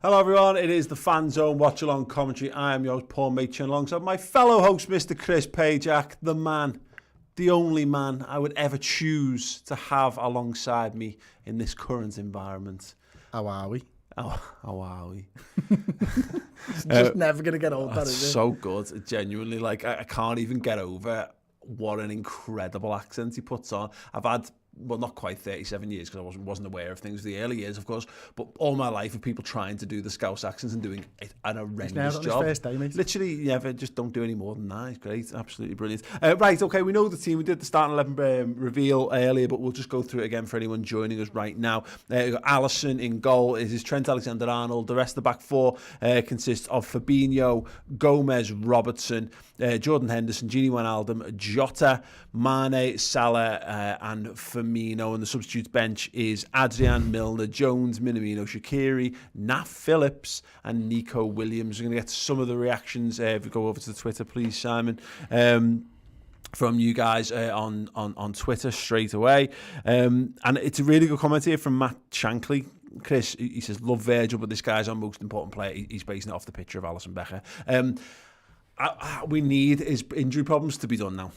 Hello everyone, it is the Fanzone Watchalong Commentary. I am your host Paul Machin alongside my fellow host Mr. Chris Pajak, the man, the only man I would ever choose to have alongside me in this current environment. How are we? How are we? It's just never going to get old, that is it? So good, genuinely. Like, I can't even get over what an incredible accent he puts on. I've had, well, not quite 37 years because I wasn't aware of things the early years, of course, but all my life of people trying to do the Scouse accents and doing an horrendous job. His first day, mate. Literally, never, just don't do any more than that. It's great, absolutely brilliant. Right, okay, we know the team. We did the starting 11 reveal earlier, but we'll just go through it again for anyone joining us right now. We've got Alisson in goal. It is Trent Alexander-Arnold. The rest of the back four consists of Fabinho, Gomez, Robertson, Jordan Henderson, Gini Wijnaldum, Jota, Mane, Salah, and Firmino. And the substitutes bench is Adrian, Milner, Jones, Minamino, Shaqiri, Nat Phillips, and Nico Williams. We're going to get some of the reactions if we go over to the Twitter, please, Simon. From you guys on Twitter straight away. And it's a really good comment here from Matt Shankly. Chris, he says, love Virgil, but this guy's our most important player. He's basing it off the picture of Alisson Becker. We need his injury problems to be done now.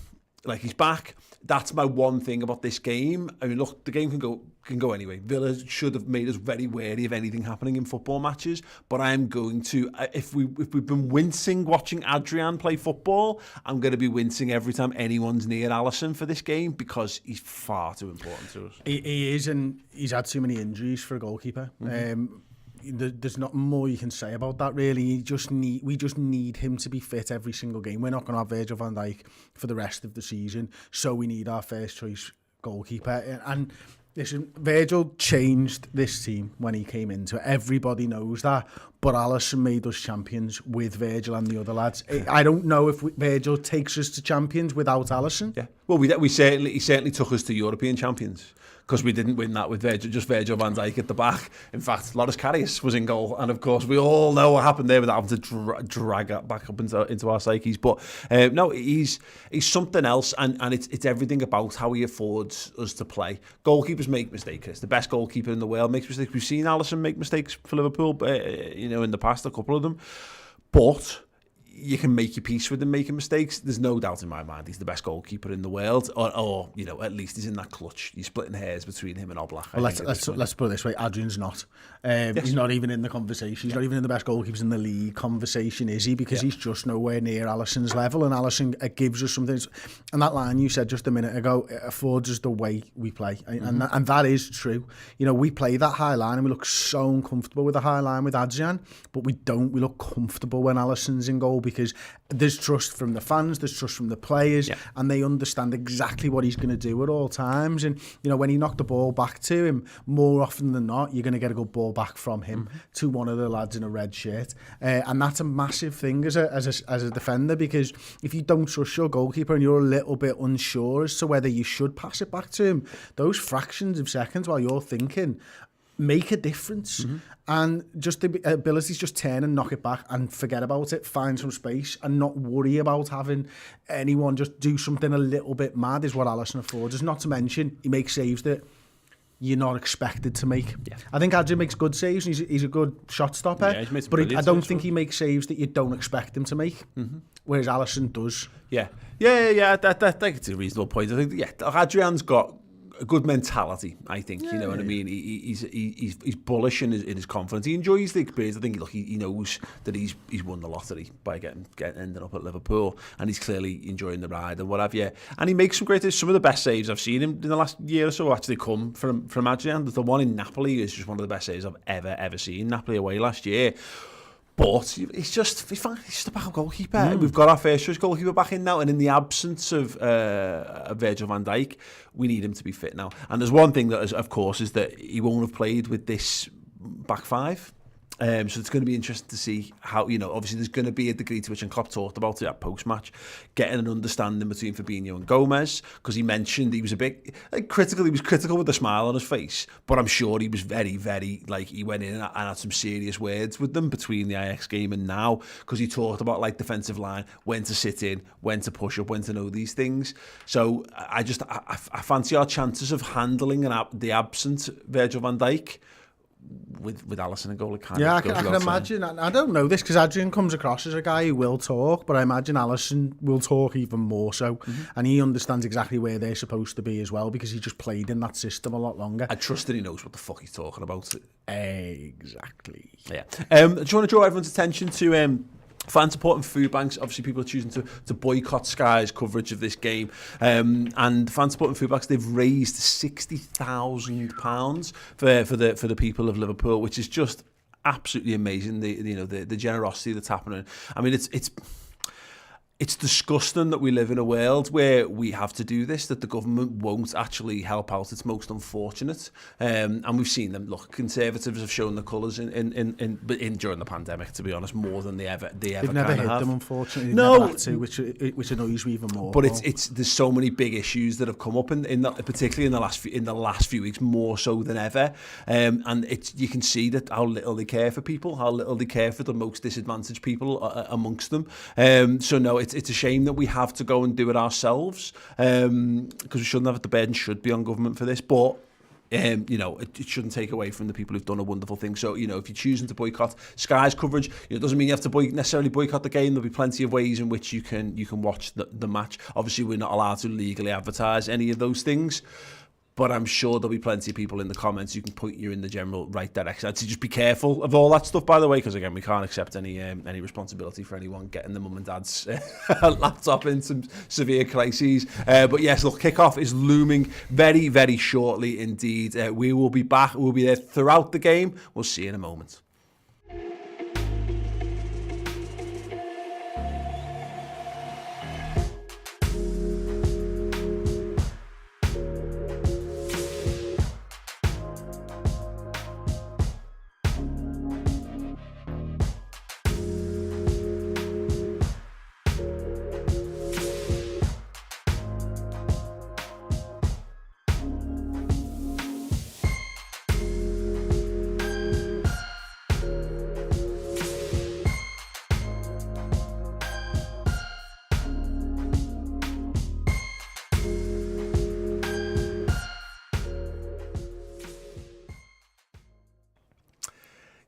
Like, he's back. That's my one thing about this game. I mean, look, the game can go anyway. Villa should have made us very wary of anything happening in football matches. But I am going to, if we've been wincing watching Adrian play football, I'm going to be wincing every time anyone's near Alisson for this game because he's far too important to us. He is, and he's had too many injuries for a goalkeeper. Mm-hmm. There's not more you can say about that, really. We just need him to be fit every single game. We're not going to have Virgil van Dijk for the rest of the season, so we need our first choice goalkeeper. And listen, Virgil changed this team when he came into it. Everybody knows that. But Alisson made us champions with Virgil and the other lads. I don't know if Virgil takes us to champions without Alisson. Yeah. Well, he certainly took us to European champions. Because we didn't win that with Virgil van Dijk at the back. In fact, Loris Karius was in goal. And of course, we all know what happened there with having to drag that back up into our psyches. But no, he's something else. And it's everything about how he affords us to play. Goalkeepers make mistakes. The best goalkeeper in the world makes mistakes. We've seen Alisson make mistakes for Liverpool, in the past, a couple of them. But you can make your peace with him making mistakes. There's no doubt in my mind he's the best goalkeeper in the world, or at least he's in that clutch. You're splitting hairs between him and Oblak. Well, let's put it this way: Adrian's not. Yes. He's not even in the conversation. He's not even in the best goalkeepers in the league conversation, is he? Because he's just nowhere near Alisson's level, and Alisson gives us something. And that line you said just a minute ago, it affords us the way we play, and that is true. We play that high line, and we look so uncomfortable with the high line with Adrian, but we don't. We look comfortable when Alisson's in goal, because there's trust from the fans, there's trust from the players, and they understand exactly what he's going to do at all times. And when he knocked the ball back to him, more often than not, you're going to get a good ball back from him to one of the lads in a red shirt, and that's a massive thing as a defender, because if you don't trust your goalkeeper and you're a little bit unsure as to whether you should pass it back to him, those fractions of seconds while you're thinking make a difference. And just the ability to just turn and knock it back and forget about it, find some space and not worry about having anyone just do something a little bit mad is what Alisson affords us. Not to mention, he makes saves that you're not expected to make. I think Adrian makes good saves, and he's a good shot stopper, but I don't think he makes saves that you don't expect him to make, whereas Alisson does. Yeah, that's a reasonable point. I think, Adrian's got a good mentality, I think. You know what I mean? He's bullish in his confidence. He enjoys the experience. I think he knows that he's won the lottery by ending up at Liverpool, and he's clearly enjoying the ride and what have you. And he makes some of the best saves I've seen him in the last year or so actually come from Adrian. The one in Napoli is just one of the best saves I've ever seen. Napoli away last year. But he's just a backup goalkeeper. We've got our first choice goalkeeper back in now, and in the absence of Virgil van Dijk, we need him to be fit now. And there's one thing that, of course, is that he won't have played with this back five. So it's going to be interesting to see how, obviously there's going to be a degree to which, and Klopp talked about it at post-match, getting an understanding between Fabinho and Gomez, because he mentioned he was a bit critical. He was critical with a smile on his face, but I'm sure he was very, very, he went in and had some serious words with them between the Ajax game and now, because he talked about defensive line, when to sit in, when to push up, when to know these things. So I fancy our chances of handling the absent Virgil van Dijk with Alisson and goal, it kind Yeah, of I can imagine. I don't know this because Adrian comes across as a guy who will talk, but I imagine Alisson will talk even more so, and he understands exactly where they're supposed to be as well because he just played in that system a lot longer. I trust that he knows what the fuck he's talking about. Exactly. Yeah. Do you want to draw everyone's attention to fan support and food banks? Obviously, people are choosing to boycott Sky's coverage of this game. And fan support and food banks, they've raised £60,000 for the people of Liverpool, which is just absolutely amazing. The generosity that's happening. I mean, it's disgusting that we live in a world where we have to do this, that the government won't actually help out. It's most unfortunate. And we've seen them. Look, Conservatives have shown the colours in during the pandemic, to be honest, more than they ever They've never hit them, unfortunately. No, never had to, which annoys me even more. But there's so many big issues that have come up particularly in the last few weeks, more so than ever. And you can see that how little they care for people, how little they care for the most disadvantaged people amongst them. So no, it's a shame that we have to go and do it ourselves, because we shouldn't have. The burden should be on government for this, but it shouldn't take away from the people who've done a wonderful thing. So, if you're choosing to boycott Sky's coverage, it doesn't mean you have to necessarily boycott the game. There'll be plenty of ways in which you can watch the match. Obviously, we're not allowed to legally advertise any of those things, but I'm sure there'll be plenty of people in the comments who can point you in the general right direction. I'd say just be careful of all that stuff, by the way, because again, we can't accept any responsibility for anyone getting the mum and dad's laptop in some severe crises. But yes, look, kickoff is looming very, very shortly indeed. We will be back. We'll be there throughout the game. We'll see you in a moment.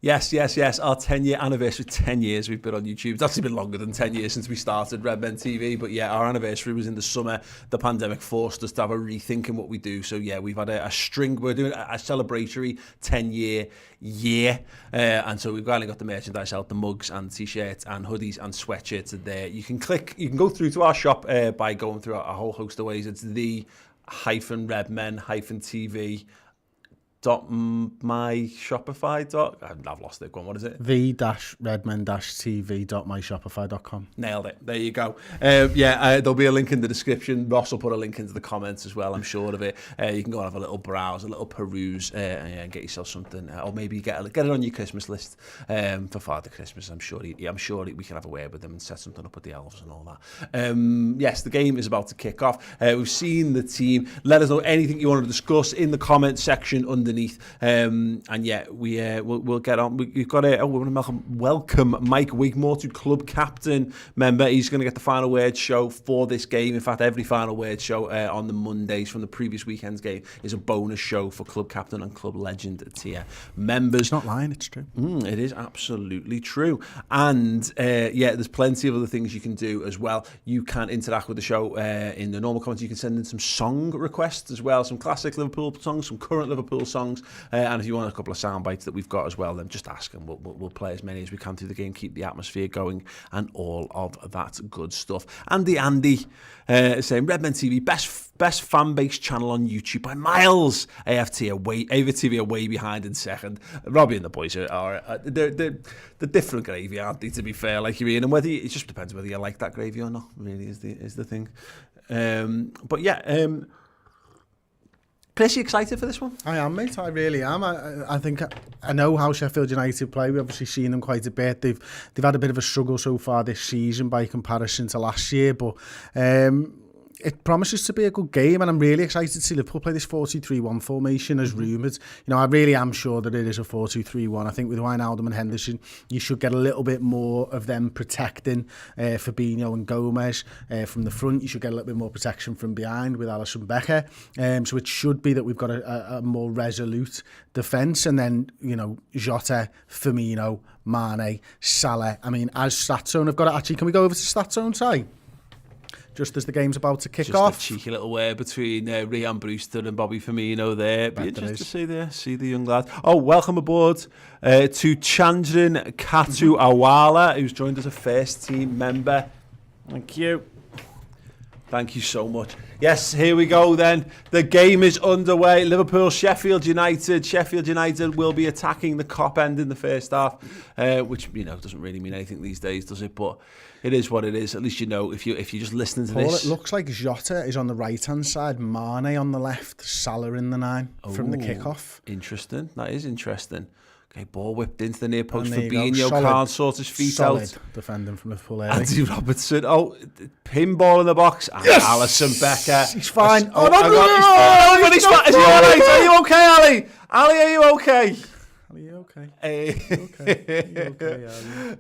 Yes. Our 10-year anniversary. 10 years we've been on YouTube. It's actually been longer than 10 years since we started Red Men TV. But yeah, our anniversary was in the summer. The pandemic forced us to have a rethink in what we do. So yeah, we've had a string. We're doing a celebratory 10-year year. And so we've finally got the merchandise out, the mugs and t-shirts and hoodies and sweatshirts are there. You can go through to our shop by going through a whole host of ways. It's the-redmen-tv .myshopify. I've lost it. Go on, what is it? the-redmen-tv.myshopify.com. Nailed it. There you go. There'll be a link in the description. Ross will put a link into the comments as well, I'm sure of it. You can go and have a little browse, a little peruse, and get yourself something, or maybe get it on your Christmas list for Father Christmas. I'm sure we can have a word with them and set something up with the elves and all that. Yes, the game is about to kick off. We've seen the team. Let us know anything you want to discuss in the comment section underneath. And yeah, we'll get on. We've got we want to welcome Mike Wigmore to Club Captain member. He's going to get the final word show for this game. In fact, every final word show on the Mondays from the previous weekend's game is a bonus show for Club Captain and Club Legend tier members. It's not lying, it's true. It is absolutely true. And there's plenty of other things you can do as well. You can interact with the show in the normal comments. You can send in some song requests as well, some classic Liverpool songs, some current Liverpool songs. And if you want a couple of sound bites that we've got as well, then just ask and we'll play as many as we can through the game, keep the atmosphere going and all of that good stuff. Andy saying Redmen TV, best fan base channel on YouTube by miles. AFTV are way behind in second. Robbie and the boys are they're different gravy, aren't they, to be fair, like you mean, and whether it just depends whether you like that gravy or not, really is the thing. Chris, you excited for this one? I am, mate. I really am. I think I know how Sheffield United play. We've obviously seen them quite a bit. They've had a bit of a struggle so far this season by comparison to last year, but it promises to be a good game, and I'm really excited to see Liverpool play this 4-2-3-1 formation as rumoured. You know, I really am sure that it is a 4-2-3-1. I think with Wijnaldum and Henderson, you should get a little bit more of them protecting Fabinho and Gomez from the front. You should get a little bit more protection from behind with Alisson Becker. So it should be that we've got a more resolute defence, and then, you know, Jota, Firmino, Mane, Salah. I mean, as StatZone have got it. Actually, can we go over to StatZone side? Just as the game's about to kick off. Just a cheeky little word between Ryan Brewster and Bobby Firmino there. Be interesting to see the young lad. Oh, welcome aboard to Chandran Katu Awala, who's joined as a first team member. Thank you. Thank you so much. Yes, here we go then. The game is underway. Liverpool, Sheffield United. Sheffield United will be attacking the Kop end in the first half, which, you know, doesn't really mean anything these days, does it? But it is what it is. At least you know if you're just listening to this. It looks like Jota is on the right-hand side, Mane on the left, Salah in the 9 from the kickoff. Interesting. That is interesting. Okay, ball whipped into the near post. Fabinho can't sort his feet out. Defending from Liverpool. Andy Robertson. Oh, pinball in the box. And yes! Alisson Becker. He's fine. He's fine. Is he all right? Are you okay, Ali? Ali, are you okay? Are you okay? Okay,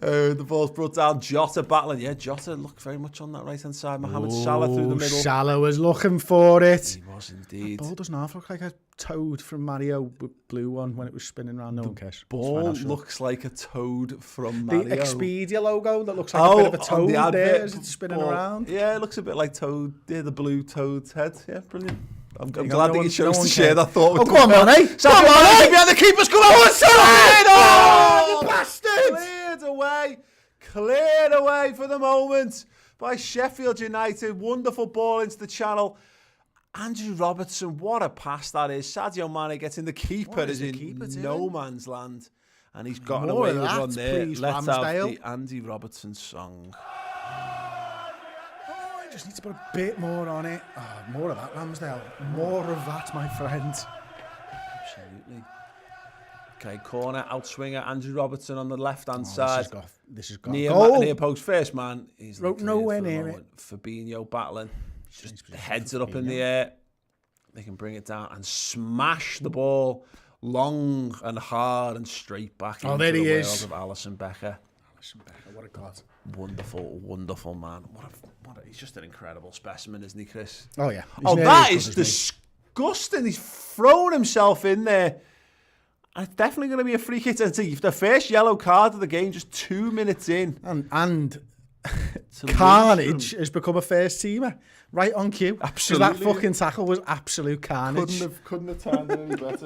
Ali. The ball's brought down. Jota battling. Yeah, Jota looked very much on that right-hand side. Mohamed Salah through the middle. Salah was looking for it. He was indeed. That ball doesn't half look like a toad from Mario with blue one when it was spinning around. No one cares. Ball looks like a toad from Mario. The Expedia logo that looks like a bit of a toad the there as it's spinning around. Yeah, it looks a bit like Toad. Yeah, the blue toad's head. Yeah, brilliant. I'm glad that you chose to share that thought with me. Come on, eh? Come on, eh? The keeper's come out. Oh, you bastard! Cleared away for the moment by Sheffield United. Wonderful ball into the channel. Andrew Robertson, what a pass that is. Sadio Mane gets in. The keeper is in no man's land. And he's gotten away with one there. Let's have the Andy Robertson song. Just need to put a bit more on it. Oh, more of that, Ramsdale. More of that, my friend. Absolutely. Okay, corner, outswinger, Andrew Robertson on the left-hand side. This has got near post first man. He's nowhere near it. Fabinho battling. Just heads it up in the air. They can bring it down and smash the ball long and hard and straight back into the world of Alisson Becker. What a god. Wonderful man. He's just an incredible specimen, isn't he, Chris? Oh, yeah. That is disgusting. He's thrown himself in there. And it's definitely going to be a free kick. And the first yellow card of the game just 2 minutes in. And carnage has become a first teamer. Right on cue. Absolutely. Because that fucking tackle was absolute carnage. Couldn't have timed it any better.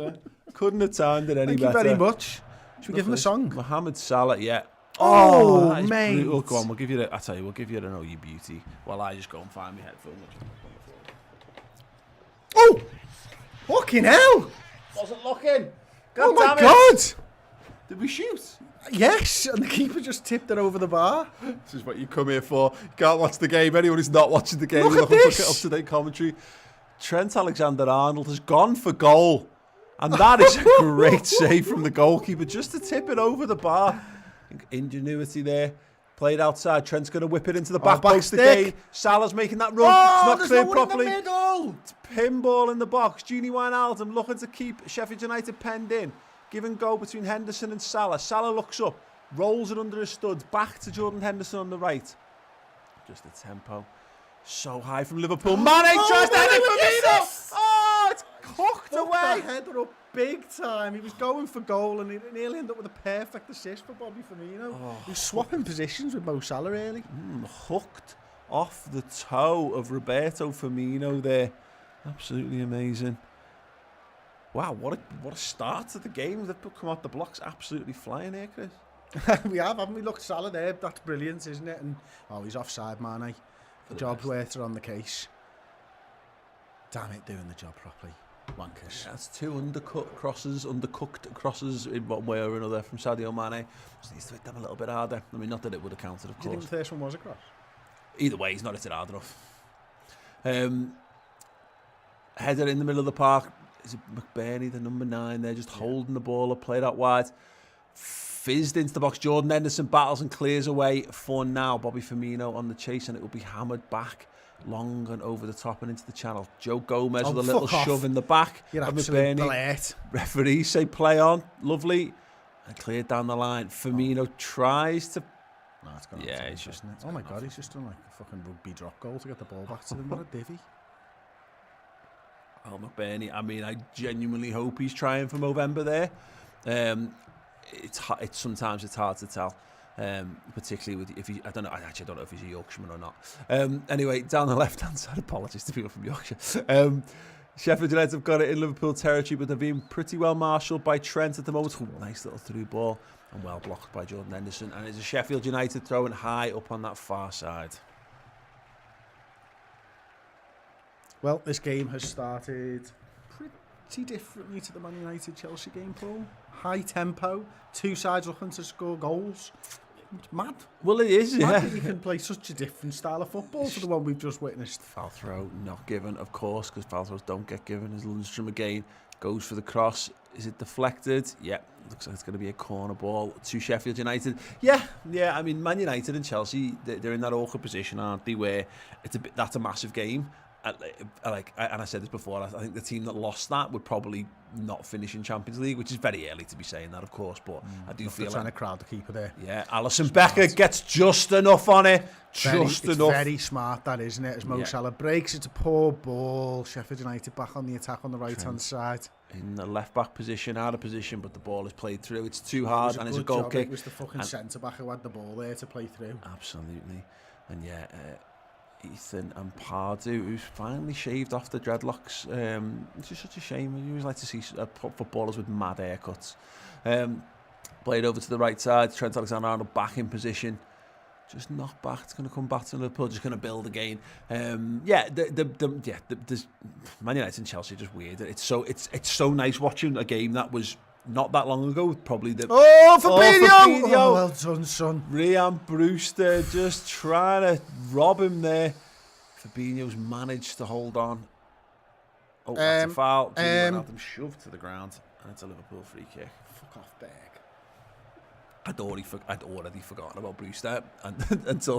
Thank you very much. Should we give him a song? Mohamed Salah, yeah. Oh, mate. Brutal. Go on, we'll give you the Know Your Beauty while I just go and find my headphones. Oh! Fucking hell! Wasn't looking. Oh my God! Did we shoot? Yes, and the keeper just tipped it over the bar. This is what you come here for. You can't watch the game. Anyone who's not watching the game, look at this. Up-to-date commentary. Trent Alexander-Arnold has gone for goal. And that is a great save from the goalkeeper just to tip it over the bar. Ingenuity there. Played outside. Trent's going to whip it into the back post again. Salah's making that run. It's not cleared properly. It's pinball in the box. Gini Wijnaldum looking to keep Sheffield United penned in. Give and go between Henderson and Salah. Salah looks up. Rolls it under his studs. Back to Jordan Henderson on the right. Just the tempo. So high from Liverpool. Mane tries to head it for Firmino. Oh, it's cooked away. Header up big time. He was going for goal and he nearly ended up with a perfect assist for Bobby Firmino. He was swapping positions with Mo Salah, really. Hooked off the toe of Roberto Firmino there. Absolutely amazing. Wow, what a start to the game. They've come out the blocks absolutely flying here, Chris. We have, haven't we? Look, Salah there. That's brilliant, isn't it? And he's offside, Mane. The job's worth on the case. Damn it, doing the job properly. Wankers. Yeah, that's two undercooked crosses in one way or another from Sadio Mane. Just needs to hit them a little bit harder. I mean, not that it would have counted, of course. Do you think the first one was a cross? Either way, he's not hit it hard enough. Header in the middle of the park. Is it McBurney, the number 9 there, just holding the ball up, played out wide. Fizzed into the box. Jordan Henderson battles and clears away for now. Bobby Firmino on the chase, and it will be hammered back Long and over the top and into the channel. Joe Gomez with a fuck little off. shove in the back. You're of absolute McBurney. blurt. Referees say play on. Lovely. And cleared down the line. Firmino tries to... No, it's gone Yeah, off, it's just... isn't it? Oh my God, he's just done like a fucking rugby drop goal to get the ball back to them. What a divvy. Oh, McBurney. I mean, I genuinely hope he's trying for Movember there. It's sometimes it's hard to tell. Particularly with if he, I actually don't know if he's a Yorkshireman or not. Anyway, down the left-hand side, apologies to people from Yorkshire. Sheffield United have got it in Liverpool territory, but they're being pretty well marshalled by Trent at the moment. Ooh, nice little through ball and well blocked by Jordan Henderson. And it's a Sheffield United throwing high up on that far side. Well, this game has started pretty differently to the Man United-Chelsea game, Paul. High tempo, two sides looking to score goals. It's mad. Well, it is, yeah. Mad that you can play such a different style of football to the one we've just witnessed. Foul throw, not given, of course, because foul throws don't get given. As Lundstrom again goes for the cross. Is it deflected? Yeah, looks like it's going to be a corner ball to Sheffield United. Yeah. I mean, Man United and Chelsea, they're in that awkward position, aren't they, where that's a massive game. And I said this before, I think the team that lost that would probably not finish in Champions League, which is very early to be saying that, of course, but I do feel trying to crowd the keeper there. Yeah, Alisson Becker gets just enough on it. Just enough. It's very smart, that, isn't it? As Mo Salah breaks, it's a poor ball. Sheffield United back on the attack on the right-hand side. In the left-back position, out of position, but the ball is played through. It's too hard, and it's a goal kick. It was the fucking centre-back who had the ball there to play through. Absolutely. And yeah... Ethan and Pardew, who's finally shaved off the dreadlocks. It's just such a shame. You always like to see footballers with mad haircuts. Played over to the right side. Trent Alexander-Arnold back in position. Just knocked back. It's going to come back to Liverpool. Just going to build again. Man United and Chelsea are just weird. It's so nice watching a game that was not that long ago. Probably the Firmino! Oh, well done, son. Ryan Brewster just trying to rob him there. Fabinho's managed to hold on. Oh, that's a foul. Wijnaldum shoved to the ground, and it's a Liverpool free kick. Fuck off, Berg. I'd already forgotten about Brewster until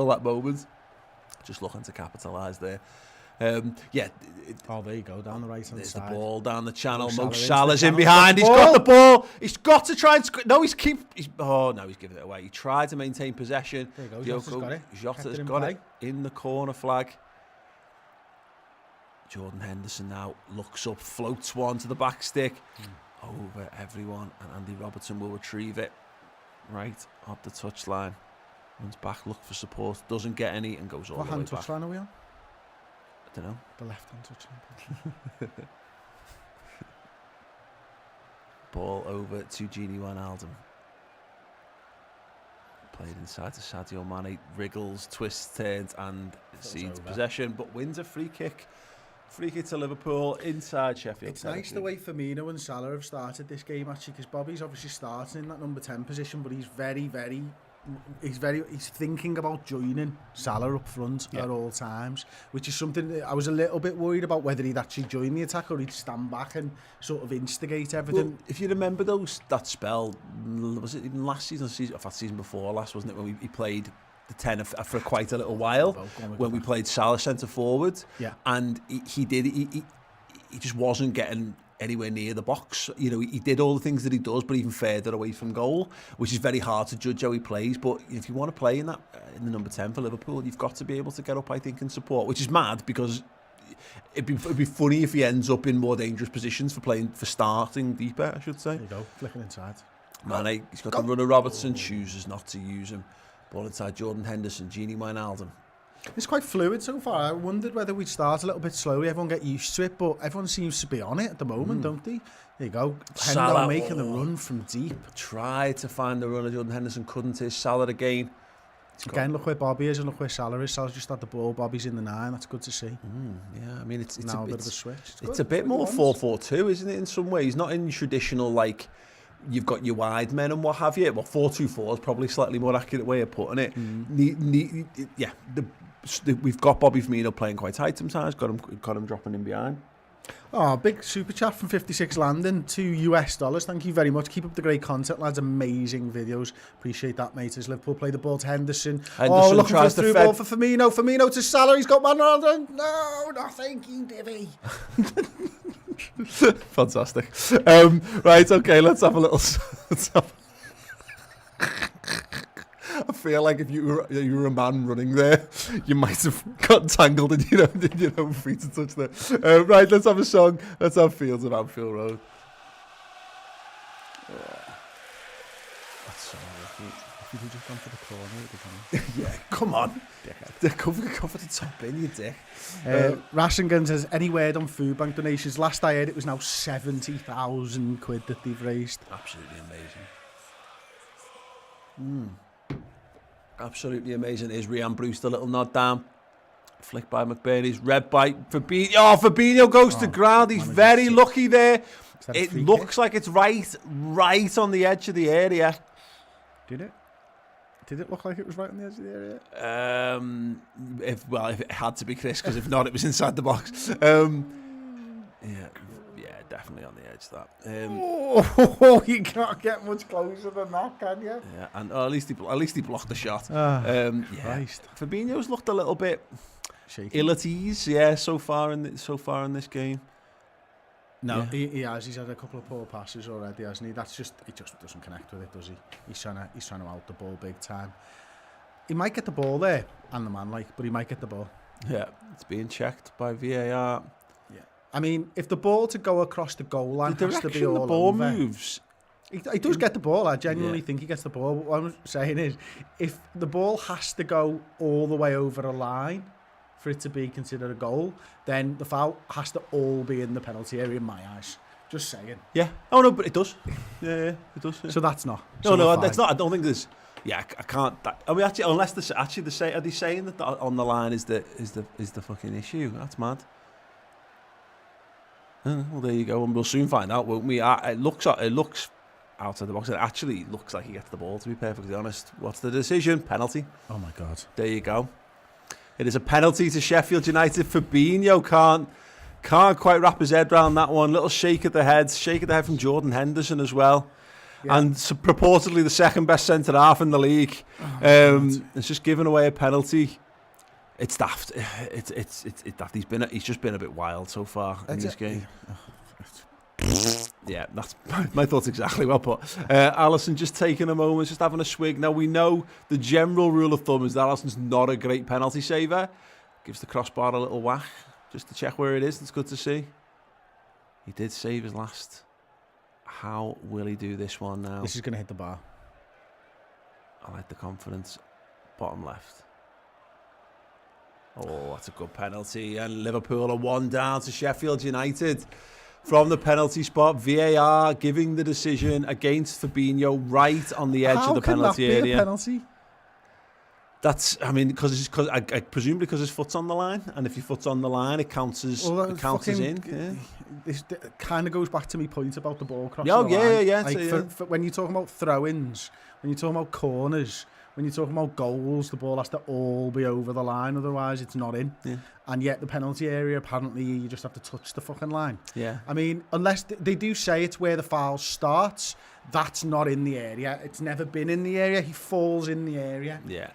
that moment. Just looking to capitalise there. There you go, down the right hand There's side. the ball down the channel. Mo Salah's Salah's in behind. He's got the ball. He's got to try and he's giving it away. He tried to maintain possession. There you go. Jota's got it in the corner flag. Jordan Henderson now looks up, floats one to the back stick over everyone, and Andy Robertson will retrieve it right up the touchline. Runs back, look for support, doesn't get any, and goes all the way back. What hand touchline are we on? I don't know. The left hand touchline. Ball over to Gini Wijnaldum. Played inside to Sadio Mane. Wriggles, twists, turns, and cedes possession, but wins a free kick. Free kick to Liverpool inside Sheffield. It's nice the way Firmino and Salah have started this game, actually, because Bobby's obviously starting in that number 10 position, but he's he's thinking about joining Salah up front at all times, which is something that I was a little bit worried about, whether he'd actually join the attack or he'd stand back and sort of instigate everything. Well, if you remember that spell, was it even last season, season before last, wasn't it, when he played the 10 for quite a little while, when we played Salah centre forward, and he just wasn't getting anywhere near the box. You know, he did all the things that he does, but even further away from goal, which is very hard to judge how he plays. But if you want to play in the number 10 for Liverpool, you've got to be able to get up, I think, and support, which is mad, because it'd be funny if he ends up in more dangerous positions for starting deeper, I should say. There you go, flicking inside. Mane, he's got the runner. Robertson chooses not to use him. Ball inside Jordan Henderson, Gini Wijnaldum. It's quite fluid so far. I wondered whether we'd start a little bit slowly, everyone get used to it, but everyone seems to be on it at the moment, don't they? There you go. Hendo making the run from deep. Tried to find the runner, Jordan Henderson couldn't. His Salah again. Again, look where Bobby is and look where Salah is. Salah's just had the ball, Bobby's in the 9. That's good to see. Yeah, I mean, it's now a bit of a switch. It's a bit more 4-4-2, isn't it, in some ways? Not in traditional, like, you've got your wide men and what have you. Well, 4-2-4 is probably a slightly more accurate way of putting it. We've got Bobby Firmino playing quite tight sometimes, got him dropping in behind. Oh, big super chat from 56 Landon, $2. Thank you very much. Keep up the great content, lads. Amazing videos. Appreciate that, mate. As Liverpool play the ball to Henderson. Looking for a through ball for Firmino. Firmino to Salah. He's got man around. No, thank you, Divvy. Fantastic. Right, okay, let's have a little... I feel like if you were a man running there, you might have got tangled in your own feet to touch there. Right, let's have a song. Let's have Fields of Anfield Road. That's so lucky. If you could just gone for the corner, yeah, come on. Cover the top in, you dick. Rassingan says, any word on food bank donations? Last I heard, it was now 70,000 quid that they've raised. Absolutely amazing. Absolutely amazing. Is Ryan Brewster, little nod down. Flick by McBurney's red by Fabinho. Oh, Fabinho goes to ground. He's very lucky there. It looks like it's right on the edge of the area. Did it? Did it look like it was right on the edge of the area? If it had to be Chris, because if not, it was inside the box. Yeah, definitely on the edge. That. You can't get much closer than that, can you? Yeah, and at least he blocked the shot. Christ. Fabinho's looked a little bit shaky, ill at ease. Yeah, so far in this game. No, yeah. he has. He's had a couple of poor passes already, hasn't he? He just doesn't connect with it, does he? He's trying to out the ball big time. He might get the ball there, and the man but he might get the ball. Yeah, it's being checked by VAR. Yeah, I mean, if the ball to go across the goal line has to be all the ball over, moves. He does get the ball. I genuinely think he gets the ball. But what I'm saying is, if the ball has to go all the way over a line for it to be considered a goal, then the foul has to all be in the penalty area in my eyes. Just saying. Yeah. Oh no, but it does. Yeah, it does. Yeah. So that's not. No, that's not. I don't think there's. Yeah, I can't. I mean, actually, unless are they saying that on the line is the fucking issue? That's mad. Well, there you go, and we'll soon find out, won't we? It looks outside the box. It actually looks like he gets the ball. To be perfectly honest, what's the decision? Penalty. Oh my God. There you go. It is a penalty to Sheffield United. Fabinho can't quite wrap his head around that one. Little shake of the head from Jordan Henderson as well. Yeah. And so purportedly the second best centre half in the league. It's just giving away a penalty. It's daft. It's daft. He's just been a bit wild so far in this game. Yeah, that's my thoughts exactly well put. Alisson just taking a moment, just having a swig. Now we know the general rule of thumb is that Alisson's not a great penalty saver. Gives the crossbar a little whack just to check where it is. It's good to see. He did save his last. How will he do this one now? This is going to hit the bar. I like the confidence. Bottom left. Oh, that's a good penalty. And Liverpool are 1 down to Sheffield United. From the penalty spot, VAR giving the decision against Fabinho right on the edge of the penalty area. How can that be a penalty? That's, I mean, I presume because his foot's on the line, and if your foot's on the line, it counts as in. Yeah. This kind of goes back to my point about the ball crossing the line. Yeah. Like for when you're talking about throw-ins, when you're talking about corners, when you're talking about goals, the ball has to all be over the line, otherwise it's not in. Yeah. And yet the penalty area, apparently you just have to touch the fucking line. Yeah. I mean, unless they do say it's where the foul starts, that's not in the area. It's never been in the area. He falls in the area. Yeah.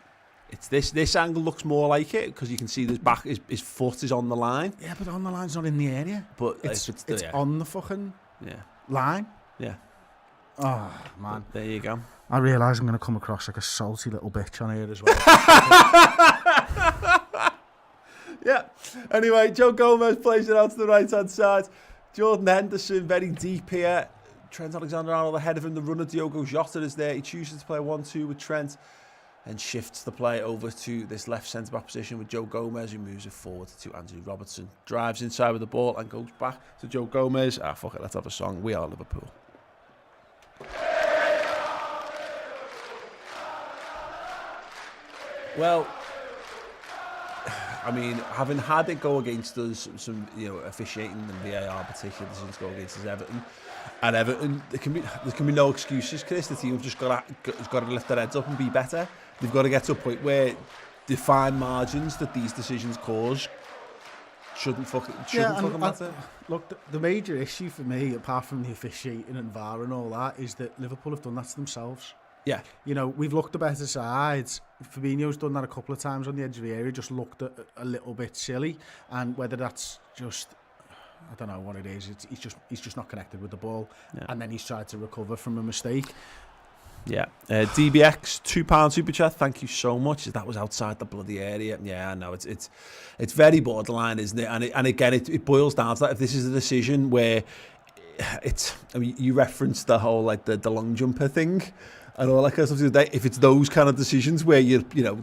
It's this angle looks more like it because you can see his foot is on the line. Yeah, but on the line's not in the area. But it's on the fucking line. Yeah. Oh man, there you go. I realise I'm going to come across like a salty little bitch on here as well. Yeah. Anyway, Joe Gomez plays it out to the right-hand side. Jordan Henderson very deep here. Trent Alexander-Arnold ahead of him. The runner Diogo Jota is there. He chooses to play 1-2 with Trent and shifts the play over to this left centre-back position with Joe Gomez, who moves it forward to Andrew Robertson. Drives inside with the ball and goes back to Joe Gomez. Fuck it, let's have a song. We are Liverpool. Well, I mean, having had it go against us, some officiating and VAR particular decisions go against us, Everton. And Everton, there can be no excuses, Chris. The team have just got to lift their heads up and be better. They've got to get to a point where the fine margins that these decisions cause shouldn't fucking and matter. Look, the major issue for me, apart from the officiating and VAR and all that, is that Liverpool have done that to themselves. Yeah. You know, we've looked the better sides. Firmino's done that a couple of times on the edge of the area, just looked a little bit silly. And whether that's just, I don't know what it is, he's just not connected with the ball. Yeah. And then he's tried to recover from a mistake. Yeah. DBX, £2 super chat. Thank you so much. That was outside the bloody area. Yeah, I know. It's very borderline, isn't it? And again, it boils down to that. If this is a decision where you referenced the whole, like, the long jumper thing and all that kind of stuff today. If it's those kind of decisions where it's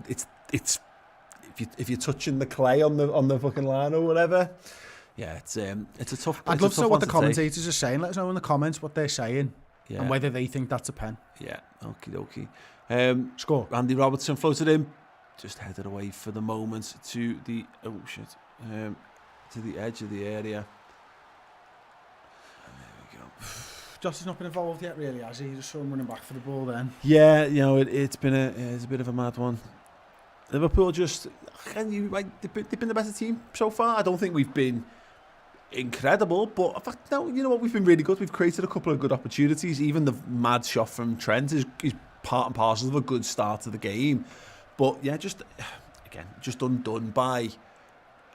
if you're touching the clay on the fucking line or whatever, yeah, it's a tough. I'd love to know what the commentators are saying. Let us know in the comments what they're saying and whether they think that's a pen. Yeah, okie dokie. Score. Andy Robertson floated in, just headed away for the moment to the to the edge of the area. And there we go. Jota's not been involved yet, really, has he? Just saw him running back for the ball then. Yeah, it's been a bit of a mad one. Liverpool they've been the better team so far. I don't think we've been incredible, but in fact, no, you know what? We've been really good. We've created a couple of good opportunities. Even the mad shot from Trent is part and parcel of a good start to the game. But yeah, just undone by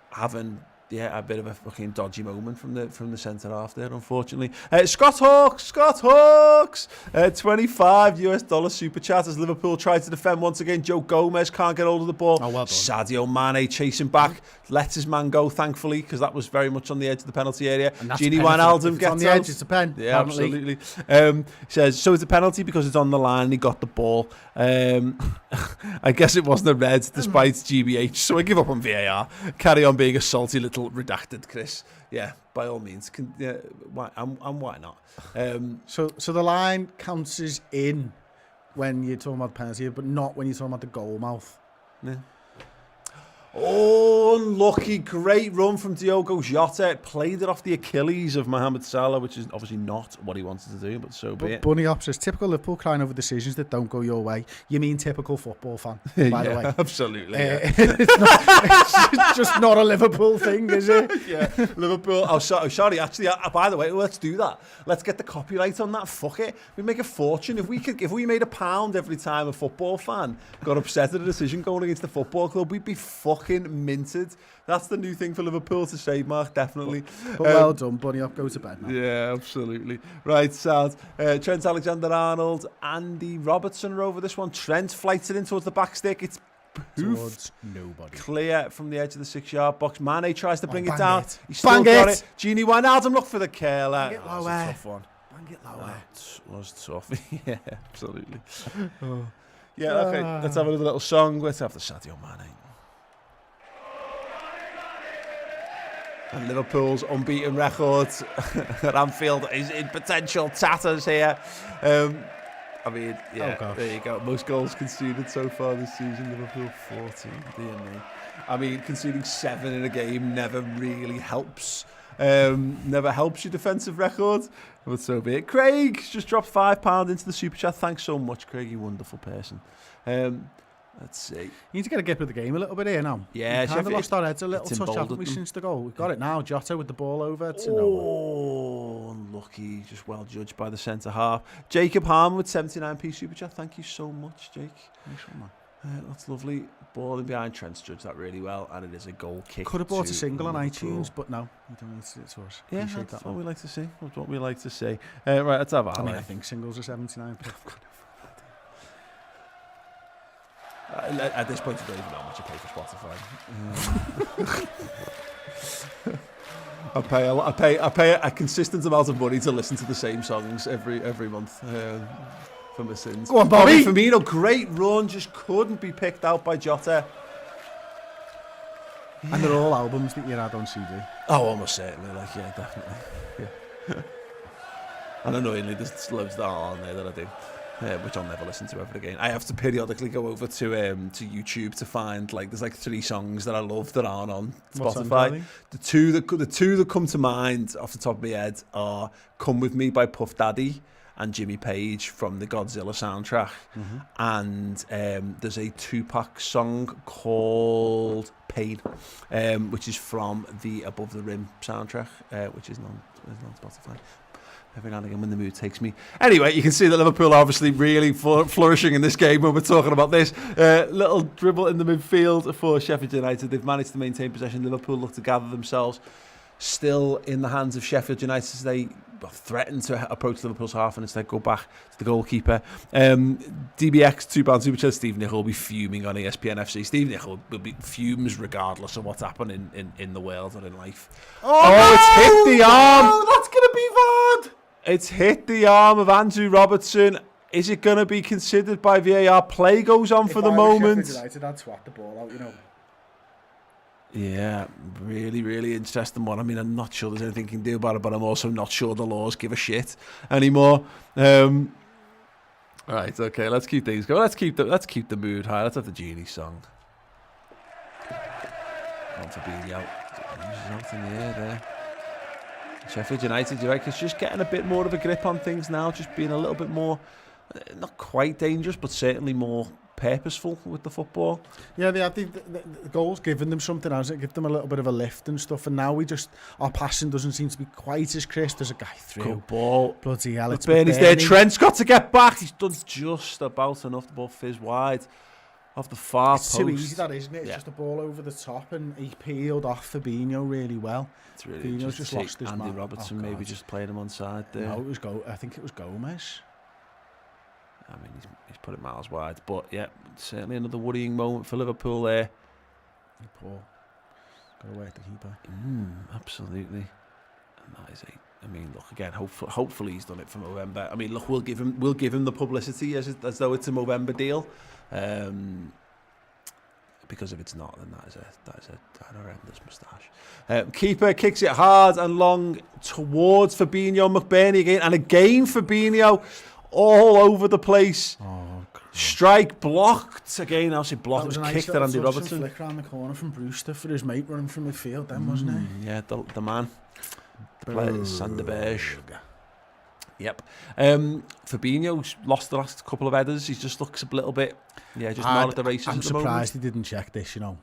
having a bit of a fucking dodgy moment from the centre half there, unfortunately. Scott Hawks, $25 super chat as Liverpool tried to defend once again. Joe Gomez can't get hold of the ball. Oh, well done. Sadio Mane chasing back, lets his man go, thankfully, because that was very much on the edge of the penalty area. Gini Wijnaldum gets on the edge, it's a pen. Yeah, apparently. Absolutely. Says, so it's a penalty because it's on the line and he got the ball. I guess it wasn't a red despite GBH, so I give up on VAR. Carry on being a salty little redacted Chris. Yeah, by all means. Why not? So the line counts as in when you're talking about the penalty, but not when you're talking about the goal mouth. Yeah. Oh, unlucky. Great run from Diogo Jota. Played it off the Achilles of Mohamed Salah, which is obviously not what he wanted to do, but so be it. Bunny Ops says, typical Liverpool crying over decisions that don't go your way. You mean typical football fan, by the way. Absolutely. It's just not a Liverpool thing, is it? Yeah, Liverpool. Oh, sorry. Actually, by the way, let's do that. Let's get the copyright on that. Fuck it. We make a fortune. If we made £1 every time a football fan got upset at a decision going against the football club, we'd be fucking minted. That's the new thing for Liverpool to trademark, definitely. But well done, Bunny Up, go to bed now. Yeah, absolutely. Right, sad. Trent Alexander-Arnold, Andy Robertson are over this one. Trent flights it in towards the back stick. It's towards nobody. Clear from the edge of the 6-yard box. Mane tries to bring it down. He's still got it. Gini Wijnaldum, look for the curler. Bang it lower. That's a tough one. Bang it lower. That was tough. Yeah, absolutely. Yeah, okay. Let's have another little song. Let's have the Sadio Mane. And Liverpool's unbeaten record at Anfield is in potential tatters here. I mean, yeah, there you go. Most goals conceded so far this season. Liverpool 14, dear me. I mean, conceding 7 in a game never really helps. Never helps your defensive record. But so be it. Craig just dropped £5 into the super chat. Thanks so much, Craig. You wonderful person. Let's see. You need to get a grip of the game a little bit here now. Yeah, we kind of lost our heads a little touch, haven't we, since the goal? We've got it now. Jota with the ball over to nowhere. Unlucky. Just well judged by the centre half. Jacob Harmon with 79p super chat. Thank you so much, Jake. Thanks so much. That's lovely. Ball in behind. Trent's judged that really well, and it is a goal kick. Could have bought a single on iTunes, but no, you don't need to do it to us. Yeah, that's what we like to see. That's what we like to see. Right, let's have a I mean, I think singles are 79p. At this point, I don't even know how much I pay for Spotify. I pay a consistent amount of money to listen to the same songs every month for my sins. Go on, Bobby. Firmino, great run, just couldn't be picked out by Jota. Yeah. And they're all albums that you had on CD. Oh, almost certainly. Yeah, definitely. Yeah. And annoyingly, there's loads that are on there that I do. Which I'll never listen to ever again. I have to periodically go over to YouTube to find there's 3 songs that I love that aren't on Spotify. The two that come to mind off the top of my head are "Come With Me" by Puff Daddy and Jimmy Page from the Godzilla soundtrack. And there's a Tupac song called Pain, which is from the Above the Rim soundtrack, which is on Spotify. Every now and again when the mood takes me. Anyway, you can see that Liverpool are obviously really flourishing in this game when we're talking about this. Little dribble in the midfield for Sheffield United. They've managed to maintain possession. Liverpool look to gather themselves. Still in the hands of Sheffield United as they threaten to approach Liverpool's half and instead go back to the goalkeeper. DBX, £2 super chat. Steve Nicol will be fuming on ESPN FC. Steve Nicol will be fumes regardless of what's happening in the world or in life. Oh, it's hit the arm. No, that's going to be bad. It's hit the arm of Andrew Robertson. Is it going to be considered by VAR? Play goes on for the moment. Sheffield United, I'd swat the ball out, you know. Yeah, really, really interesting one. I mean, I'm not sure there's anything you can do about it, but I'm also not sure the laws give a shit anymore. Right, okay, let's keep things going. Let's keep the mood high. Let's have the Genie song. On Fabinho. Out in the air there. Sheffield United, you're right, it's just getting a bit more of a grip on things now, just being a little bit more, not quite dangerous, but certainly more purposeful with the football. Yeah, they had the goals given them something, hasn't it? Give them a little bit of a lift and stuff, and now our passing doesn't seem to be quite as crisp. There's a guy through. Good ball. Bloody hell, it's McBurney's there. Trent's got to get back. He's done just about enough. The ball fizz wide off the far post. It's too easy, that, isn't it? It's just a ball over the top, and he peeled off Fabinho really well. It's really just lost his Andy Robertson maybe just playing him on side there. No, I think it was Gomez. I mean, he's put it miles wide, but yeah, certainly another worrying moment for Liverpool there. Paul got away at the keeper. Absolutely. And that is I mean, look again. Hopefully he's done it for November. I mean, look, we'll give him the publicity as though it's a November deal. Because if it's not, then that is an horrendous moustache. Keeper kicks it hard and long towards Fabinho. McBurney again, and again Fabinho. All over the place. Strike blocked again. I'll say blocked. It was kicked at Andy Robertson. Flick around the corner from Brewster for his mate running from midfield. Then wasn't it? Yeah, the man. The player Sander Berge. Yep. Fabinho's lost the last couple of headers. He just looks a little bit. Yeah, just not at the races. I'm surprised he didn't check this. You know.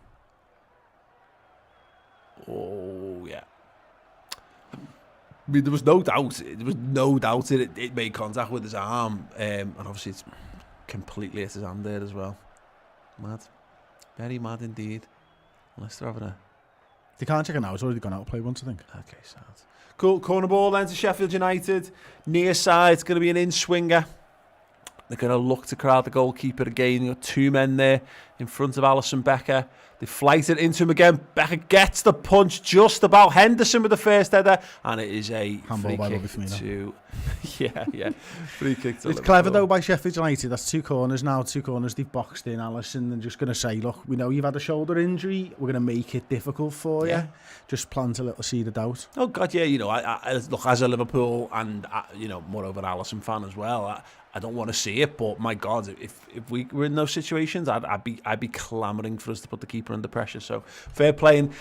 Oh yeah. I mean, there was no doubt it made contact with his arm, and obviously it's completely hit his hand there as well. Mad, very mad indeed. Unless they're having a... They can't check it now. It's already gone out of play once, I think. Okay, sad. Cool. Corner ball then to Sheffield United. Near side, it's going to be an in-swinger. They're going to look to crowd the goalkeeper again. You've got two men there in front of Alisson Becker. They flight it into him again. Becker gets the punch just about. Henderson with the first header. And it is a handball by Firmino. Free kick to It's Liverpool. clever though by Sheffield United. That's two corners now. Two corners they've boxed in Alisson and just going to say, look, we know you've had a shoulder injury. We're going to make it difficult for you. Just plant a little seed of doubt. Oh God, yeah. You know, I look, as a Liverpool and you know, moreover Alisson fan as well, I don't want to see it, but my God, if we were in those situations, I'd be clamouring for us to put the keeper under pressure. So fair play. And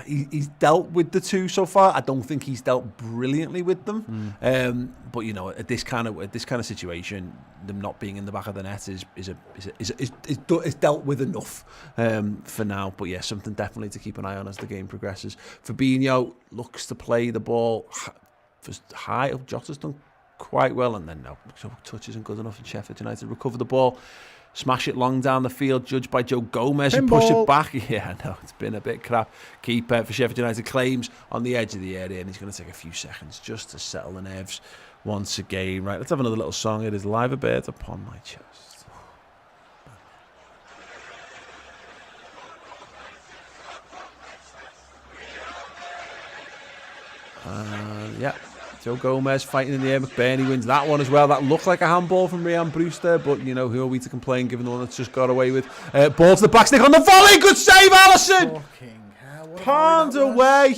he's dealt with the two so far. I don't think he's dealt brilliantly with them. But you know, at this kind of situation, them not being in the back of the net is dealt with enough for now. But yeah, something definitely to keep an eye on as the game progresses. Fabinho looks to play the ball high. Jota's done quite well, and then no, touch isn't good enough, and Sheffield United recover the ball, smash it long down the field, judged by Joe Gomez, who pushed it back. Yeah, no, it's been a bit crap. Keeper for Sheffield United claims on the edge of the area, and he's going to take a few seconds just to settle the nerves once again. Right, let's have another little song. It is Live a Bird Upon My Chest. Yeah, Joe Gomez fighting in the air. McBurney wins that one as well. That looked like a handball from Ryan Brewster, but you know, who are we to complain given the one that's just got away with? Ball to the back stick on the volley. Good save, Alisson. Palmed away.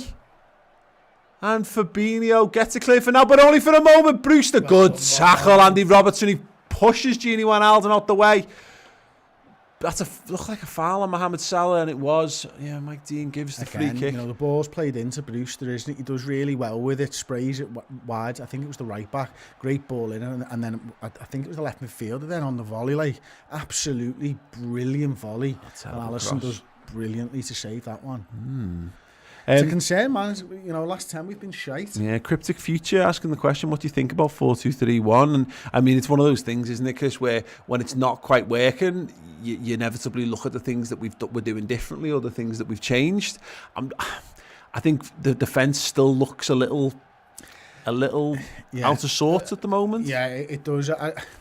And Fabinho gets a clear for now, but only for a moment. Brewster, good tackle. Andy Robertson, he pushes Gini Wijnaldum out the way. looked like a foul on Mohamed Salah, and it was. Yeah, Mike Dean gives the free kick. You know, the ball's played into Brewster, isn't it? He does really well with it, sprays it wide. I think it was the right back. Great ball in, and then I think it was the left midfielder then on the volley. Like, absolutely brilliant volley. And Alisson does brilliantly to save that one. It's a concern, man. You know, last time we've been shite. Yeah, Cryptic Future asking the question, what do you think about 4-2-3-1? And I mean, it's one of those things, isn't it, Chris, where when it's not quite working, you inevitably look at the things that we're doing differently or the things that we've changed. I think the defence still looks a little out of sorts at the moment. Yeah, it does.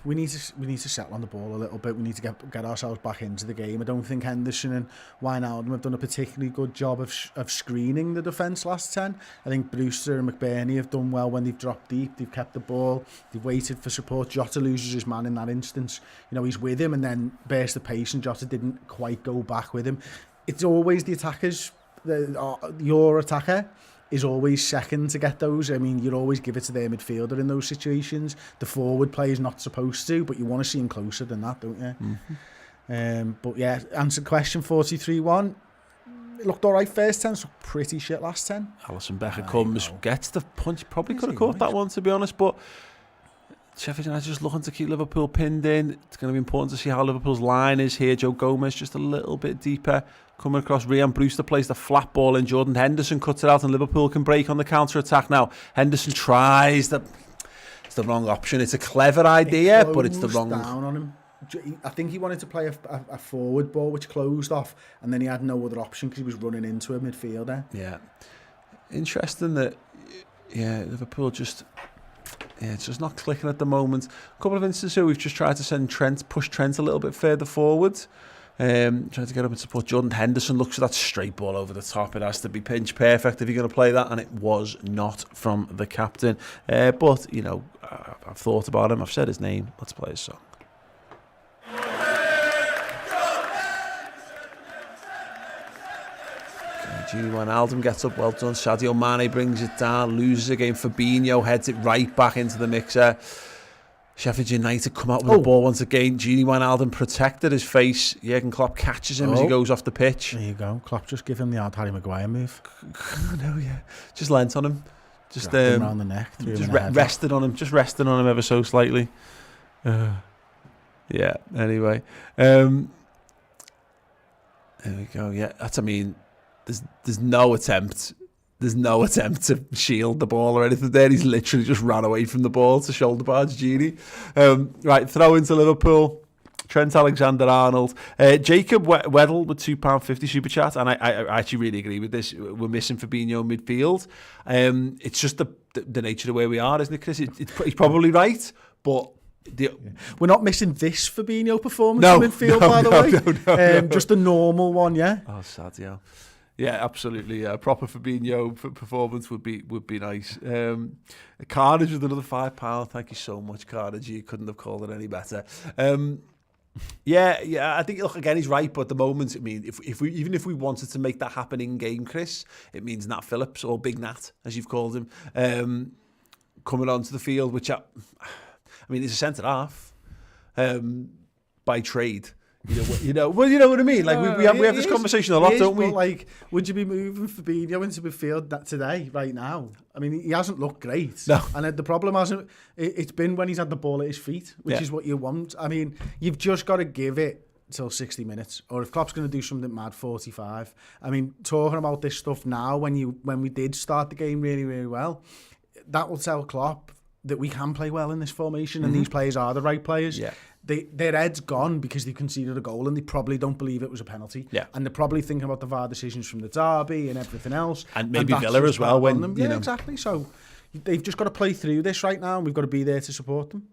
We need to settle on the ball a little bit. We need to get ourselves back into the game. I don't think Henderson and Wijnaldum have done a particularly good job of screening the defence last 10. I think Brewster and McBurney have done well when they've dropped deep. They've kept the ball. They've waited for support. Jota loses his man in that instance. You know, he's with him and then burst the pace, and Jota didn't quite go back with him. It's always the attackers. Your attacker is always second to get those. I mean, you'd always give it to their midfielder in those situations. The forward play is not supposed to, but you want to see him closer than that, don't you? But yeah, answer question 4-2-3-1. It looked all right first 10, so pretty shit last 10. Alisson Becker comes, gets the punch. Probably could have caught that one, to be honest, but Sheffield United just looking to keep Liverpool pinned in. It's going to be important to see how Liverpool's line is here. Joe Gomez just a little bit deeper. Coming across, Ryan Brewster plays the flat ball in. Jordan Henderson cuts it out, and Liverpool can break on the counter-attack. Now, Henderson tries it's the wrong option. It's a clever idea, but it's the wrong... down on him. I think he wanted to play a forward ball, which closed off, and then he had no other option because he was running into a midfielder. Yeah. Interesting that, Liverpool just... Yeah, it's just not clicking at the moment. A couple of instances here, we've just tried to push Trent a little bit further forward. Trying to get up and support. Jordan Henderson looks at that straight ball over the top. It has to be pinch perfect if you're going to play that, and it was not from the captain. But, you know, I've thought about him. I've said his name. Let's play his song. Gini Wijnaldum gets up, well done. Sadio Mane brings it down, loses again. Fabinho heads it right back into the mixer. Sheffield United come out with the ball once again. Gini Wijnaldum protected his face. Jurgen Klopp catches him as he goes off the pitch. There you go. Klopp just give him the odd Harry Maguire move. No, yeah. Just leant on him. Just around the neck. Just rested on him. Just resting on him ever so slightly. Yeah, anyway. There we go. Yeah, there's no attempt. There's no attempt to shield the ball or anything there. He's literally just ran away from the ball to shoulder barge Gini. Right, throw into Liverpool. Trent Alexander-Arnold. Jacob Weddle with £2.50 super chat, and I actually really agree with this. We're missing Fabinho midfield. It's just the nature of where we are, isn't it, Chris? He's probably right, but... We're not missing this Fabinho performance in midfield, by the way. No. Just a normal one, yeah. Oh, sad, yeah. Yeah, absolutely. A proper Fabinho performance would be nice. Carnage with another £5. Thank you so much, Carnage. You couldn't have called it any better. Yeah. I think, look, again, he's right. But at the moment, I mean, if we wanted to make that happen in game, Chris, it means Nat Phillips, or Big Nat, as you've called him, coming onto the field, which I mean, he's a centre half by trade. You know what I mean. Like we have this conversation a lot, don't we? Like, would you be moving Fabinho into midfield today, right now? I mean, he hasn't looked great. No. And the problem hasn't. It's been when he's had the ball at his feet, which is what you want. I mean, you've just got to give it till 60 minutes, or if Klopp's going to do something mad, 45. I mean, talking about this stuff now, when we did start the game really, really well, that will tell Klopp that we can play well in this formation, and these players are the right players. Yeah. Their head's gone because they conceded a goal and they probably don't believe it was a penalty. Yeah. And they're probably thinking about the VAR decisions from the derby and everything else. And maybe Villa as well. Exactly. So they've just got to play through this right now, and we've got to be there to support them.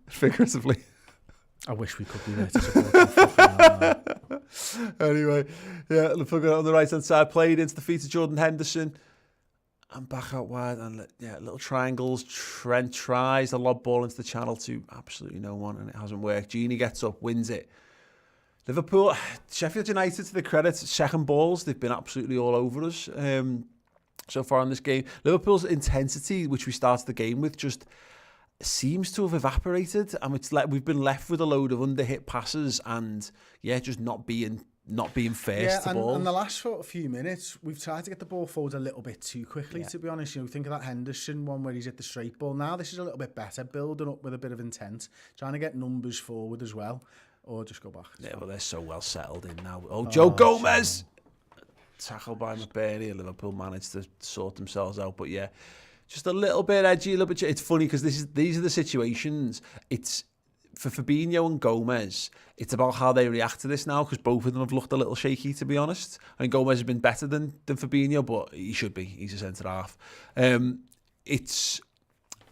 Figuratively. I wish we could be there to support them. Anyway, yeah, Liverpool on the right-hand side, played into the feet of Jordan Henderson. And back out wide, and little triangles. Trent tries the lob ball into the channel to absolutely no one, and it hasn't worked. Gini gets up, wins it. Liverpool, Sheffield United, to the credit, second balls, they've been absolutely all over us so far in this game. Liverpool's intensity, which we started the game with, just seems to have evaporated, and it's like we've been left with a load of under-hit passes and just not being first to ball. And the last sort of few minutes, we've tried to get the ball forward a little bit too quickly, to be honest. Think of that Henderson one where he's hit the straight ball. Now this is a little bit better, building up with a bit of intent, trying to get numbers forward as well, or just go back. Yeah, but they're so well settled in now. Joe Gomez! Tackled by McBurney, and Liverpool managed to sort themselves out. But yeah, just a little bit edgy, a little bit. It's funny because these are the situations. It's for Fabinho and Gomez. It's about how they react to this now, because both of them have looked a little shaky, to be honest. I mean, Gomez has been better than Fabinho, but he should be. He's a centre half. It's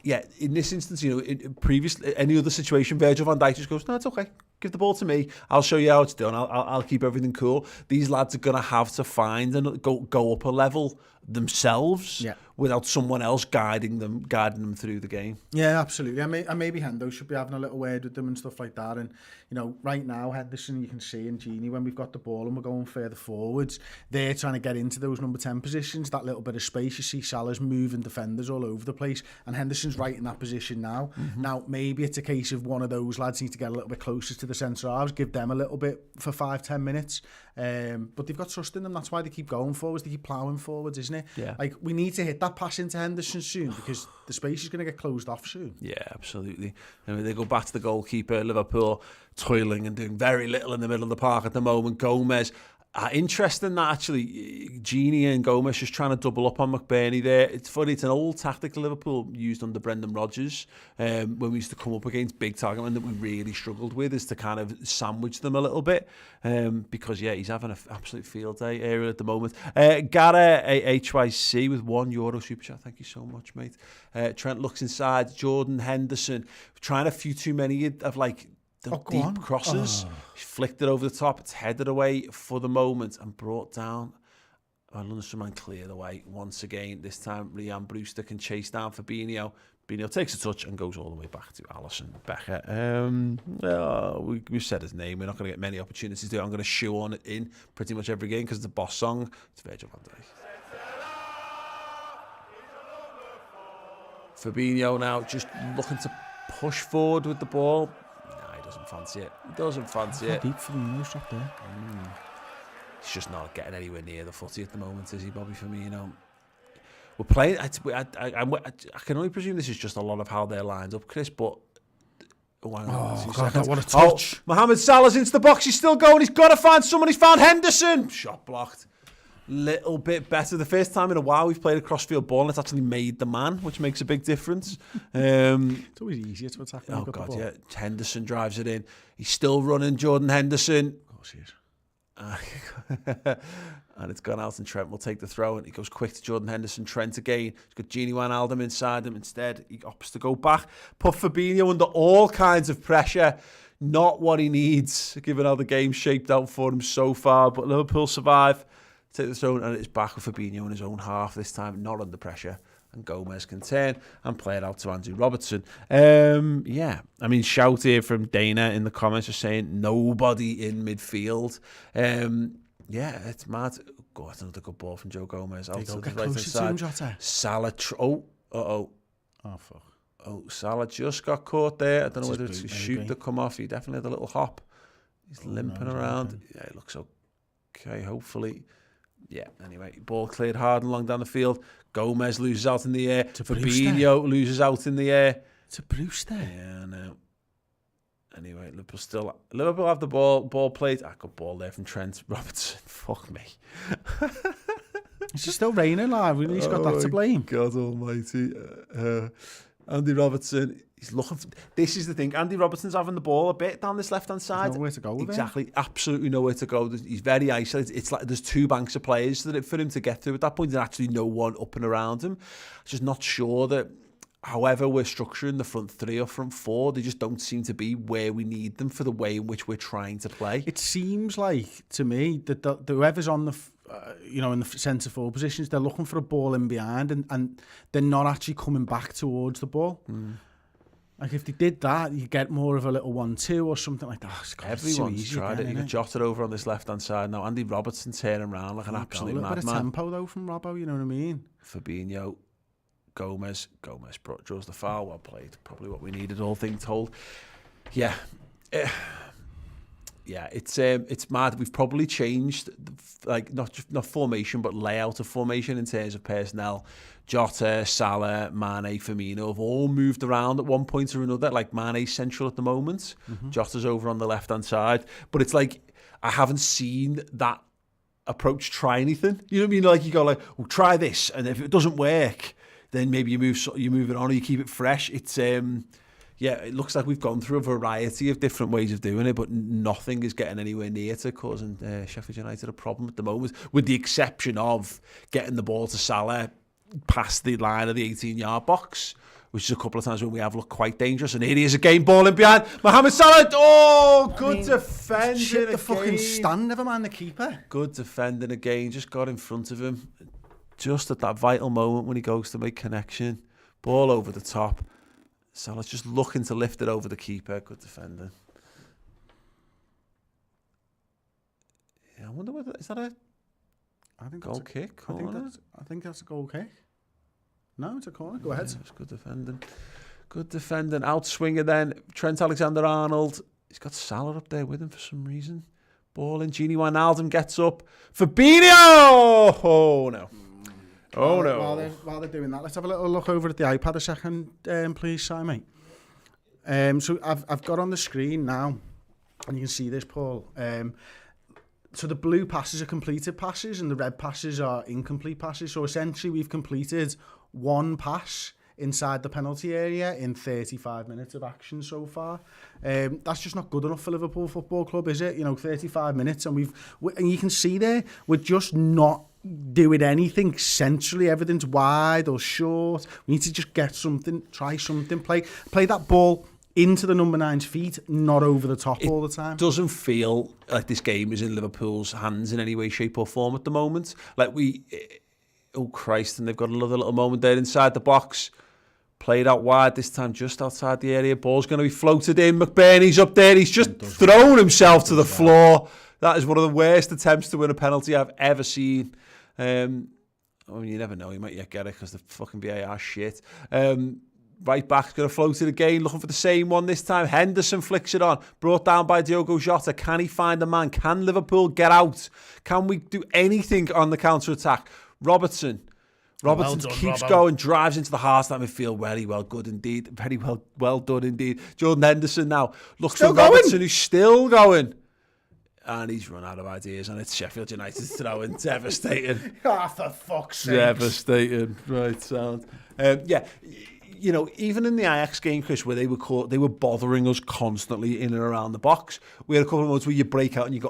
in this instance, in previously any other situation, Virgil van Dijk just goes, no, it's okay. Give the ball to me. I'll show you how it's done. I'll keep everything cool. These lads are going to have to find and go up a level themselves without someone else guiding them through the game. Yeah, absolutely. And maybe Hendo should be having a little word with them and stuff like that. And, right now, Henderson, you can see, and Gini, when we've got the ball and we're going further forwards, they're trying to get into those number 10 positions, that little bit of space. You see Salah's moving defenders all over the place, and Henderson's right in that position now. Mm-hmm. Now, maybe it's a case of one of those lads need to get a little bit closer to the centre halves, give them a little bit for 5-10 minutes. But they've got trust in them. That's why they keep going forwards. They keep ploughing forwards, isn't it? Yeah. Like, we need to hit that pass into Henderson soon, because the space is going to get closed off soon. Yeah, absolutely. I mean, they go back to the goalkeeper, Liverpool toiling and doing very little in the middle of the park at the moment. Gomez, interesting that actually Gini and Gomez just trying to double up on McBurney there. It's funny, it's an old tactic Liverpool used under Brendan Rodgers when we used to come up against big target men that we really struggled with, is to kind of sandwich them a little bit because he's having an absolute field day area at the moment. Gara HYC with €1 super chat, thank you so much, mate. Trent looks inside, Jordan Henderson trying a few too many of like the deep crosses. He's flicked it over the top. It's headed away for the moment and brought down. Lundstrom cleared away once again. This time, Ryan Brewster can chase down Fabinho. Fabinho takes a touch and goes all the way back to Alisson Becker. We've said his name. We're not going to get many opportunities to do it. I'm going to shoehorn it in pretty much every game because it's a boss song. It's Virgil van Dijk. Fabinho now just looking to push forward with the ball. Fancy it. He doesn't fancy it. Deep Firmino's up there. He's just not getting anywhere near the footy at the moment, is he, Bobby Firmino? We're playing. I can only presume this is just a lot of how they're lined up, Chris. But what a touch! Mohamed Salah's into the box. He's still going. He's got to find someone. He's found Henderson. Shot blocked. Little bit better. The first time in a while we've played a crossfield ball and it's actually made the man, which makes a big difference. It's always easier to attack than God, ball. Yeah. Henderson drives it in. He's still running, Jordan Henderson. Of course he is. And it's gone out and Trent will take the throw and he goes quick to Jordan Henderson. Trent again. He's got Gini Wijnaldum inside him. Instead, he opts to go back. Put Fabinho under all kinds of pressure. Not what he needs, given how the game's shaped out for him so far. But Liverpool survive. Take the throw and it's back with Fabinho in his own half this time, not under pressure. And Gomez can turn and play it out to Andrew Robertson. I mean, shout here from Dana in the comments just saying nobody in midfield. It's mad. Oh, that's another good ball from Joe Gomez. Out to the right hand side. Jota. Salah. Oh, fuck. Oh, Salah just got caught there. I don't know whether it's a shoot that come off. He definitely had a little hop. He's limping around. Yeah, it looks okay, hopefully. Yeah, anyway, ball cleared hard and long down the field. Gomez loses out in the air. Fabinho loses out in the air. To Brewster. Yeah, I know. Anyway, Liverpool have the ball played. Good ball there from Trent Robertson. Fuck me. It's just still raining live. He's got that to blame. God almighty. Andy Robertson. He's looking. This is the thing. Andy Robertson's having the ball a bit down this left-hand side. There's nowhere to go with exactly. It. Absolutely nowhere to go. He's very isolated. It's like there's two banks of players for him to get through. At that point, there's actually no one up and around him. I'm just not sure that, however we're structuring the front three or front four, they just don't seem to be where we need them for the way in which we're trying to play. It seems like, to me, that whoever's on the in the centre forward positions, they're looking for a ball in behind and they're not actually coming back towards the ball. Like, if they did that, you get more of a little 1-2 or something like that. Everyone's tried it. You got Jota over on this left-hand side now. Andy Robertson turning around like an absolute madman. A little bit of tempo, though, from Robbo, you know what I mean? Fabinho Gomez draws the foul. Well played. Probably what we needed, all things told. Yeah. Yeah, it's mad. We've probably changed, like, not formation, but layout of formation in terms of personnel. Jota, Salah, Mane, Firmino have all moved around at one point or another. Like, Mane's central at the moment. Jota's over on the left-hand side. But it's like, I haven't seen that approach try anything. You know what I mean? Like, you go like, well, try this. And if it doesn't work, then maybe you move it on or you keep it fresh. It's... yeah, it looks like we've gone through a variety of different ways of doing it, but nothing is getting anywhere near to causing Sheffield United a problem at the moment, with the exception of getting the ball to Salah past the line of the 18-yard box, which is a couple of times when we have looked quite dangerous. And here he is again, ball in behind. Mohamed Salah, good defending Shit again. the fucking stand, never mind the keeper. Good defending again, just got in front of him. Just at that vital moment when he goes to make connection. Ball over the top. Salah's just looking to lift it over the keeper. Good defender. Yeah, I wonder whether is that a goal kick? I think that's a goal kick. No, it's a corner. Go ahead. It's good defending. Good defending. Outswinger then. Trent Alexander-Arnold. He's got Salah up there with him for some reason. Ball in. Gini Wijnaldum gets up. Fabinho! Oh, no. Oh, no. While they're doing that, let's have a little look over at the iPad a second, please, Si, mate. So I've got on the screen now, and you can see this, Paul. So the blue passes are completed passes, and the red passes are incomplete passes. So essentially, we've completed one pass inside the penalty area in 35 minutes of action so far. That's just not good enough for Liverpool Football Club, is it? 35 minutes, and and you can see there, we're just not doing anything centrally. Everything's wide or short. We need to just get something, try something, play that ball into the number 9's feet, not over the top all the time. Doesn't feel like this game is in Liverpool's hands in any way, shape or form at the moment. Like oh Christ, and they've got another little moment there inside the box. Played out wide this time, just outside the area. Ball's going to be floated in. McBurney's up there. He's just thrown himself to the floor. That is one of the worst attempts to win a penalty I've ever seen. I mean, you never know. He might yet get it because the fucking VAR shit. Right back's going to float it again, looking for the same one this time. Henderson flicks it on. Brought down by Diogo Jota. Can he find a man? Can Liverpool get out? Can we do anything on the counter-attack? Robertson keeps going, drives into the heart of that midfield. Very well, good indeed. Very well done indeed. Jordan Henderson now looks for Robertson, who's still going. And he's run out of ideas, and it's Sheffield United throwing. Devastating. For fuck's sake. Devastating. Right, sound. Yeah, even in the Ajax game, Chris, where they were bothering us constantly in and around the box. We had a couple of moments where you break out and you go,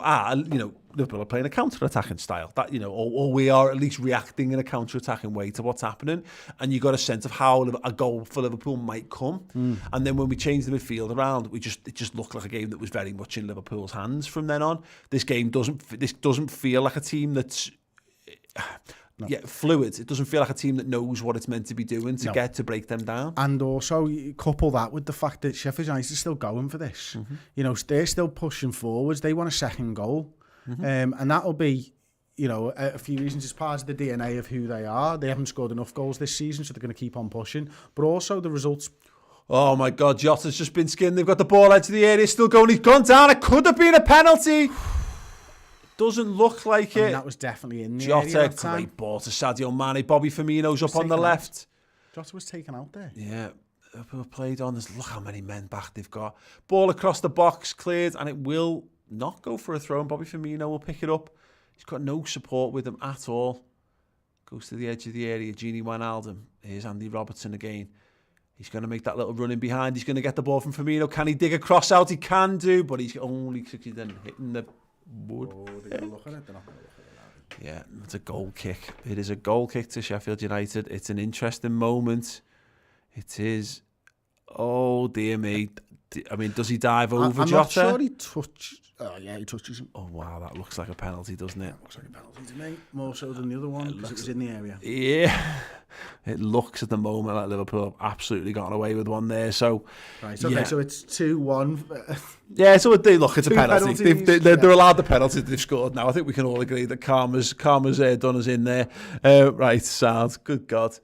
Liverpool are playing a counter-attacking style. That or we are at least reacting in a counter-attacking way to what's happening, and you got a sense of how a goal for Liverpool might come. And then when we changed the midfield around, it just looked like a game that was very much in Liverpool's hands from then on. This doesn't feel like a team that's fluid. It doesn't feel like a team that knows what it's meant to be doing to get to break them down. And also, you couple that with the fact that Sheffield United is still going for this. They're still pushing forwards. They want a second goal. And that'll be, a few reasons. It's part of the DNA of who they are. They haven't scored enough goals this season, so they're going to keep on pushing. But also the results. Oh my God, Jota's just been skinned. They've got the ball out to the area, still going. He's gone down. It could have been a penalty. Doesn't look like it. That was definitely in the Jota, area. great ball to Sadio Mane. Bobby Firmino's up on the left. Jota was taken out there. Yeah, played on. Look how many men back they've got. Ball across the box, cleared, and it will not go for a throw. And Bobby Firmino will pick it up. He's got no support with him at all. Goes to the edge of the area. Gini Wijnaldum. Here's Andy Robertson again. He's going to make that little run in behind. He's going to get the ball from Firmino. Can he dig a cross out? He can do, but he's only succeeded in hitting the wood. Oh, they're going to look at it. They're not going to look at it now. Yeah, it's a goal kick. It is a goal kick to Sheffield United. It's an interesting moment. It is. Oh, dear me. I mean, does he dive over Jota? I'm not sure he touched. Oh, yeah, he touches him. Oh, wow, that looks like a penalty, doesn't it? Looks like a penalty to me, more so than the other one, because it was in the area. Yeah, it looks at the moment like Liverpool have absolutely gotten away with one there. So, right, okay, so it's 2-1. Yeah, so it's a penalty. They're allowed the penalty they've scored now. I think we can all agree that Karma's done us in there. Right, sounds. Good God.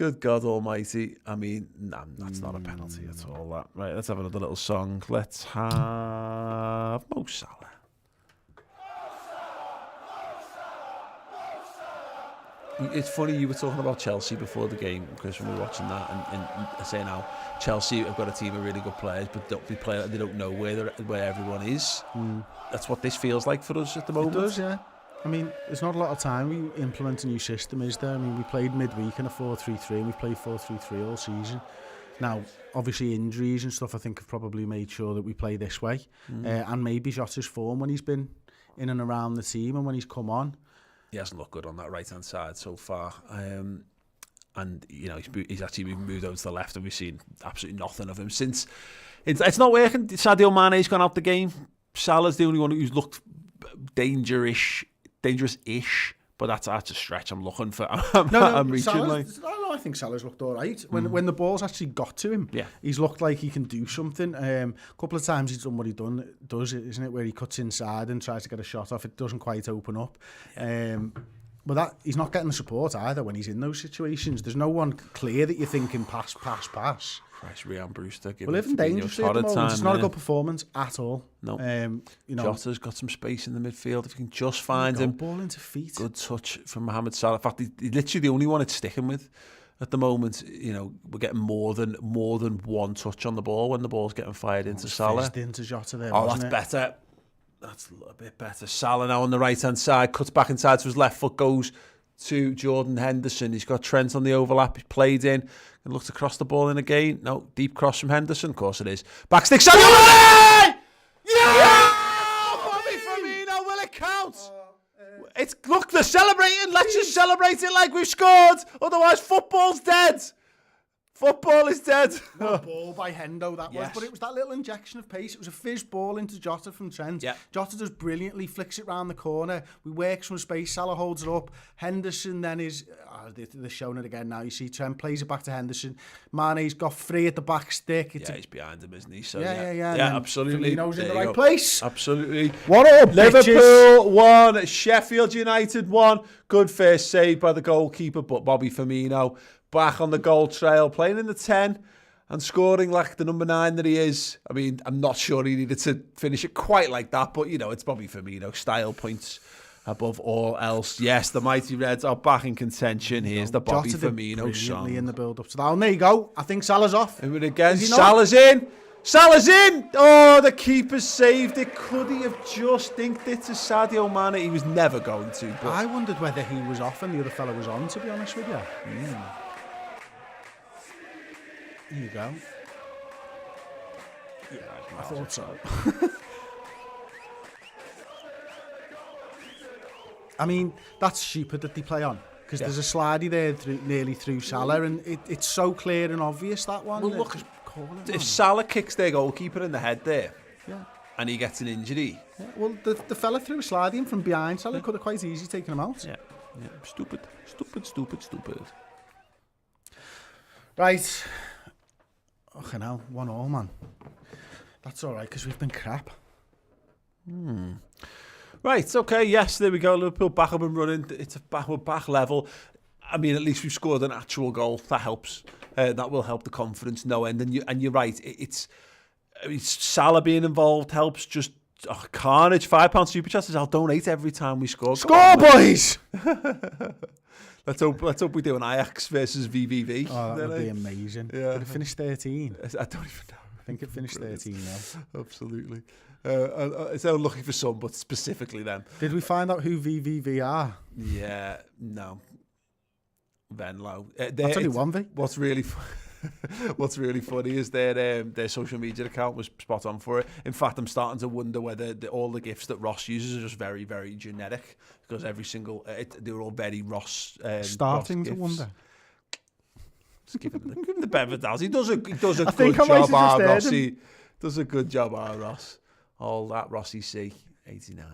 Good God Almighty. I mean, nah, that's not a penalty at all. That right. Let's have another little song. Let's have Mo Salah. It's funny, you were talking about Chelsea before the game, Chris, when we were watching that, and saying how Chelsea have got a team of really good players, but they don't know where everyone is. That's what this feels like for us at the moment. It does, yeah. I mean, there's not a lot of time we implement a new system, is there? I mean, we played midweek in a 4-3-3, and we've played 4-3-3 all season. Now, obviously injuries and stuff, I think, have probably made sure that we play this way. And maybe Jota's form when he's been in and around the team and when he's come on. He hasn't looked good on that right-hand side so far. And, you know, he's actually moved over to the left, and we've seen absolutely nothing of him since. It's not working. Sadio Mane's gone out the game. Salah's the only one who's looked dangerous-ish, but that's a stretch. I'm looking for. I'm reaching. I think Salah's looked all right. When the ball's actually got to him, he's looked like he can do something. A couple of times he's done what he does, isn't it? Where he cuts inside and tries to get a shot off. It doesn't quite open up. But he's not getting the support either when he's in those situations. There's no one clear that you're thinking pass. Christ, Ryan Brewster. We're living dangerously at the moment. It's not a good performance at all. No. You know, Jota's got some space in the midfield. If you can just find him. Ball into feet. Good touch from Mohamed Salah. In fact, he's literally the only one it's sticking with at the moment. You know, we're getting more than one touch on the ball when the ball's getting fired into Salah. Fizzed into Jota there, that's better. That's a little bit better. Salah now on the right-hand side, cuts back inside to his left foot, goes to Jordan Henderson. He's got Trent on the overlap. He's played in and looked across the ball in again. No, deep cross from Henderson. Of course it is. Back stick, Sadio Mane! Yeah! Bobby Firmino, will it count? Look, they're celebrating. Let's just celebrate it like we've scored. Otherwise, football's dead. Football is dead. What a ball by Hendo that was, but it was that little injection of pace. It was a fizz ball into Jota from Trent. Yeah. Jota does brilliantly, flicks it round the corner. We work some space. Salah holds it up. Henderson then is... they're showing it again now. You see Trent plays it back to Henderson. Mane's got free at the back stick. He's behind him, isn't he? So, yeah, absolutely. Firmino's in the right place. Absolutely. What up, Liverpool 1, Sheffield United 1. Good first save by the goalkeeper, but Bobby Firmino back on the goal trail, playing in the 10 and scoring like the number 9 that he is. I mean, I'm not sure he needed to finish it quite like that, but, you know, it's Bobby Firmino. Style points above all else. Yes, the mighty Reds are back in contention. Here's the Bobby Firmino song. In the build-up to that. And there you go. I think Salah's off. And again, Salah's in. Salah's in! Oh, the keeper saved it. Could he have just dinked it to Sadio Mane? He was never going to. But I wondered whether he was off and the other fella was on, to be honest with you. There you go. Yeah, I thought so. I mean, that's stupid that they play on. Because there's a slidey there nearly through Salah, and it's so clear and obvious, that one. Well, look, if Salah kicks their goalkeeper in the head there, and he gets an injury... Yeah, well, the fella threw a slidey in from behind Salah, could have quite easily taken him out. Yeah. Stupid. Right. Okay, now 1-1, man. That's all right, because we've been crap. Right, okay, yes, there we go. Liverpool back up and running. We're back level. I mean, at least we've scored an actual goal. That helps. That will help the confidence no end. And you're right. It's Salah being involved helps. Just carnage. £5 super chats. I'll donate every time we score. Score, boys! Let's hope we do an Ajax versus VVV. Oh, that would be amazing. Yeah. Did it finish 13? I don't even know. I think it finished 13 now. Absolutely. It's unlucky for some, but specifically them. Did we find out who VVV are? Yeah, no. Venlo. That's only one V. What's really funny is their social media account was spot on for it. In fact, I'm starting to wonder whether all the GIFs that Ross uses are just very, very generic, because every single they're all very Ross. Starting Ross to GIFs. wonder. Just give him the benefit of the doubt. He does a good job, our Ross. He does a good job, our Ross. All that Rossi C 89.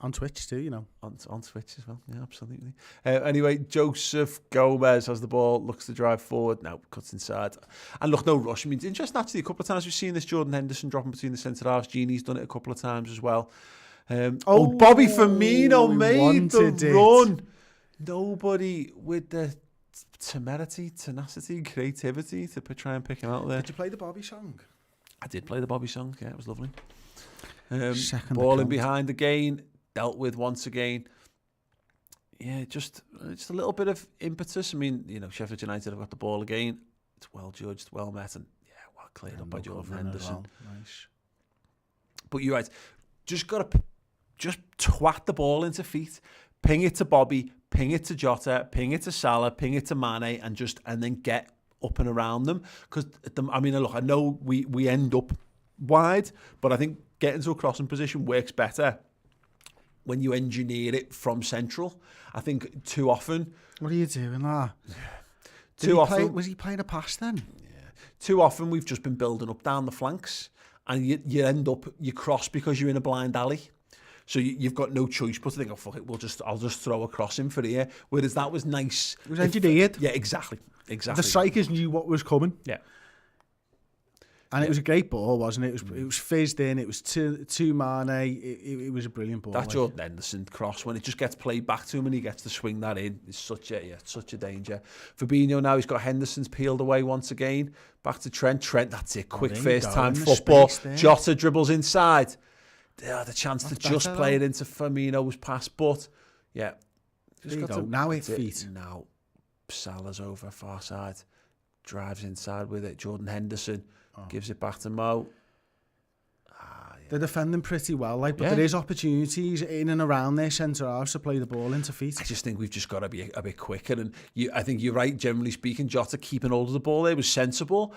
On Twitch too, you know. On Twitch as well, yeah, absolutely. Anyway, Joseph Gomez has the ball, looks to drive forward, now cuts inside. And look, no rush. I mean, it's interesting actually, a couple of times we've seen this Jordan Henderson dropping between the centre-halves. Genie's done it a couple of times as well. Bobby Firmino made the run. Nobody with the temerity, tenacity, creativity to try and pick him out there. Did you play the Bobby song? I did play the Bobby song. Yeah, it was lovely. Second Ball in account. behind again, dealt with once again. Yeah, just a little bit of impetus. I mean, Sheffield United have got the ball again. It's well judged, well met, and well cleared up by Jordan Henderson. Well. Nice. But you're right. Just got to twat the ball into feet, ping it to Bobby, ping it to Jota, ping it to Salah, ping it to Mane, and then get up and around them. Because look, I know we end up wide, but I think getting to a crossing position works better when you engineer it from central. I think too often. What are you doing, lad? Was he playing a pass then? Yeah. Too often we've just been building up down the flanks, and you end up you cross because you're in a blind alley. So you've got no choice but to think, oh fuck it, I'll just throw a cross in for here. Whereas that was nice. It was engineered. Yeah, exactly. The strikers knew what was coming. Yeah. And it was a great ball, wasn't it? It was fizzed in. It was to Mane. It was a brilliant ball. That Jordan Henderson cross, when it just gets played back to him and he gets to swing that in, is such a danger. Fabinho now, he's got Henderson's peeled away once again. Back to Trent. That's it. Quick first time football. Jota dribbles inside. The chance to just play it into Firmino was passed, but yeah. Now it's feet. Now Salah's over far side. Drives inside with it. Jordan Henderson gives it back to Mo. They're defending pretty well, but there is opportunities in and around their centre halves to play the ball into feet. I just think we've just got to be a bit quicker. And I think you're right, generally speaking, Jota keeping hold of the ball there was sensible.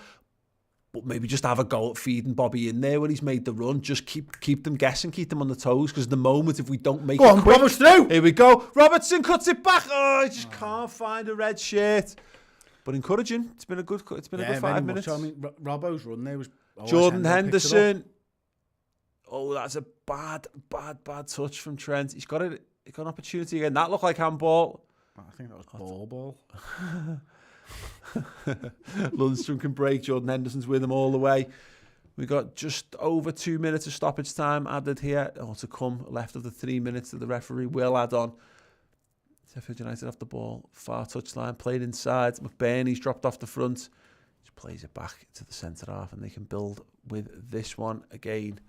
But maybe just have a go at feeding Bobby in there when he's made the run. Just keep them guessing, keep them on the toes. Because the moment, if we don't make it quick, through. Here we go. Robertson cuts it back. I just can't find a red shirt. But encouraging. It's been a good 5 minutes. I mean, Robbo's run there was Jordan Henderson. Oh, that's a bad touch from Trent. He got an opportunity again. That looked like handball. I think that was ball. Lundstrom can break. Jordan Henderson's with him all the way. We got just over 2 minutes of stoppage time added here, to come left of the 3 minutes that the referee will add on. Sheffield United off the ball, far touchline, played inside. McBurney's dropped off the front, just plays it back to the centre half, and they can build with this one again.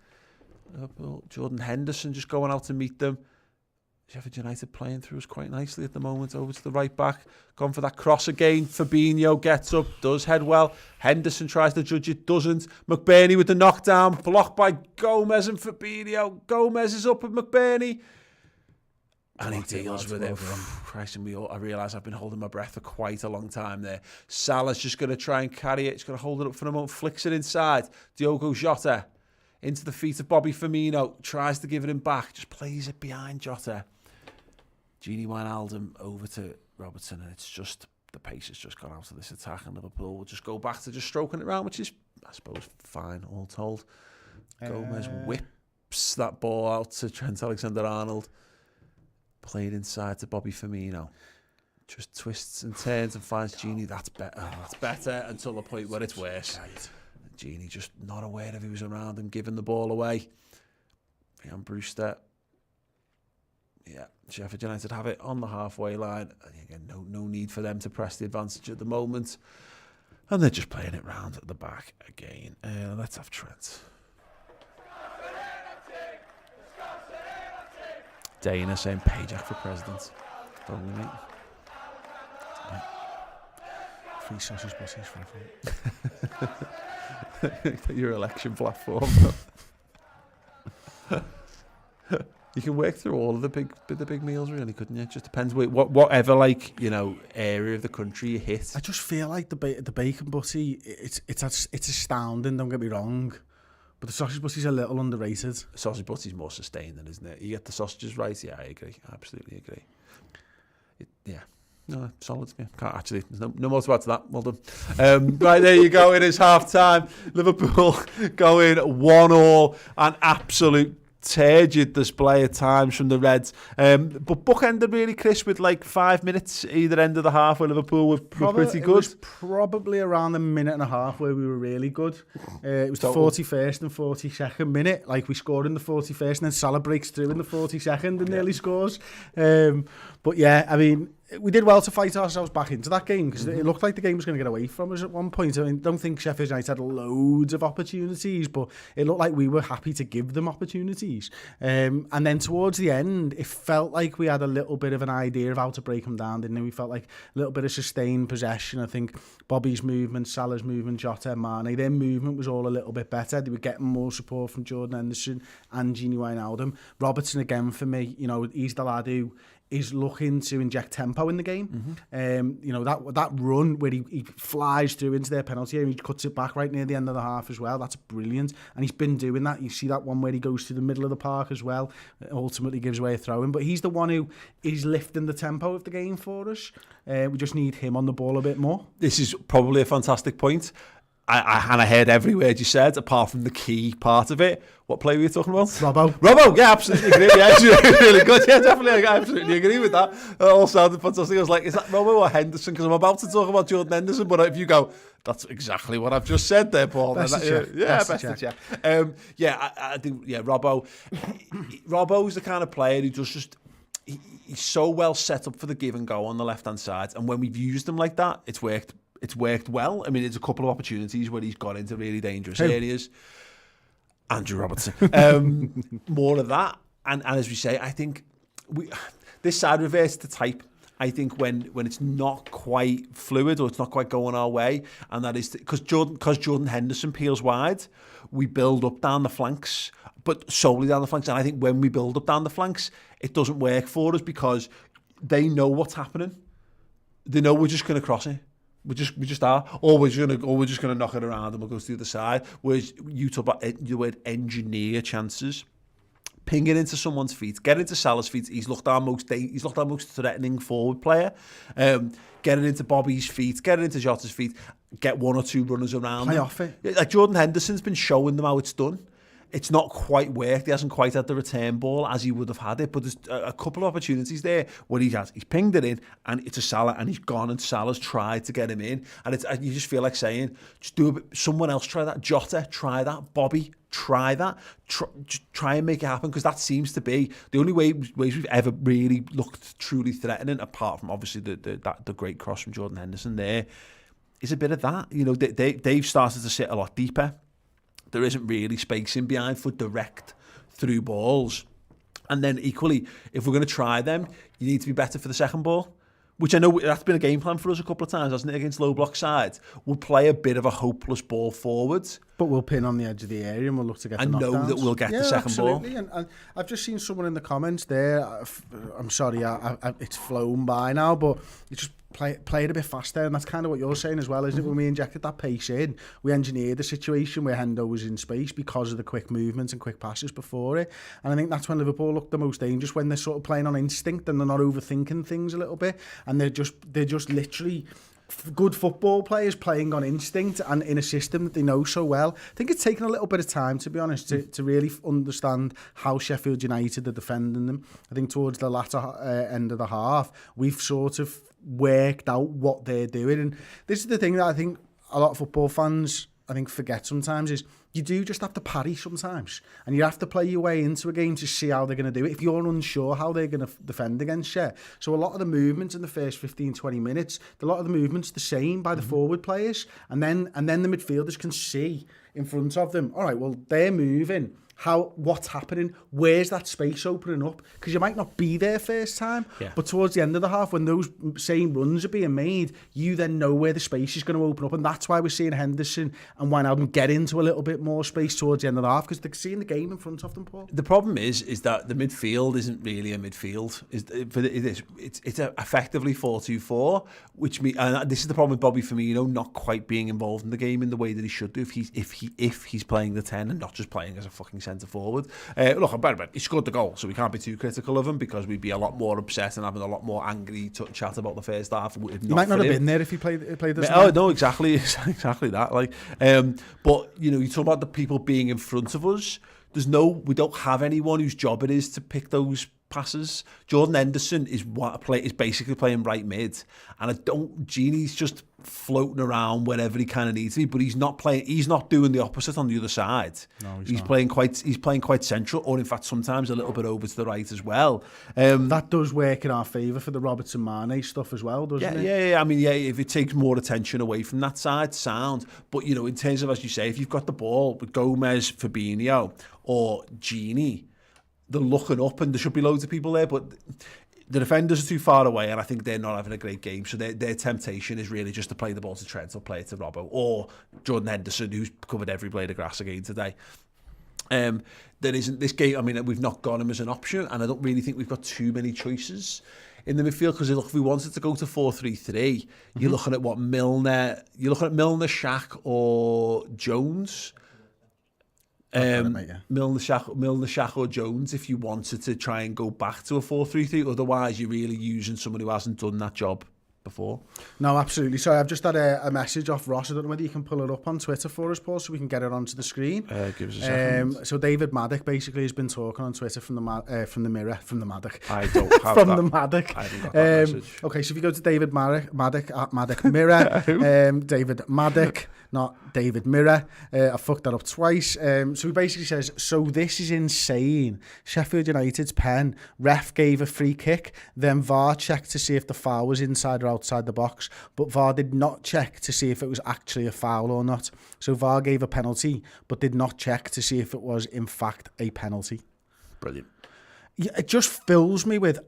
Liverpool, Jordan Henderson just going out to meet them. Sheffield United playing through us quite nicely at the moment. Over to the right back. Gone for that cross again. Fabinho gets up. Does head well. Henderson tries to judge it. Doesn't. McBurney with the knockdown. Blocked by Gomez and Fabinho. Gomez is up with McBurney. And he deals with it. Christ, I realise I've been holding my breath for quite a long time there. Salah's just going to try and carry it. He's going to hold it up for a moment. Flicks it inside. Diogo Jota. Into the feet of Bobby Firmino. Tries to give it him back. Just plays it behind Jota. Gini Wijnaldum over to Robertson, and it's just the pace has just gone out of this attack, and Liverpool will just go back to just stroking it around, which is, I suppose, fine, all told. Gomez whips that ball out to Trent Alexander-Arnold. Played inside to Bobby Firmino. Just twists and turns and finds Gini. That's better. That's better until the point where it's worse. Gini just not aware of who was around him, giving the ball away. Ian Brewster. Yeah, Sheffield United have it on the halfway line. Again, no need for them to press the advantage at the moment. And they're just playing it round at the back again. Let's have Trent. Dana saying Pajak for president. Don't we, mate? Yeah. Free sausage butties for everyone. Your election platform. You can work through all of the big meals, really, couldn't you? It just depends whatever area of the country you hit. I just feel like the bacon butty, it's astounding. Don't get me wrong, but the sausage butty's a little underrated. Sausage butty's more sustaining, isn't it? You get the sausages right. Yeah, I agree. Absolutely agree. No, solid. Yeah, can't actually. There's no more to add to that. Well done. Right, there you go. It is half time. Liverpool going 1-1. An absolute turgid display at times from the Reds. But bookended really, Chris, with 5 minutes either end of the half where Liverpool were pretty good. It was probably around a minute and a half where we were really good. It was the 41st and 42nd minute. We scored in the 41st and then Salah breaks through in the 42nd and nearly scores. But yeah, I mean, we did well to fight ourselves back into that game because it looked like the game was going to get away from us at one point. I mean, don't think Sheffield United had loads of opportunities, but it looked like we were happy to give them opportunities. And then towards the end, it felt like we had a little bit of an idea of how to break them down, didn't we? We felt like a little bit of sustained possession. I think Bobby's movement, Salah's movement, Jota, Mane, their movement was all a little bit better. They were getting more support from Jordan Henderson and Gini Wijnaldum. Robertson, again, for me, you know, he's the lad who is looking to inject tempo in the game. You know, that run where he flies through into their penalty area and he cuts it back right near the end of the half as well. That's brilliant. And he's been doing that. You see that one where he goes to the middle of the park as well. It ultimately gives away a throw-in. But he's the one who is lifting the tempo of the game for us. We just need him on the ball a bit more. This is probably a fantastic point. I heard every word you said, apart from the key part of it. What play were you talking about? Robbo, yeah, absolutely agree. Yeah, really good. Yeah, definitely, I absolutely agree with that. It all sounded fantastic. I was like, is that Robbo or Henderson? Because I'm about to talk about Jordan Henderson, but if you go, that's exactly what I've just said there, Paul. Best to check. I think, Robbo. Robbo's the kind of player who just he's so well set up for the give and go on the left-hand side. And when we've used him like that, it's worked. It's worked well. I mean, there's a couple of opportunities where he's got into really dangerous areas. Andrew Robertson. More of that. And as we say, I think this side reverts to type. I think when it's not quite fluid or it's not quite going our way, and that is because Jordan Henderson peels wide, we build up down the flanks, but solely down the flanks. And I think when we build up down the flanks, it doesn't work for us because they know what's happening. They know we're just going to cross it. We just are, or we're just gonna knock it around and we'll go to the other side. Whereas you talk about the word engineer chances, ping it into someone's feet, get into Salah's feet. He's looked our most threatening forward player. Get it into Bobby's feet, get it into Jota's feet, get one or two runners around. Play off it. Like Jordan Henderson's been showing them how it's done. It's not quite worked. He hasn't quite had the return ball as he would have had it. But there's a couple of opportunities there where he's pinged it in and it's a Salah and he's gone and Salah's tried to get him in. And you just feel like saying, just do a bit, someone else try that. Jota, try that. Bobby, try that. Try and make it happen because that seems to be the only ways we've ever really looked truly threatening, apart from obviously the great cross from Jordan Henderson there, is a bit of that. You know, they've started to sit a lot deeper. There isn't really space in behind for direct through balls. And then equally, if we're going to try them, you need to be better for the second ball, which I know that's been a game plan for us a couple of times, hasn't it, against low block sides. We'll play a bit of a hopeless ball forward. But we'll pin on the edge of the area and we'll look to get the knockdowns. I know that we'll get the second ball. And I've just seen someone in the comments there, I'm sorry, it's flown by now, but it's just play it a bit faster, and that's kind of what you're saying as well, isn't it? When we injected that pace in, we engineered the situation where Hendo was in space because of the quick movements and quick passes before it. And I think that's when Liverpool looked the most dangerous, when they're sort of playing on instinct and they're not overthinking things a little bit, and they're just literally good football players playing on instinct and in a system that they know so well. I think it's taken a little bit of time, to be honest, to really understand how Sheffield United are defending them. I think towards the latter end of the half, we've sort of worked out what they're doing. And this is the thing that I think a lot of football fans, I think, forget sometimes, is you do just have to parry sometimes. And you have to play your way into a game to see how they're going to do it if you're unsure how they're going to defend against you. So a lot of the movements in the first 15, 20 minutes, a lot of the movements the same by the forward players. And then the midfielders can see in front of them, all right, well, they're moving. What's happening? Where's that space opening up? Because you might not be there first time, but towards the end of the half, when those same runs are being made, you then know where the space is going to open up, and that's why we're seeing Henderson and Wijnaldum get into a little bit more space towards the end of the half because they're seeing the game in front of them, Paul. The problem is that the midfield isn't really a midfield. It's effectively 4-2-4, which means, and this is the problem with Bobby Firmino not quite being involved in the game in the way that he should do if he's playing the 10 and not just playing as a fucking centre forward. Look, he scored the goal, so we can't be too critical of him because we'd be a lot more upset and having a lot more angry chat about the first half. He might not have been there if he played this. Oh no, exactly that. Like, but you know, you talk about the people being in front of us. We don't have anyone whose job it is to pick those passes. Jordan Henderson is basically playing right mid, and Gini's just floating around wherever he kind of needs to be, but he's not doing the opposite on the other side. No, he's playing quite central, or in fact sometimes a little bit over to the right as well. That does work in our favour for the Robertson Mane stuff as well, doesn't it? Yeah. I mean, if it takes more attention away from that side, sound. But you know, in terms of, as you say, if you've got the ball with Gomez, Fabinho, or Gini, they're looking up, and there should be loads of people there, but the defenders are too far away, and I think they're not having a great game. So their temptation is really just to play the ball to Trent or play it to Robbo or Jordan Henderson, who's covered every blade of grass again today. There isn't this game. I mean, we've not got him as an option, and I don't really think we've got too many choices in the midfield, because if we wanted to go to 4-3-3, you're looking at Milner, Shaq, or Jones. Milner, Shaq or Jones, if you wanted to try and go back to a 4-3-3. Otherwise, you're really using someone who hasn't done that job before. No, absolutely. Sorry, I've just had a message off Ross. I don't know whether you can pull it up on Twitter for us, Paul, so we can get it onto the screen. Give us a second. So David Maddock basically has been talking on Twitter from the Maddock. I don't have from that. the Maddock. I haven't got that message. Okay, so if you go to David Maddock at Maddock Mirror, David Maddock, not David Mirror. I fucked that up twice. So he basically says, so this is insane. Sheffield United's pen. Ref gave a free kick, then VAR checked to see if the foul was inside or outside the box, but VAR did not check to see if it was actually a foul or not. So VAR gave a penalty, but did not check to see if it was in fact a penalty. Brilliant. Yeah, it just fills me with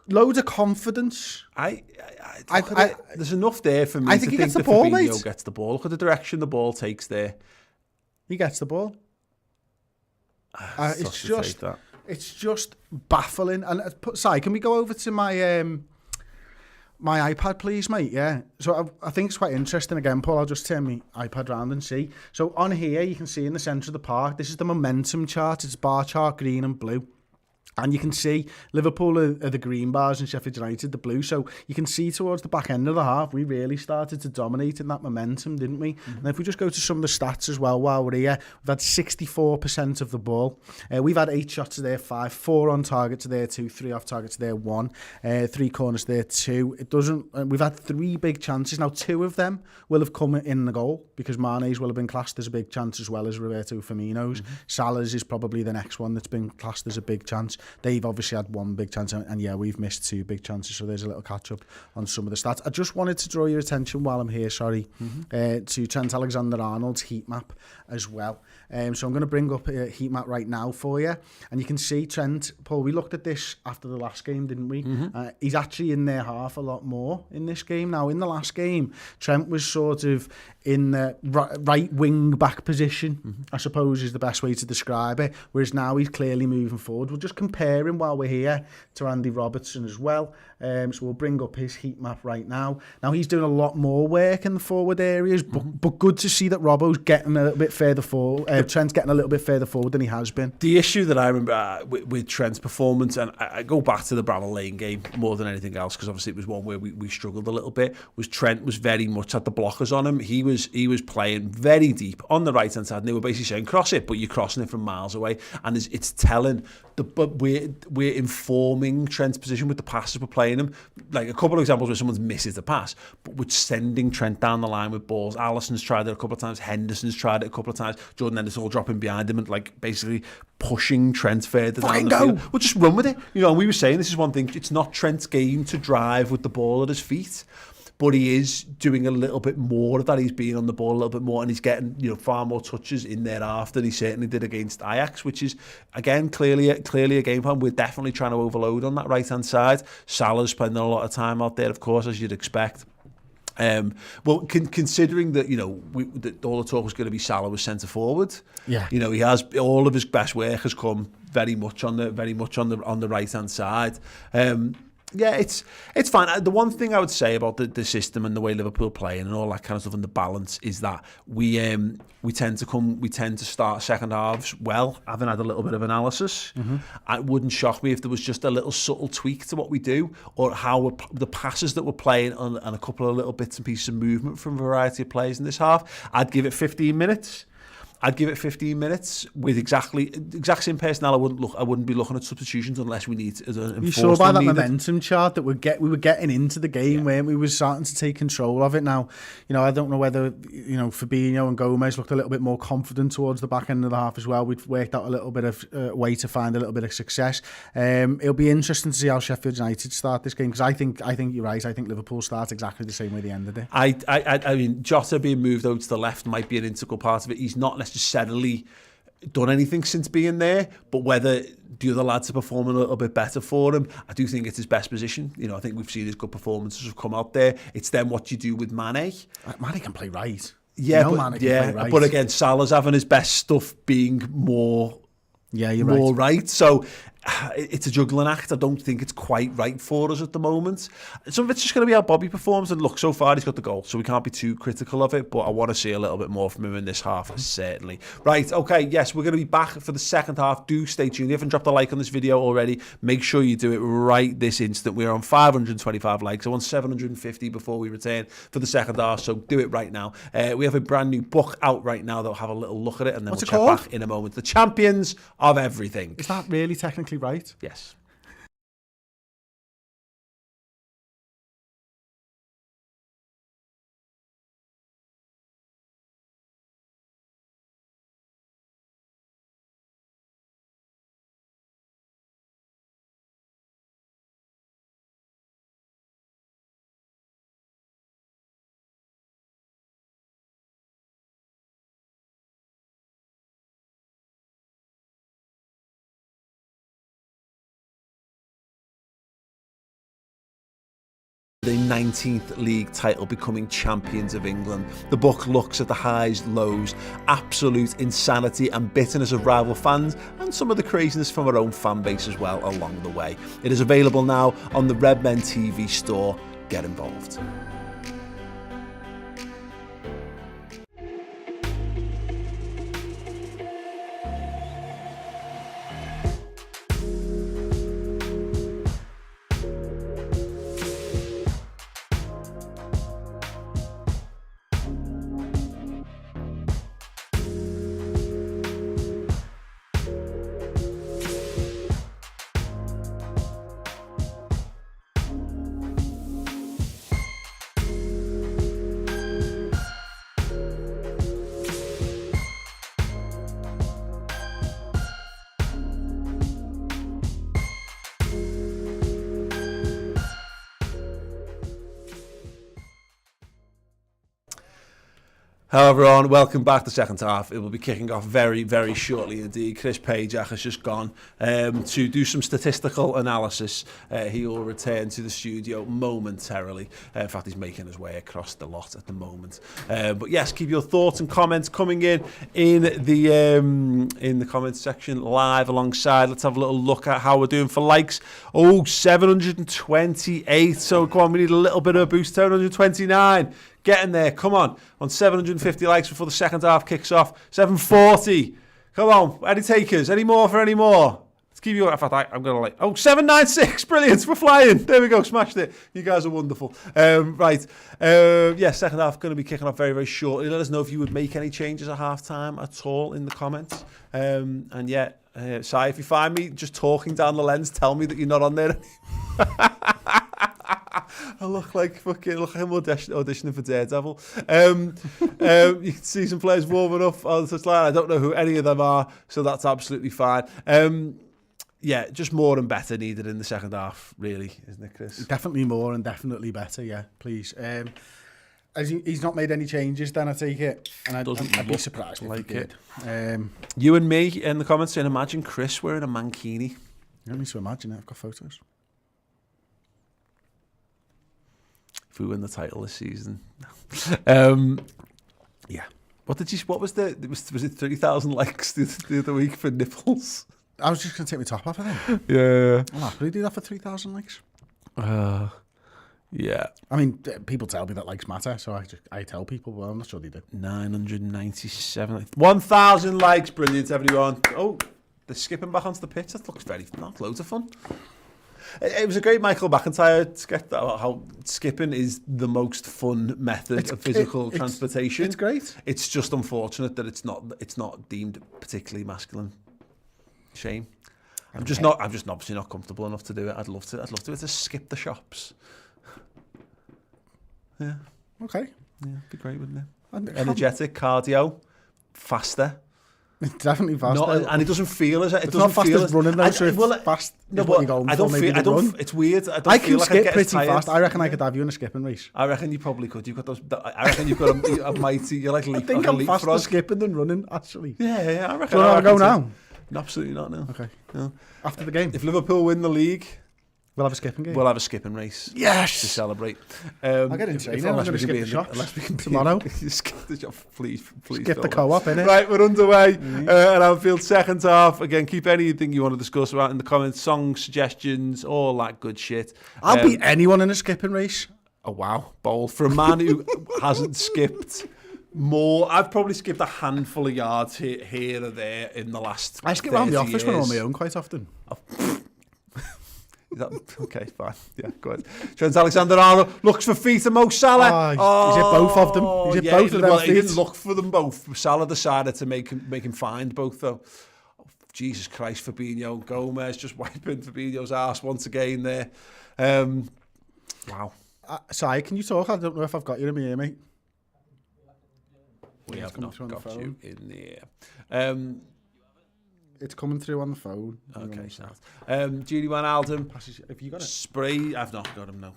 loads of confidence. There's enough there for me I think to he think gets the that ball, Fabinho mate. gets the ball. Look at the direction the ball takes there. He gets the ball. It's just baffling. And Si, can we go over to my my iPad, please, mate? Yeah. So I think it's quite interesting. Again, Paul, I'll just turn my iPad round and see. So on here, you can see in the centre of the park, this is the momentum chart. It's bar chart, green and blue. And you can see Liverpool are the green bars and Sheffield United the blue. So you can see towards the back end of the half, we really started to dominate in that momentum, didn't we? Mm-hmm. And if we just go to some of the stats as well while we're here, we've had 64% of the ball. We've had 8 shots to their 5, 4 on target to their 2, 3 off target to their 1, 3 corners to their 2. We've had 3 big chances. Now, 2 of them will have come in the goal because Mane's will have been classed as a big chance as well as Roberto Firmino's. Mm-hmm. Salah's is probably the next one that's been classed as a big chance. They've obviously had 1 big chance, and yeah, we've missed 2 big chances, so there's a little catch-up on some of the stats. I just wanted to draw your attention while I'm here, to Trent Alexander-Arnold's heat map as well. So I'm going to bring up a heat map right now for you, and you can see Trent, Paul, we looked at this after the last game, didn't we? Mm-hmm. He's actually in their half a lot more in this game. Now, in the last game, Trent was sort of in the right wing back position, I suppose is the best way to describe it, whereas now he's clearly moving forward. We'll just compare him while we're here to Andy Robertson as well. So we'll bring up his heat map right now. Now, he's doing a lot more work in the forward areas, but good to see that Robbo's getting a little bit further forward. Trent's getting a little bit further forward than he has been. The issue that I remember with Trent's performance, and I go back to the Bramall Lane game more than anything else, because obviously it was one where we struggled a little bit, was Trent was very much at the blockers on him. He was playing very deep on the right hand side, and they were basically saying cross it, but you're crossing it from miles away, and it's telling. But we're informing Trent's position with the passes we're playing him. Like a couple of examples where someone's misses the pass, but we're sending Trent down the line with balls. Alisson's tried it a couple of times. Henderson's tried it a couple of times. Jordan Henderson all dropping behind him and like basically pushing Trent further down the field. We'll just run with it. You know, and we were saying this is one thing. It's not Trent's game to drive with the ball at his feet, but he is doing a little bit more of that. He's being on the ball a little bit more, and he's getting, you know, far more touches in thereafter than he certainly did against Ajax, which is again clearly a game plan. We're definitely trying to overload on that right hand side. Salah's spending a lot of time out there, of course, as you'd expect. Well, considering that, you know, that all the talk was going to be Salah was centre forward. Yeah, you know, he has all of his best work has come very much on the right hand side. Yeah, it's fine. The one thing I would say about the system and the way Liverpool play and all that kind of stuff and the balance is that we tend to start second halves well, having had a little bit of analysis. Mm-hmm. It wouldn't shock me if there was just a little subtle tweak to what we do, or how the passes that we're playing and a couple of little bits and pieces of movement from a variety of players in this half. I'd give it 15 minutes. I'd give it 15 minutes with exact same personnel. I wouldn't be looking at substitutions unless we need to. You saw by that momentum chart that we were getting into the game, weren't we? We were starting to take control of it. Now, I don't know whether Fabinho and Gomez looked a little bit more confident towards the back end of the half as well. We'd worked out a little bit of way to find a little bit of success. It'll be interesting to see how Sheffield United start this game, because I think you're right. I think Liverpool start exactly the same way they ended it. I mean, Jota being moved over to the left might be an integral part of it. He's not necessarily done anything since being there, but whether the other lads are performing a little bit better for him, I do think it's his best position. I think we've seen his good performances have come out there. It's then what you do with Mane. Mane can play right. Yeah, but again, Salah's having his best stuff being more right. So it's a juggling act. I don't think it's quite right for us at the moment. Some of it's just going to be how Bobby performs, and look, so far he's got the goal, so we can't be too critical of it, but I want to see a little bit more from him in this half, certainly. Right, okay, yes, we're going to be back for the second half. Do stay tuned. If you haven't dropped a like on this video already, make sure you do it right this instant. We're on 525 likes. I want 750 before we return for the second half, so do it right now. We have a brand new book out right now that'll have a little look at it, and then we'll check back in a moment. The Champions of Everything. Is that really technically right? Yes. The 19th league title, becoming champions of England. The book looks at the highs, lows, absolute insanity and bitterness of rival fans, and some of the craziness from our own fan base as well along the way. It is available now on the Red Men TV store. Get involved. Hello everyone, welcome back to the second half. It will be kicking off very, very shortly indeed. Chris Pajak has just gone to do some statistical analysis. He will return to the studio momentarily. In fact, he's making his way across the lot at the moment. But yes, keep your thoughts and comments coming in the comments section live alongside. Let's have a little look at how we're doing for likes. Oh, 728. So come on, we need a little bit of a boost. 729. Getting there, come on 750 likes before the second half kicks off. 740, come on, any takers, any more for any more? Let's keep you, in fact, I'm going to 796, brilliant, we're flying, there we go, smashed it, you guys are wonderful. Right, second half going to be kicking off very, very shortly. Let us know if you would make any changes at half-time at all in the comments. Si, if you find me just talking down the lens, tell me that you're not on there. I look like I'm auditioning for Daredevil. You can see some players warming up on the touchline. I don't know who any of them are, so that's absolutely fine. Just more and better needed in the second half, really, isn't it, Chris? Definitely more and definitely better, yeah, please. As he's not made any changes, then I take it, and I'd be surprised if he did. You and me in the comments saying, imagine Chris wearing a mankini. You don't need to imagine it, I've got photos. If we win the title this season. Yeah. What was it 30,000 likes the other week for nipples? I was just going to take my top off, I think. Yeah. I'll happily do that for 3,000 likes. Yeah. I mean, people tell me that likes matter, so I tell people, well, I'm not sure they do. 997. 1,000 likes, brilliant, everyone. Oh, they're skipping back onto the pitch. That looks not loads of fun. It was a great Michael McIntyre sketch, how skipping is the most fun method of physical transportation. It's great. It's just unfortunate that it's not deemed particularly masculine. Shame. I'm just obviously not comfortable enough to do it. I'd love to skip the shops. Yeah. Okay. Yeah, it'd be great, wouldn't it? Energetic, cardio, faster. It's definitely faster. And it doesn't feel as it's not fast as running though. So it's fast. No, but I don't feel. It's weird. I can skip pretty fast. I reckon I could have you in a skipping race. I reckon you probably could. You've got those. I reckon you've got a mighty. You're like. I think I'm faster skipping than running. Actually. Yeah. I reckon. So I'll go now. Absolutely not. No. Okay. No. After the game, if Liverpool win the league, we'll have a skipping game. We'll have a skipping race. Yes. To celebrate. I get insane. I'm going to skip the shops. Unless we can tomorrow. Skip the shop, please. Skip the co-op, innit? Right, we're underway. At Anfield, second half. Again, keep anything you want to discuss about in the comments, songs, suggestions, all that good shit. I'll beat anyone in a skipping race. Oh wow, bold for a man who hasn't skipped more. I've probably skipped a handful of yards here or there in the last. I skip around the office when I'm on my own quite often. Is that, okay, fine. Yeah, go ahead. Trent Alexander-Arnold looks for feet of Mo Salah. He's hit both of them. He's hit both of them. Well, he didn't look for them both. Salah decided to make him find both, though. Oh, Jesus Christ, Fabinho. Gomez just wiping Fabinho's arse once again there. Wow. Si, can you talk? I don't know if I've got you in my ear, mate. We have not got you in the ear. It's coming through on the phone. Okay, so Gini Wijnaldum. Have you got it? Spray. I've not got him now.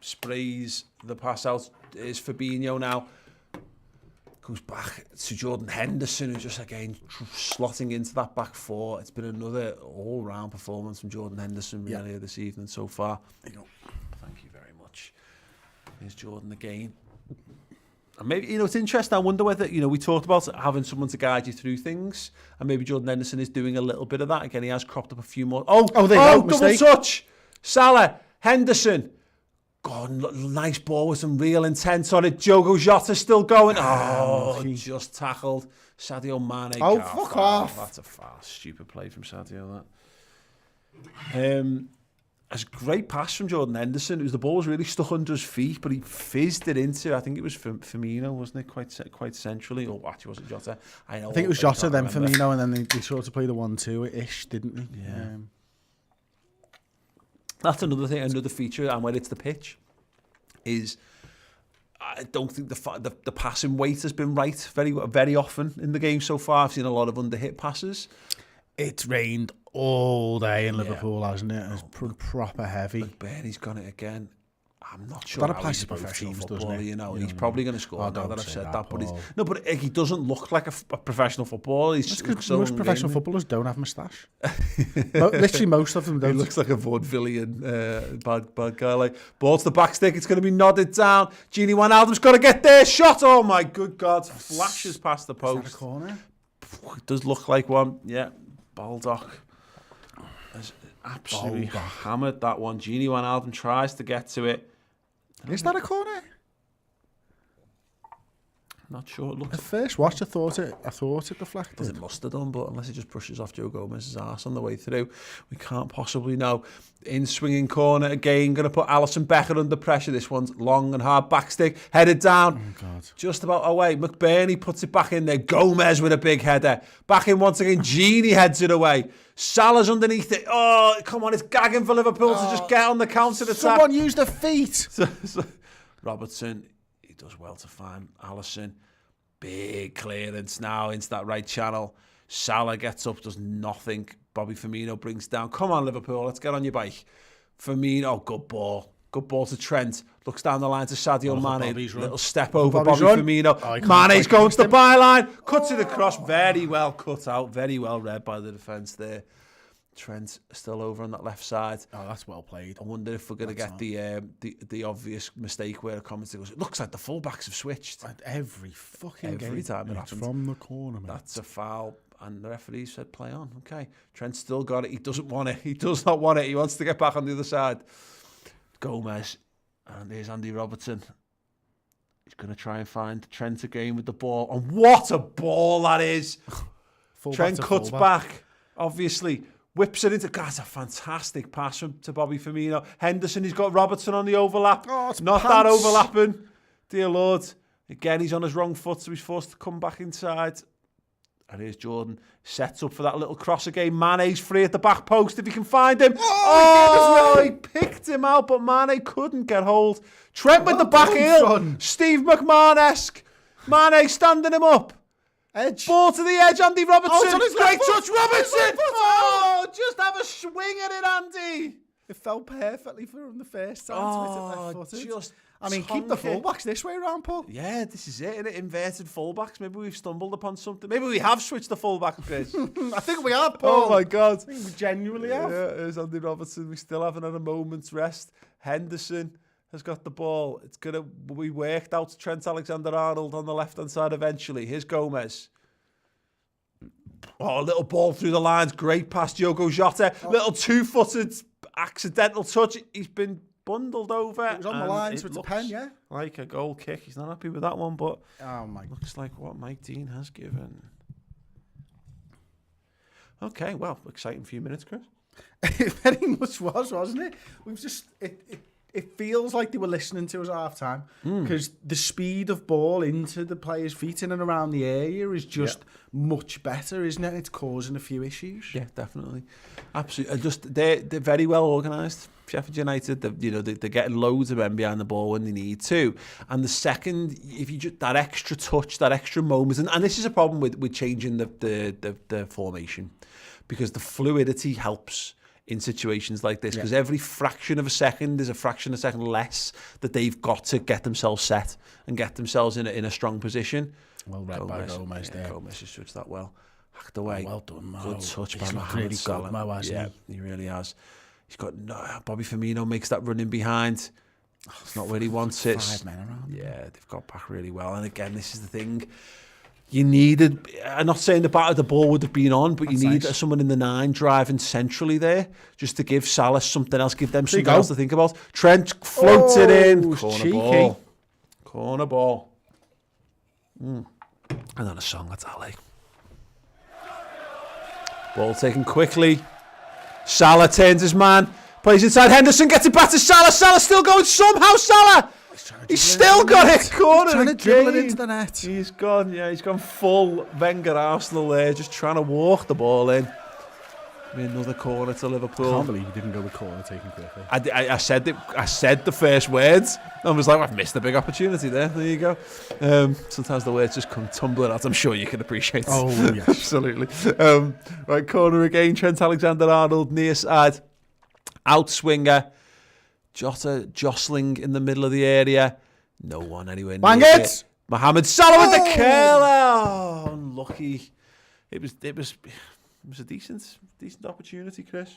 Sprays the pass out. Is Fabinho now. Goes back to Jordan Henderson, who's just again slotting into that back four. It's been another all-round performance from Jordan Henderson really this evening so far. Thank you very much. Here's Jordan again. And maybe, it's interesting. I wonder whether, we talked about having someone to guide you through things, and maybe Jordan Henderson is doing a little bit of that. Again, he has cropped up a few more. Double touch. Salah, Henderson. God, nice ball with some real intent on it. Jota still going. Just tackled Sadio Mane. Oh, fuck off. That's a fast, stupid play from Sadio, that. It's a great pass from Jordan Henderson. The ball was really stuck under his feet, but he fizzed it into, I think it was Firmino, wasn't it? Quite centrally. Or actually, was it Jota? I think it was Jota, then Firmino, and then they sort of played a 1-2-ish, didn't they? Yeah. That's another thing, another feature, and when it's the pitch, is I don't think the passing weight has been right very often in the game so far. I've seen a lot of under-hit passes. It's rained all day in Liverpool, hasn't it? It's proper heavy. McBurney's got it again. I'm not sure how he's a professional footballer, He's probably going to score now that I've said that. But he doesn't look like a professional footballer. Most professional footballers don't have moustache. Literally, most of them don't. He looks like a vaudevillian bad guy. Like, ball to the back stick. It's going to be nodded down. Gini Wijnaldum's got to get there. Shot. Oh my good God! Flashes past the post. Is that a corner? It does look like one. Yeah, Baldock has absolutely hammered that one. Gini Wijnaldum tries to get to it. Is that a corner? Not sure. It looks. At first watch, I thought it deflected. It must have done, but unless it just brushes off Joe Gomez's arse on the way through, we can't possibly know. In swinging corner again, going to put Alisson Becker under pressure. This one's long and hard, backstick, headed down. Oh God! Just about away. McBurney puts it back in there. Gomez with a big header. Back in once again. Gini heads it away. Salah's underneath it. Oh, come on! It's gagging for Liverpool to just get on the counter attack. Someone use their feet. Robertson, he does well to find Alisson. Big clearance now into that right channel. Salah gets up, does nothing. Bobby Firmino brings down. Come on, Liverpool, let's get on your bike. Firmino, good ball. Good ball to Trent. Looks down the line to Sadio Mane. Little step over Bobby Firmino. Mane's going to the byline. Cuts it across. Very well cut out. Very well read by the defence there. Trent still over on that left side. Oh, that's well played. I wonder if we're going to get the obvious mistake where a commentator goes, it looks like the fullbacks have switched. Every fucking game. Time it happens. From the corner, mate. That's a foul. And the referee said, play on. Okay. Trent still got it. He doesn't want it. He does not want it. He wants to get back on the other side. Gomez. And there's Andy Robertson. He's going to try and find Trent again with the ball. And what a ball that is. Trent cuts back, obviously. whips it into... God, it's a fantastic pass to Bobby Firmino. Henderson, he's got Robertson on the overlap. Oh, it's Not pants. that overlapping. Dear Lord. Again, he's on his wrong foot, so he's forced to come back inside. And here's Jordan. Sets up for that little cross again. Mane's free at the back post if he can find him. He picked him out, but Mane couldn't get hold. Trent with the back heel. Steve McMahon-esque. Mane standing him up. Edge. Ball to the edge, Andy Robertson. Oh, it's on his Great left touch, foot. Robertson. Oh, just have a swing at it, Andy. It fell perfectly for him the first time. Just I mean, keep the fullbacks this way around, Paul. Yeah, this is it, innit? Inverted fullbacks. Maybe we've stumbled upon something. Maybe we have switched the fullback a bit. I think we have, Paul. Oh, my God. I think we genuinely have. Yeah, there's Andy Robertson. We still haven't had a moment's rest. Henderson has got the ball. It's going to be worked out to Trent Alexander-Arnold on the left-hand side eventually. Here's Gomez. Oh, a little ball through the lines. Great pass, Diogo Jota. Little two-footed accidental touch. He's been bundled over. It was on the line, so it's a pen, yeah? Like a goal kick. He's not happy with that one, but looks like what Mike Dean has given. Okay, well, exciting few minutes, Chris. It very much was, wasn't it? We've just it feels like they were listening to us at half time because the speed of ball into the players' feet in and around the area is just much better, isn't it? It's causing a few issues. Yeah, definitely, absolutely. They're very well organised. Sheffield United, they're getting loads of men behind the ball when they need to. And the second, if you just that extra touch, that extra moment, and this is a problem with changing the formation, because the fluidity helps in situations like this, because every fraction of a second is a fraction of a second less that they've got to get themselves set and get themselves in a strong position. Well read by Gomez there. Gomez has switched that well. Hacked away. Oh, well done, Mo. Good touch by He's Mohamed really Salah. good, Mo, hasn't he really has. He's got Bobby Firmino makes that running behind. It's not where he wants it. 5 men around. Yeah, they've got back really well. And again, this is the thing. You needed, I'm not saying the ball would have been on, but you need someone in the 9 driving centrally there, just to give Salah something else, give them something else to think about. Trent floats it in. Corner ball. And then a song, that's Ali. Ball taken quickly. Salah turns his man, plays inside. Henderson gets it back to Salah. Salah still going somehow. Salah. He's still got it. Corner trying to dribble it into the net. He's gone full Wenger Arsenal there, just trying to walk the ball in. Another corner to Liverpool. I can't believe he didn't go with corner taken quickly. I said the first words. I was like, I've missed a big opportunity there. There you go. Sometimes the words just come tumbling out. I'm sure you can appreciate. Oh, yes. Absolutely. Right, corner again. Trent Alexander-Arnold, near side. Out swinger. Jota jostling in the middle of the area. No one anywhere near Bang it! Mohamed Salah with the curler. Oh, unlucky. It was a decent opportunity, Chris.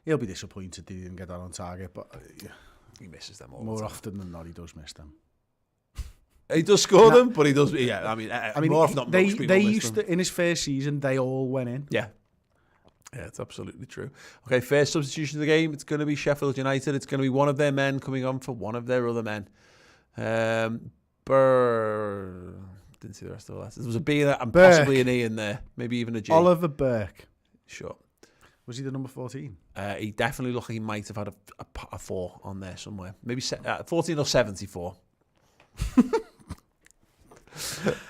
He'll be disappointed he didn't get that on target, but he misses them all. More often than not, he does miss them. He does score them, but he does. Yeah, I mean, more often not. Most people they miss used them. to, in his first season, they all went in. Yeah, it's absolutely true. Okay, first substitution of the game. It's going to be Sheffield United. It's going to be one of their men coming on for one of their other men. Didn't see the rest of the letters. There was a B and possibly an E in there. Maybe even a G. Oliver Burke. Sure. Was he the number 14? He definitely looked like he might have had a 4 on there somewhere. Maybe 14 or 74.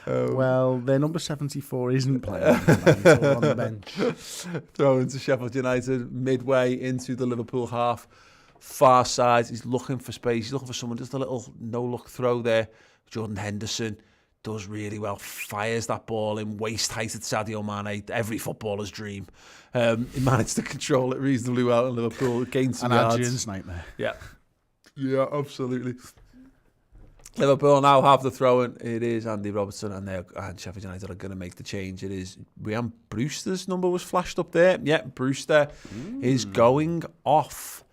Well, their number 74 isn't playing tonight. He's all on the bench. Throw into Sheffield United midway into the Liverpool half. Far side. He's looking for space. He's looking for someone. Just a little no-look throw there. Jordan Henderson does really well. Fires that ball in waist height at Sadio Mane. Every footballer's dream. He managed to control it reasonably well in Liverpool. Gained some yards. Adrian's nightmare. Yeah, absolutely. Liverpool now have the throw-in. It is Andy Robertson, and Sheffield United are going to make the change. It is Ryan Brewster's number was flashed up there. Yeah, Brewster is going off.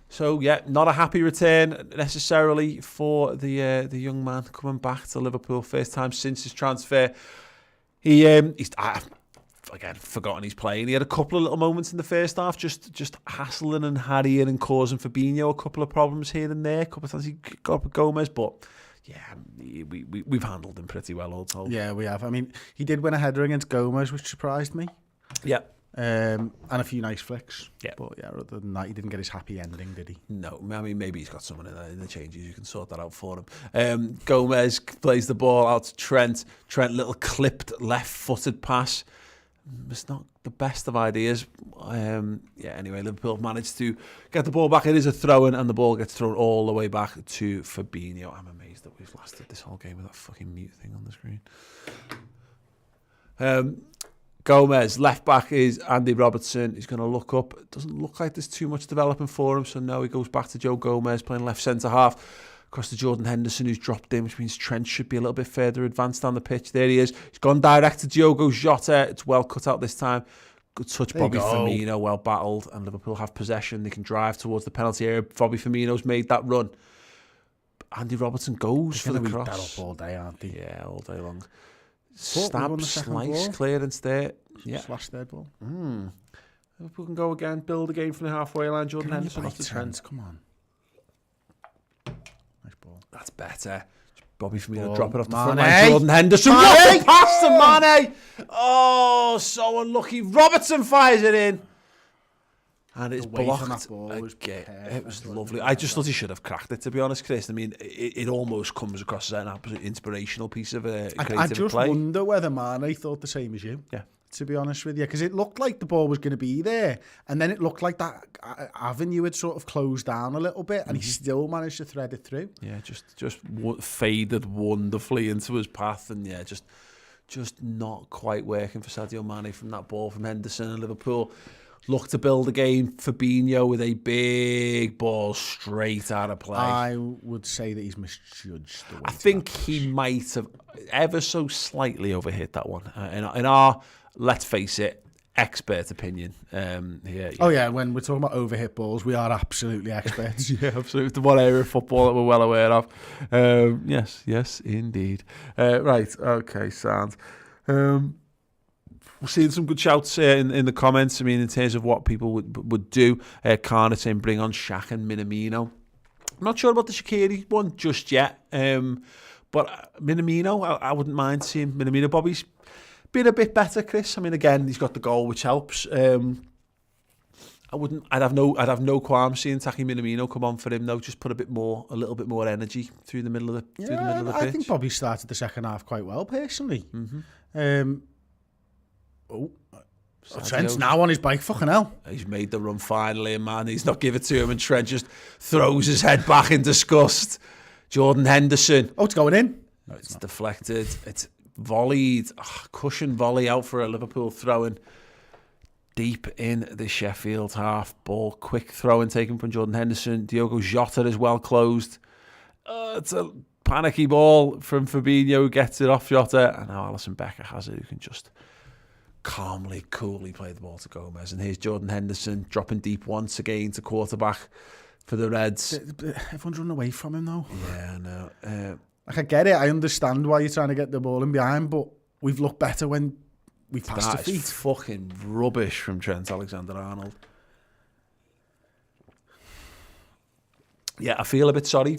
So yeah, not a happy return necessarily for the young man coming back to Liverpool. First time since his transfer. He's again forgotten he's playing. He had a couple of little moments in the first half, just hassling and harrying and causing Fabinho a couple of problems here and there. A couple of times he got up with Gomez, but yeah, we've handled him pretty well all told. Yeah, we have. I mean, he did win a header against Gomez, which surprised me. Yeah. and a few nice flicks. Yeah. But yeah, other than that, he didn't get his happy ending, did he? No, I mean, maybe he's got someone in the changes who can sort that out for him. Gomez plays the ball out to Trent. Trent, little clipped left-footed pass. It's not the best of ideas. Anyway, Liverpool managed to get the ball back. It is a throw-in, and the ball gets thrown all the way back to Fabinho. I'm amazed that we've lasted this whole game with that fucking mute thing on the screen. Gomez, left back is Andy Robertson. He's going to look up. It doesn't look like there's too much developing for him, so no, he goes back to Joe Gomez playing left centre-half. Across to Jordan Henderson, who's dropped in, which means Trent should be a little bit further advanced down the pitch. There he is. He's gone direct to Diogo Jota. It's well cut out this time. Good touch, Bobby Firmino, well battled, and Liverpool have possession. They can drive towards the penalty area. Bobby Firmino's made that run. Andy Robertson goes for the cross. They're up all day, aren't they? Yeah, all day long. Stab, slice, clearance there. Yeah. Slash third ball. Liverpool can go again, build again from the halfway line. Jordan Henderson off the Trent. Come on. Nice ball. That's better. Bobby Firmino drop it off the front Mane. line. Jordan Henderson. What a pass to Mane! Oh, so unlucky. Robertson fires it in. And it's blocked again. It was lovely. I just thought he should have cracked it, to be honest, Chris. I mean, it almost comes across as an absolute inspirational piece of creative play. I just wonder whether Mane thought the same as you. Yeah. To be honest with you, because it looked like the ball was going to be there, and then it looked like that avenue had sort of closed down a little bit, and he still managed to thread it through. Yeah, just faded wonderfully into his path, and yeah, just not quite working for Sadio Mane from that ball from Henderson. And Liverpool look to build again. Fabinho with a big ball straight out of play. I would say that he's misjudged the way I think he might have ever so slightly overhit that one. In our, let's face it, expert opinion. Oh yeah, when we're talking about overhit balls, we are absolutely experts. Yeah, absolutely. The one area of football that we're well aware of. Yes, indeed. Right, okay, sound. We're seeing some good shouts in the comments. I mean, in terms of what people would do. Carter saying bring on Shaq and Minamino. I'm not sure about the Shaqiri one just yet. But Minamino, I wouldn't mind seeing Minamino. Bobby's been a bit better, Chris. I mean, again, he's got the goal, which helps. I'd have no qualms seeing Taki Minamino come on for him though. Just put a little bit more energy through the middle of the pitch. I think Bobby started the second half quite well, personally. Trent's now on his bike, fucking hell. He's made the run finally, and man, he's not give it to him, and Trent just throws his head back in disgust. Jordan Henderson. Oh, it's going in. No, it's deflected. It's volleyed. Cushion volley out for a Liverpool throw-in. Deep in the Sheffield half. Ball, quick throw-in taken from Jordan Henderson. Diogo Jota is well closed. It's a panicky ball from Fabinho who gets it off Jota. And now Alisson Becker has it, who can just calmly, coolly play the ball to Gomez. And here's Jordan Henderson dropping deep once again to quarterback for the Reds. Everyone's running away from him though. Yeah, I know. I get it. I understand why you're trying to get the ball in behind, but we've looked better when we passed the feet. That is fucking rubbish from Trent Alexander-Arnold. Yeah, I feel a bit sorry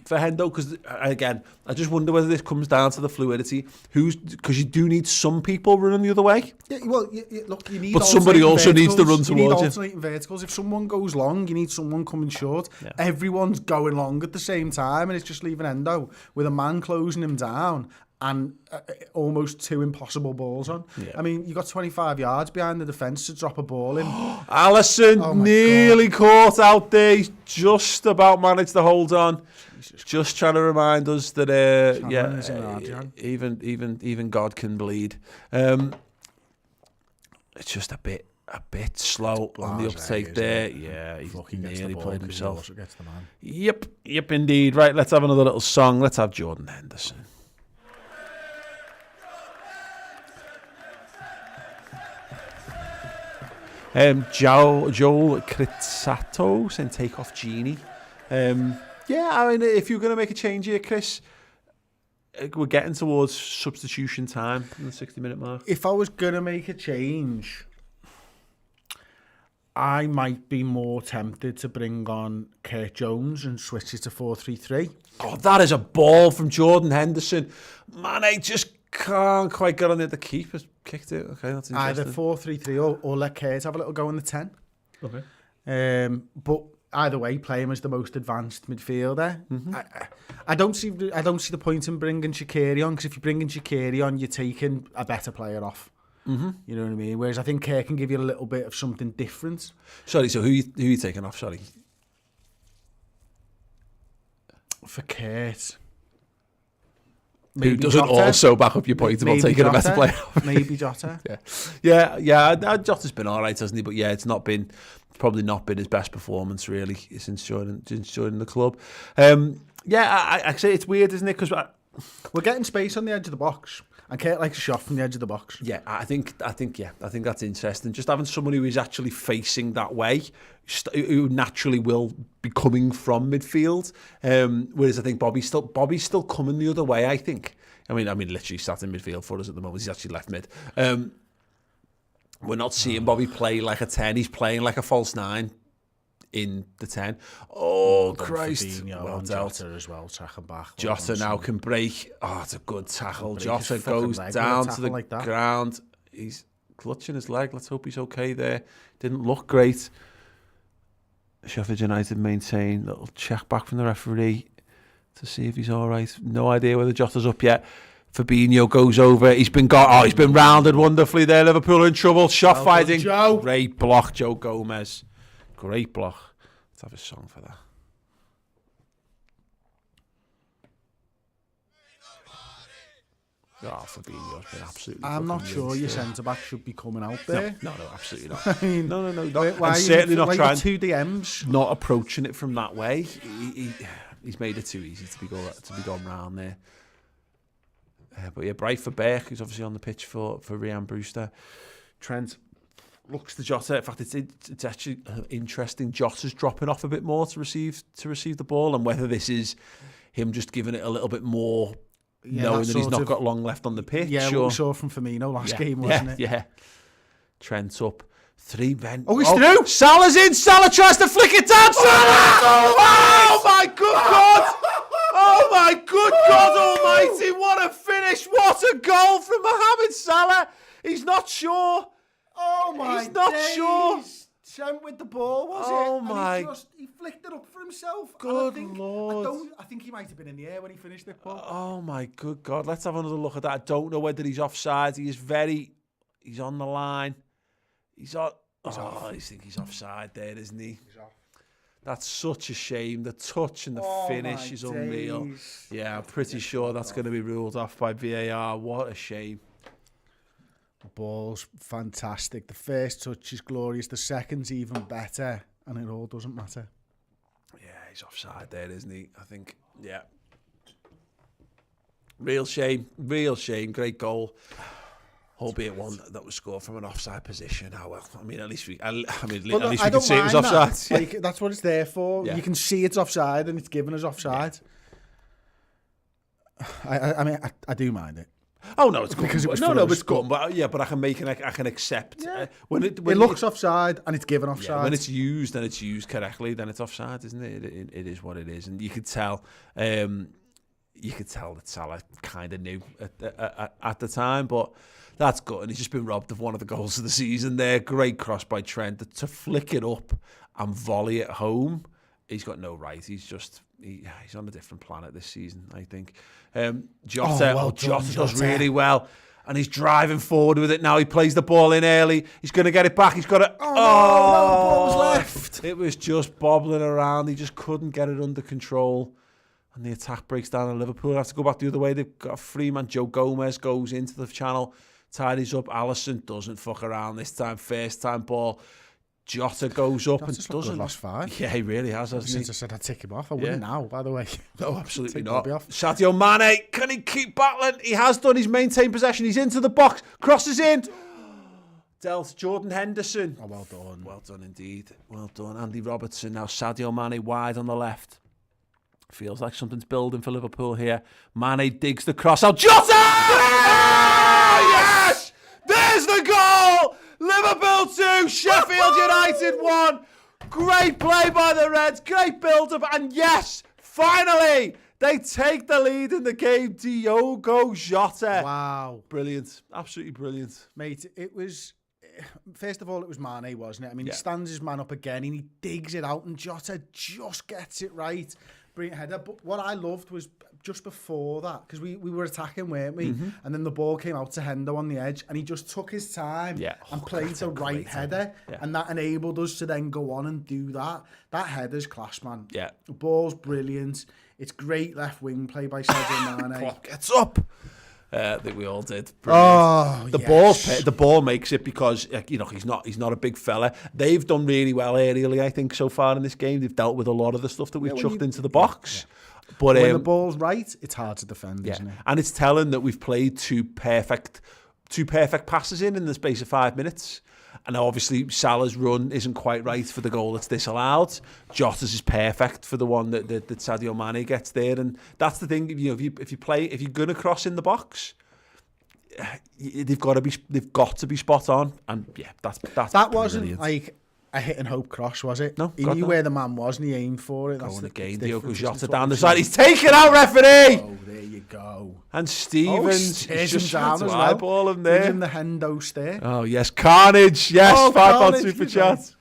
for Hendo, because again, I just wonder whether this comes down to the fluidity. Because you do need some people running the other way. Yeah, well, look, you need. But somebody also needs to run towards you. You need alternating verticals. If someone goes long, you need someone coming short. Yeah. Everyone's going long at the same time, and it's just leaving Hendo with a man closing him down and almost two impossible balls on. Yeah. I mean, you got 25 yards behind the defence to drop a ball in. Alisson nearly caught out there. He's just about managed to hold on. Just trying to remind us that even God can bleed. It's just a bit slow on the uptake there. Yeah, he's nearly played himself. Yep, indeed. Right, let's have another little song. Let's have Jordan Henderson. Joel Crizzato saying take off Genie. Yeah, I mean, if you're going to make a change here, Chris, we're getting towards substitution time in the 60-minute mark. If I was going to make a change, I might be more tempted to bring on Kurt Jones and switch it to 4-3-3. Oh, that is a ball from Jordan Henderson. Man, just can't quite get on it. The keeper's kicked it. Okay, that's interesting. Either 4-3-3 or let Kurt have a little go in the 10. Okay. But either way, play him as the most advanced midfielder. I don't see the point in bringing Shaqiri on, because if you're bringing Shaqiri on, you're taking a better player off. You know what I mean? Whereas I think Kurt can give you a little bit of something different. Sorry, so who you taking off? Sorry. For Kurt. Who doesn't Jota. Also back up your point about taking Jota. A better player off? Maybe Jota. yeah. Jota's been all right, hasn't he? But yeah, it's probably not been his best performance really since joining the club. I say it's weird, isn't it? Because we're getting space on the edge of the box, and Kurt likes a shot from the edge of the box. Yeah, I think that's interesting. Just having someone who is actually facing that way, who naturally will be coming from midfield. Whereas I think Bobby's still coming the other way. I think. I mean, literally sat in midfield for us at the moment. He's actually left mid. We're not seeing Bobby play like a 10. He's playing like a false 9 in the 10. Oh, Christ. Firmino, well dealt. Jota as well, tracking back. Jota now can break. Oh, it's a good tackle. Jota goes down to the ground. He's clutching his leg. Let's hope he's okay there. Didn't look great. Sheffield United maintain. Little check back from the referee to see if he's all right. No idea whether Jota's up yet. Fabinho goes over. He's been rounded wonderfully there. Liverpool are in trouble. Shot fighting. Joe. Great block, Joe Gomez. Great block. Let's have a song for that. Oh, Fabinho's been absolutely. I'm not sure your centre back should be coming out there. No, absolutely not. I mean, no. Why and certainly not trying. 2 DMs. Not approaching it from that way. He's made it too easy to be going round there. But yeah, bright for Burke, who's obviously on the pitch for Ryan Brewster. Trent looks to Jota. In fact, it's actually interesting. Jota's dropping off a bit more to receive the ball, and whether this is him just giving it a little bit more, knowing that he's not got long left on the pitch. Yeah, what we saw from Firmino last game, wasn't it? Yeah. Trent up. 3 men. Oh, he's through. Salah's in. Salah tries to flick it down. Salah! Oh my good God! Oh my good God Almighty! What a finish! What a goal from Mohamed Salah! He's not sure. Oh my! He's not sure. Trent with the ball, was it? Oh my! He flicked it up for himself. Good Lord! I think he might have been in the air when he finished it. Oh my good God! Let's have another look at that. I don't know whether he's offside. He's on the line. He's off. I think he's offside there, isn't he? He's off. That's such a shame. The touch and the finish is unreal. Yeah, I'm pretty sure that's going to be ruled off by VAR. What a shame. The ball's fantastic. The first touch is glorious. The second's even better. And it all doesn't matter. Yeah, he's offside there, isn't he? I think, yeah. Real shame. Great goal. Albeit one that was scored from an offside position. Oh well, I mean, at least we can see it was offside. That. Like, that's what it's there for. Yeah. You can see it's offside, and it's given as offside. Yeah. I mean, I do mind it. Oh no, it's good. Because it was it's good. But yeah, but I can accept when it looks offside and it's given offside. Yeah, when it's used and it's used correctly, then it's offside, isn't it? It is what it is, and you could tell. You could tell that Salah kind of knew at the time, but. That's good, and he's just been robbed of one of the goals of the season there. Great cross by Trent. To flick it up and volley it home, he's got no right. He's on a different planet this season, I think. Jota does really well, and he's driving forward with it now. He plays the ball in early. He's going to get it back. He's got it. No, the ball was left. It was just bobbling around. He just couldn't get it under control. And the attack breaks down, and Liverpool have to go back the other way. They've got a free man. Joe Gomez goes into the channel. Tidies up. Alisson doesn't fuck around this time. First time ball. Jota goes up and doesn't. Last 5. Yeah, he really has, hasn't he? Since I said I'd tick him off, I wouldn't now, by the way. No, absolutely not. Sadio Mane, can he keep battling? He has done. He's maintained possession. He's into the box. Crosses in. Dealt Jordan Henderson. Oh, well done. Well done indeed. Well done. Andy Robertson. Now Sadio Mane wide on the left. Feels like something's building for Liverpool here. Mane digs the cross out. Jota! Yes! There's the goal! Liverpool 2, Sheffield United 1. Great play by the Reds. Great build-up. And yes, finally, They take the lead in the game. Diogo Jota. Wow. Brilliant. Absolutely brilliant. Mate, it was... First of all, it was Mane, wasn't it? I mean, Yeah. he stands his man up again and he digs it out and Jota just gets it right. Brilliant header. But what I loved was just before that, because we were attacking, weren't we? Mm-hmm. And then the ball came out to Hendo on the edge and he just took his time and played the right header. Yeah. And that enabled us to then go on and do that. That header's class, man. Yeah. The ball's brilliant. It's great left wing play by Sadio Mane. Clock gets up. I think we all did. Oh, The ball makes it because he's not a big fella. They've done really well aerially, I think, so far in this game. They've dealt with a lot of the stuff that we've chucked into the box. But when the ball's right, it's hard to defend, isn't it? And it's telling that we've played two perfect passes in the space of 5 minutes. And obviously Salah's run isn't quite right for the goal that's disallowed. Jota's is perfect for the one that Sadio Mane gets there. And that's the thing, if you're gonna cross in the box, they've got to be spot on. And yeah, that wasn't brilliant. like a hit and hope cross, was it? No, he knew where the man was and he aimed for it. Going again, Diogo Jota down the side. He's taken out, referee. Oh, there you go. And Stevens just down as well. eyeball him there. Gives him the Hendo stare. Oh yes, carnage. Yes, £5 carnage, super chat.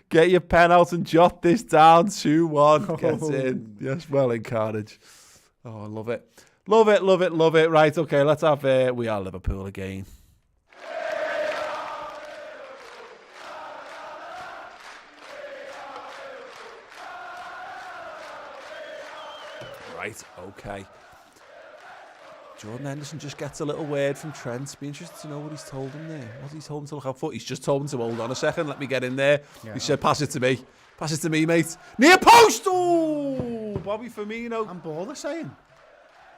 Get your pen out and jot this down. 2-1 gets in. Yes, well in carnage. Oh, I love it. Love it, love it, love it. Right, okay, let's have we are Liverpool again. Right, okay. Jordan Henderson just gets a little word from Trent. Be interested to know what he's told him there. What's he told him to look out for? He's just told him to hold on a second. Let me get in there. Yeah. He said, pass it to me. Pass it to me, mate. Near post! Oh! Bobby Firmino. Handball, they're saying.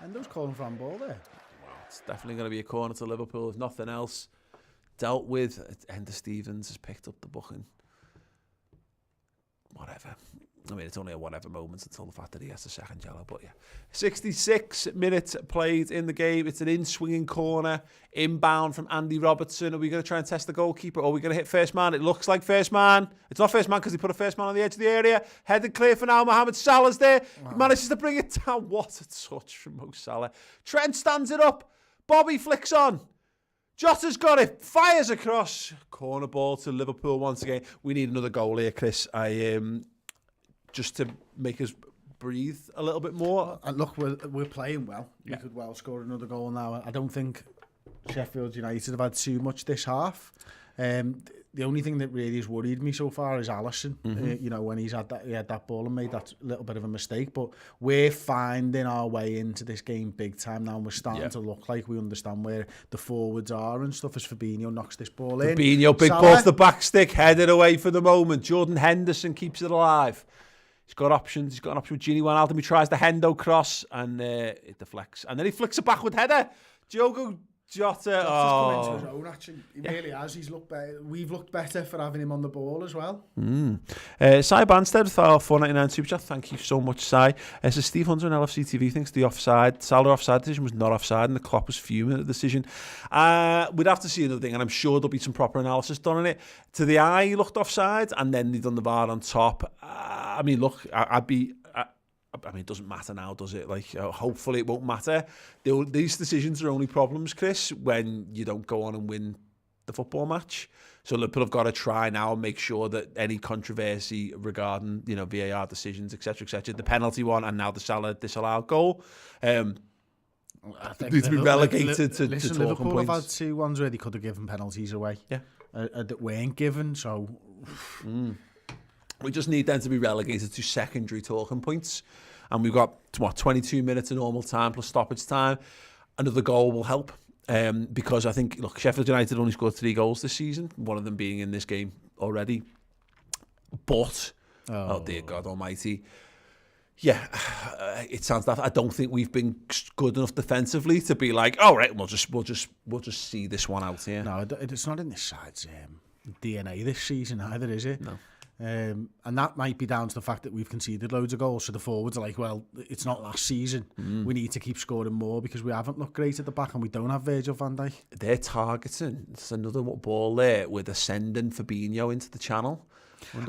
Hendo's calling for handball there. Well, it's definitely going to be a corner to Liverpool, if nothing else. Dealt with. Ender Stevens has picked up the booking. Whatever. I mean, it's only a whatever moment until the fact that he has a second yellow, but yeah. 66 minutes played in the game. It's an in-swinging corner, inbound from Andy Robertson. Are we going to try and test the goalkeeper, or are we going to hit first man? It looks like first man. It's not first man because he put a first man on the edge of the area. Headed clear for now. Mohamed Salah's there. Wow. He manages to bring it down. What a touch from Mo Salah. Trent stands it up. Bobby flicks on. Jota's got it. Fires across. Corner ball to Liverpool once again. We need another goal here, Chris. Just to make us breathe a little bit more. And look, we're playing well. We could well score another goal now. I don't think Sheffield United have had too much this half. The only thing that really has worried me so far is Alisson. When he had that ball and made that little bit of a mistake. But we're finding our way into this game big time now, and we're starting to look like we understand where the forwards are and stuff as Fabinho knocks this ball in. Fabinho, big ball to the back stick, headed away for the moment. Jordan Henderson keeps it alive. He's got options. He's got an option with Gini Wijnaldum. He tries the Hendo cross and it deflects. And then he flicks a backward header. Diogo Jota. Come into his own, actually. He really has. He's looked better. We've looked better for having him on the ball as well. Sai Banstead with our $4.99 super chat. Thank you so much, Sai. So Steve Hunter on LFC TV thinks the Salah offside decision was not offside and the Klopp was fuming at the decision. We'd have to see another thing, and I'm sure there'll be some proper analysis done on it. To the eye, he looked offside, and then they done the VAR on top. I mean, look, it doesn't matter now, does it? Hopefully it won't matter. These decisions are only problems, Chris, when you don't go on and win the football match. So Liverpool have got to try now and make sure that any controversy regarding, VAR decisions, etc., the penalty one, and now the Salah disallowed goal, I think need to be relegated to talking Liverpool points. have had 2 ones where they could have given penalties away. Yeah, that weren't given. So. We just need them to be relegated to secondary talking points. And we've got, 22 minutes of normal time plus stoppage time. Another goal will help. Because I think, look, Sheffield United only scored 3 goals this season, one of them being in this game already. But, oh dear God almighty. Yeah, it sounds that I don't think we've been good enough defensively to be like, all right, we'll just see this one out here. No, it's not in this side's DNA this season either, is it? No. And that might be down to the fact that we've conceded loads of goals, so the forwards are like, well, it's not last season. We need to keep scoring more because we haven't looked great at the back and we don't have Virgil van Dijk. They're targeting, there's another ball there where they're sending Fabinho into the channel.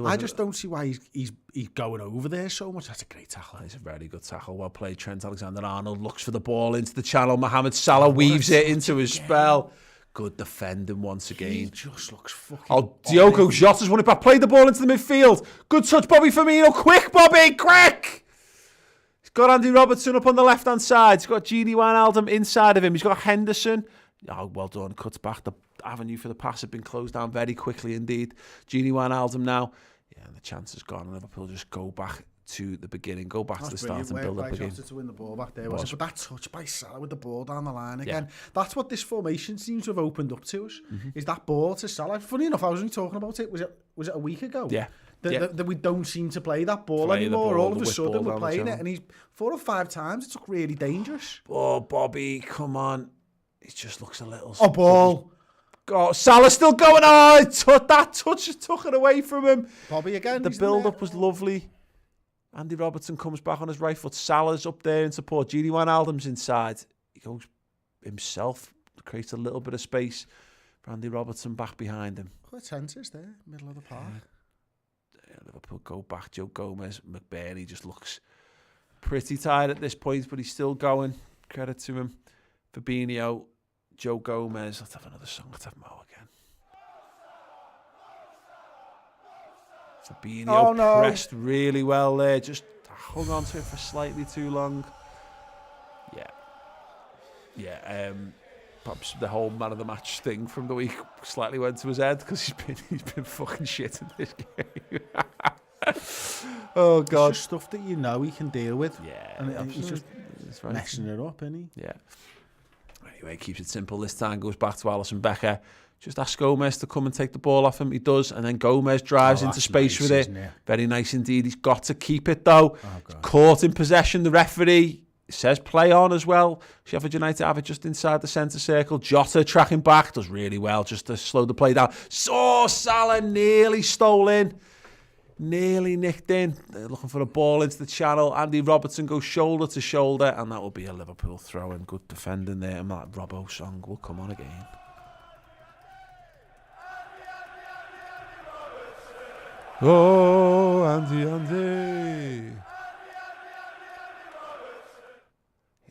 I just don't see why he's going over there so much. That's a great tackle. It's a very good tackle. Well played. Trent Alexander-Arnold looks for the ball into the channel. Mohamed Salah weaves it into his spell. Good defending once again. He just looks fucking... Oh, Diogo Jota's won it back. Played the ball into the midfield. Good touch, Bobby Firmino. Quick, Bobby, quick! He's got Andy Robertson up on the left-hand side. He's got Gini Wijnaldum inside of him. He's got Henderson. Oh, well done. Cuts back. The avenue for the pass had been closed down very quickly indeed. Gini Wijnaldum now. Yeah, and the chance is gone. Liverpool just go back to the beginning, go back to the start and build up again. To win the ball back there, was it? But that touch by Salah with the ball down the line again, that's what this formation seems to have opened up to us, is that ball to Salah. Funny enough, I was only talking about it, was it a week ago? Yeah. That we don't seem to play that ball anymore. All of a sudden we're playing it, and he's 4 or 5 times, it's looked really dangerous. Oh, Bobby, come on. He just looks a little... Oh, ball. Oh, Salah's still going. Oh, that touch just took it away from him. Bobby again. The build-up was lovely. Andy Robertson comes back on his right foot. Salah's up there in support. Gini Wijnaldum's inside. He goes himself, creates a little bit of space for Andy Robertson back behind him. Quite tense there, middle of the park. Liverpool go back. Joe Gomez, McBurney just looks pretty tired at this point, but he's still going. Credit to him. Fabinho, Joe Gomez. Let's have another song. Let's have Mo again. Fabinho pressed really well there. Just hung on to it for slightly too long. Yeah. Perhaps the whole man of the match thing from the week slightly went to his head because he's been fucking shit in this game. Oh God! It's just stuff that you know he can deal with. Yeah, and he's just messing it up, isn't he? Yeah. Anyway, keeps it simple this time. Goes back to Alisson Becker. Just ask Gomez to come and take the ball off him. He does, and then Gomez drives into space with it. Very nice indeed. He's got to keep it though. Caught in possession. The referee says play on as well. Sheffield United have it just inside the centre circle. Jota tracking back. Does really well just to slow the play down. Salah nearly stole in. Nearly nicked in. They're looking for a ball into the channel. Andy Robertson goes shoulder to shoulder, and that will be a Liverpool throw in. Good defending there, and that Robbo song will come on again. Oh, Andy.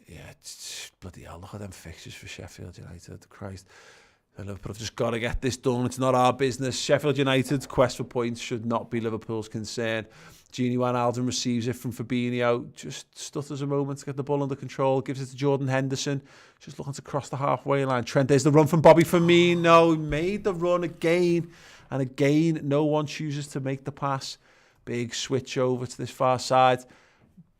Yeah, bloody hell, look at them fixtures for Sheffield United. Christ. Liverpool have just got to get this done. It's not our business. Sheffield United's quest for points should not be Liverpool's concern. Gini Wijnaldum receives it from Fabinho. Just stutters a moment to get the ball under control. Gives it to Jordan Henderson. Just looking to cross the halfway line. Trent, there's the run from Bobby Firmino. He made the run again. And again, no one chooses to make the pass. Big switch over to this far side.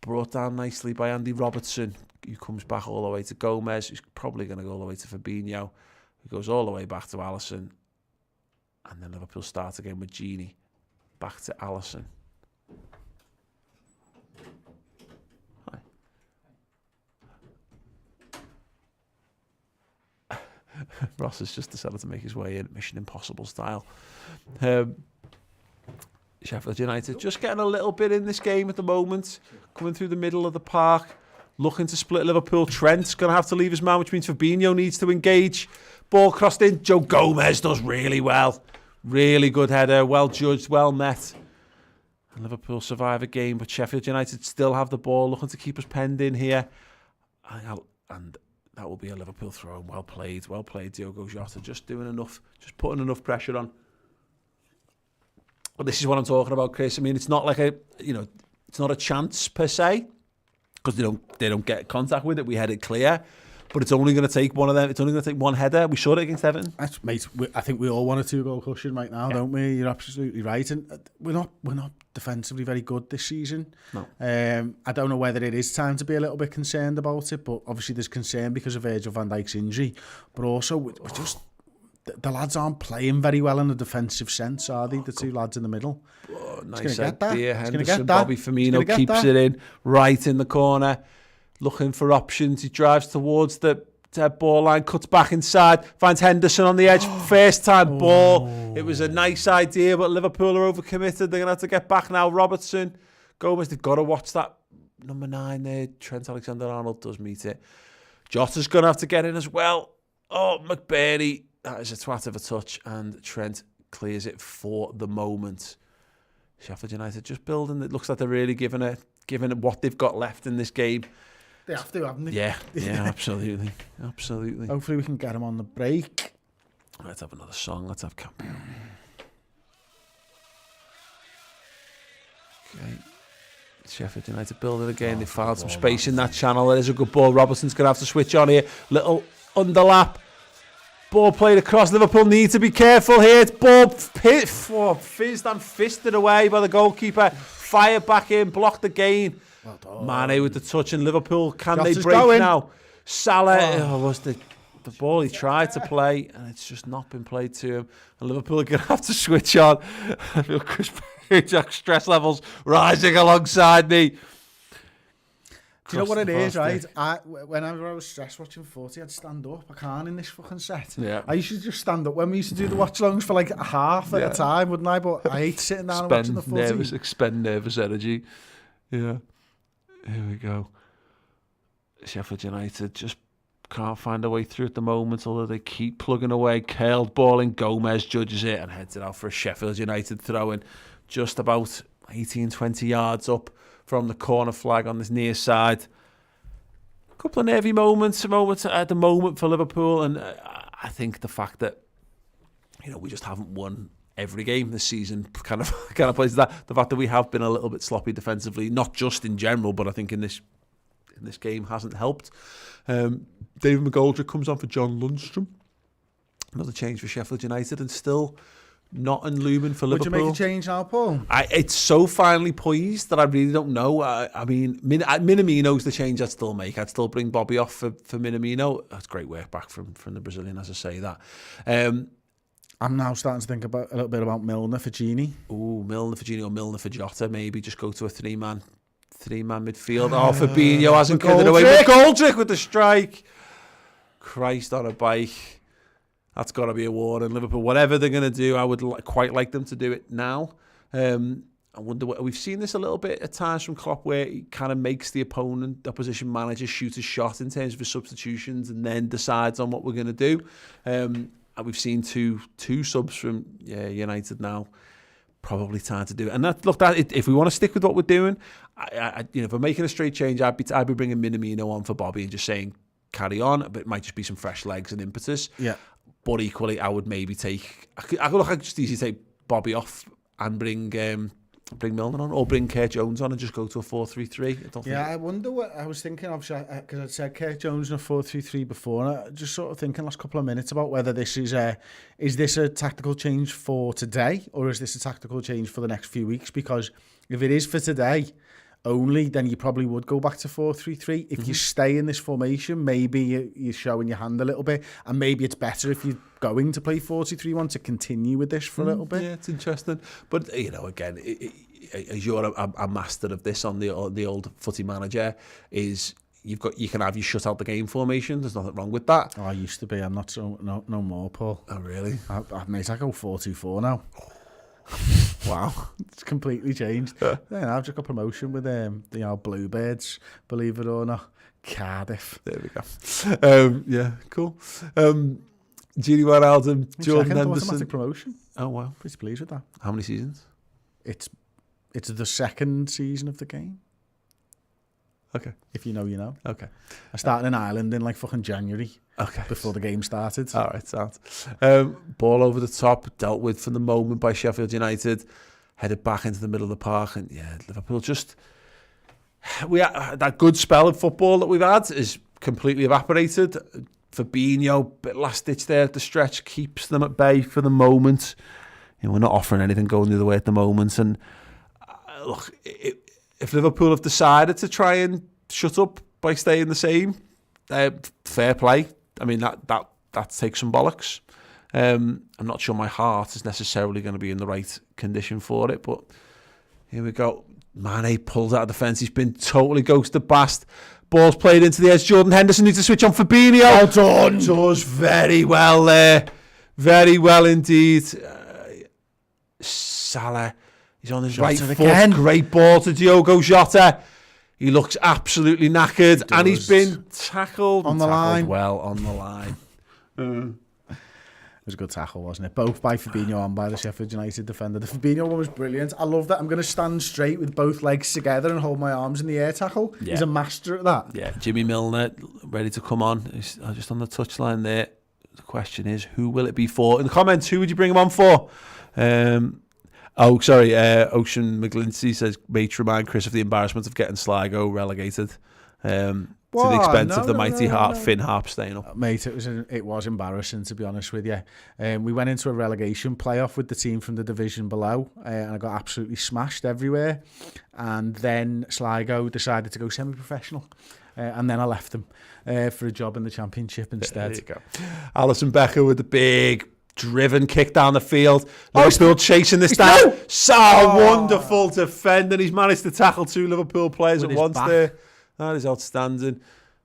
Brought down nicely by Andy Robertson. Who comes back all the way to Gomez. Who's probably going to go all the way to Fabinho. Who goes all the way back to Alisson. And then Liverpool start again with Gini. Back to Alisson. Hi. Ross has just decided to make his way in, Mission Impossible style. Sheffield United just getting a little bit in this game at the moment. Coming through the middle of the park. Looking to split Liverpool. Trent's going to have to leave his man, which means Fabinho needs to engage. Ball crossed in. Joe Gomez does really well. Really good header. Well judged. Well met. And Liverpool survive a game, but Sheffield United still have the ball. Looking to keep us penned in here. And that will be a Liverpool throw. Well played. Well played, Diogo Jota. Just doing enough. Just putting enough pressure on. But this is what I'm talking about, Chris. I mean, it's not like it's not a chance per se. Because they don't get contact with it. We had it clear. But it's only going to take one of them. It's only going to take one header. We saw it against Everton. Mate, I think we all want a 2-goal cushion right now, don't we? You're absolutely right. And we're not defensively very good this season. No. I don't know whether it is time to be a little bit concerned about it, but obviously there's concern because of Virgil van Dijk's injury. But also, we're just... The lads aren't playing very well in a defensive sense, are they? The two lads in the middle. Oh, nice idea. Henderson, Bobby Firmino keeps it in, right in the corner, looking for options. He drives towards the dead ball line, cuts back inside, finds Henderson on the edge. First time ball. It was a nice idea, but Liverpool are overcommitted. They're going to have to get back now. Robertson, Gomez, they've got to watch that number 9 there. Trent Alexander-Arnold does meet it. Jota's going to have to get in as well. Oh, McBurney. That is a twat of a touch, and Trent clears it for the moment. Sheffield United just building. It looks like they're really giving it what they've got left in this game. They have to, haven't they? Yeah, absolutely. Hopefully we can get them on the break. Let's have another song. Let's have Campion. Okay. Sheffield United building again. They found some space in that channel. There's a good ball. Robertson's going to have to switch on here. Little underlap. Ball played across. Liverpool need to be careful here. It's ball fizzed and fisted away by the goalkeeper. Fired back in. Blocked the gain. Well Mane with the touch. And Liverpool, can they break now? Salah was the ball he tried to play, and it's just not been played to him. And Liverpool are going to have to switch on. I feel Chris Jack's stress levels rising alongside me. Do you know what it is, right? Whenever I was stressed watching 40, I'd stand up. I can't in this fucking set. Yeah. I used to just stand up when we used to do the watch-alongs for like a half at a time, wouldn't I? But I hate sitting down and watching the 40. Expend nervous energy. Yeah. Here we go. Sheffield United just can't find a way through at the moment, although they keep plugging away. Curled ball in. Gomez judges it and heads it out for a Sheffield United throw-in just about 18, 20 yards up from the corner flag on this near side. A couple of nervy moments at the moment for Liverpool, and I think the fact that we just haven't won every game this season kind of plays that. The fact that we have been a little bit sloppy defensively, not just in general, but I think in this game hasn't helped. David McGoldrick comes on for John Lundstrom. Another change for Sheffield United, and still not in Lumen for Liverpool. Would you make a change now, Paul? It's so finely poised that I really don't know. I mean, Minamino's the change I'd still make. I'd still bring Bobby off for Minamino. That's great work back from the Brazilian, as I say that. I'm now starting to think a little bit about Milner for Gini. Ooh, Milner for Gini or Milner for Jota. Maybe just go to a three-man midfield. Fabinho hasn't given it away. McGoldrick with the strike. Christ on a bike. That's got to be a warning. Liverpool, whatever they're going to do, I would quite like them to do it now. I wonder we've seen this a little bit at times from Klopp, where he kind of makes the opposition manager shoot a shot in terms of his substitutions, and then decides on what we're going to do. And we've seen two subs from United now. Probably time to do it. And if we want to stick with what we're doing, if we're making a straight change, I'd be bringing Minamino on for Bobby and just saying carry on. But it might just be some fresh legs and impetus. Yeah. But equally, I would maybe I could just easily take Bobby off and bring Milner on, or bring Kurt Jones on and just go to a 4-3-3. I wonder what I was thinking of, because I'd said Kurt Jones in a 4-3-3 before, and I just sort of thinking last couple of minutes about whether this is this a tactical change for today, or is this a tactical change for the next few weeks? Because if it is for today only, then you probably would go back to 4-3-3. If you stay in this formation, maybe you're showing your hand a little bit, and maybe it's better if you're going to play 4-2-3-1 to continue with this for a little bit. Yeah, it's interesting. But, again, as you're a master of this on the old footy manager, is you can have your shut out the game formation. There's nothing wrong with that. Oh, I used to be. I'm not so no more, Paul. Oh, really? I go 4-2-4 now. Wow, it's completely changed. I've just got promotion with the Bluebirds, believe it or not. Cardiff. There we go. Yeah, cool. Gini Wijnaldum, Jordan Henderson. Automatic promotion. Oh wow, pretty pleased with that. How many seasons? It's the second season of the game. Okay. If you know, you know. Okay. I started in Ireland in like fucking January. Okay. Before the game started. All right, sounds. Ball over the top, dealt with from the moment by Sheffield United, headed back into the middle of the park, and Liverpool just that good spell of football that we've had is completely evaporated. Fabinho, bit last ditch there at the stretch, keeps them at bay for the moment. We're not offering anything going the other way at the moment, and look, if Liverpool have decided to try and shut up by staying the same, fair play. I mean, that takes some bollocks. I'm not sure my heart is necessarily going to be in the right condition for it, but here we go. Mane pulls out of the fence. He's been totally ghosted past. Ball's played into the edge. Jordan Henderson needs to switch on Fabinho. Well done. Does very well there. Very well indeed. Salah, he's on his Jota right foot. Again. Great ball to Diogo Jota. He looks absolutely knackered, and he's been tackled on the line. Well, on the line. was a good tackle, wasn't it? Both by Fabinho and by the Sheffield United defender. The Fabinho one was brilliant. I love that. I'm going to stand straight with both legs together and hold my arms in the air tackle. Yeah. He's a master at that. Yeah, Jimmy Milner, ready to come on. He's just on the touchline there. The question is, who will it be for? In the comments, who would you bring him on for? Ocean McGlincy says, mate, remind Chris of the embarrassment of getting Sligo relegated. To the expense of the mighty Finn Harp staying up. Mate, it was embarrassing, to be honest with you. We went into a relegation playoff with the team from the division below, and I got absolutely smashed everywhere. And then Sligo decided to go semi-professional, and then I left them for a job in the Championship instead. There you go. Alisson Becker with the big driven kick down the field. Liverpool chasing this down. Wonderful defending. He's managed to tackle 2 Liverpool players at once there. That is outstanding.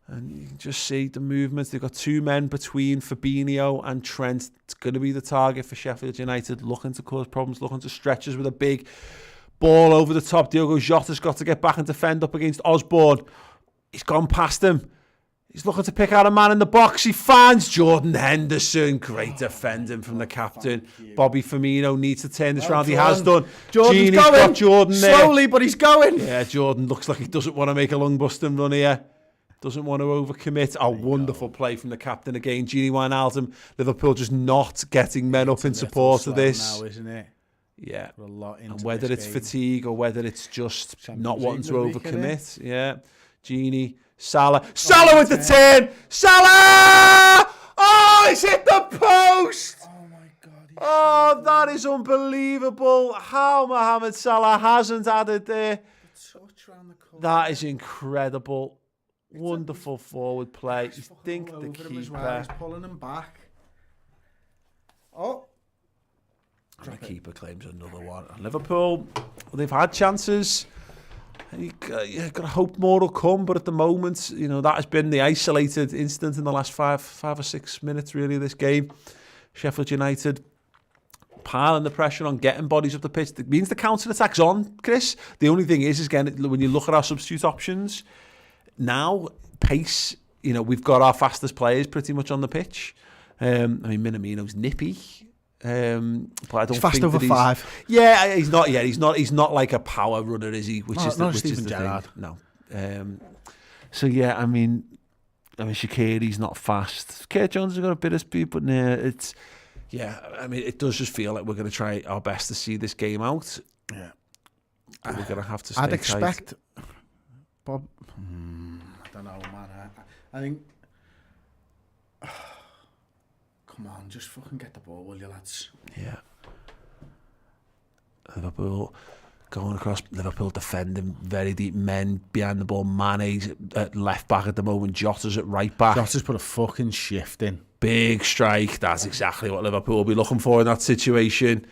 And you can just see the movements. They've got 2 men between Fabinho and Trent. It's going to be the target for Sheffield United, looking to cause problems, looking to stretch us with a big ball over the top. Diogo Jota's got to get back and defend up against Osborne. He's gone past him. He's looking to pick out a man in the box. He finds Jordan Henderson. Great defending from the captain. Bobby Firmino needs to turn this round. He has done. Jordan's Genie's going. got Jordan there. Slowly, but he's going. Yeah, Jordan looks like he doesn't want to make a lung busting run here. Doesn't want to overcommit. A wonderful play from the captain again. Gini Wijnaldum. Liverpool just not getting men up in support of this. Now, isn't it? Yeah. A lot into and whether it's fatigue or whether it's just not wanting to overcommit. Yeah. Gini. Salah with the turn. Salah! Oh, he's hit the post! Oh my God. Oh, that is unbelievable. How Mohamed Salah hasn't added there. That is incredible. Wonderful forward play. You think the keeper. He's pulling him back. Oh. And the keeper claims another one. And Liverpool, they've had chances. You've got to hope more will come, but at the moment, you know, that has been the isolated incident in the last five or 6 minutes, really, of this game. Sheffield United piling the pressure on, getting bodies up the pitch. It means the counter-attack's on, Chris. The only thing is again, when you look at our substitute options, now, pace, you know, we've got our fastest players pretty much on the pitch. I mean, Minamino's nippy. But I don't he's fast think over 5. Yeah, he's not. Yeah, he's not like a power runner, is he? Which is the Gerrard. Thing. No. So yeah, I mean, Shaqiri's not fast. Kurt Jones has got a bit of speed, but it's. Yeah, I mean, it does just feel like we're going to try our best to see this game out. Yeah, but we're going to have to stay I'd expect. Tight. Bob, I don't know, man. I think. Come on, just fucking get the ball, will you, lads? Yeah. Liverpool going across. Liverpool defending very deep men behind the ball. Mane's at left back at the moment. Jota's at right back. Jota's put a fucking shift in. Big strike. That's exactly what Liverpool will be looking for in that situation.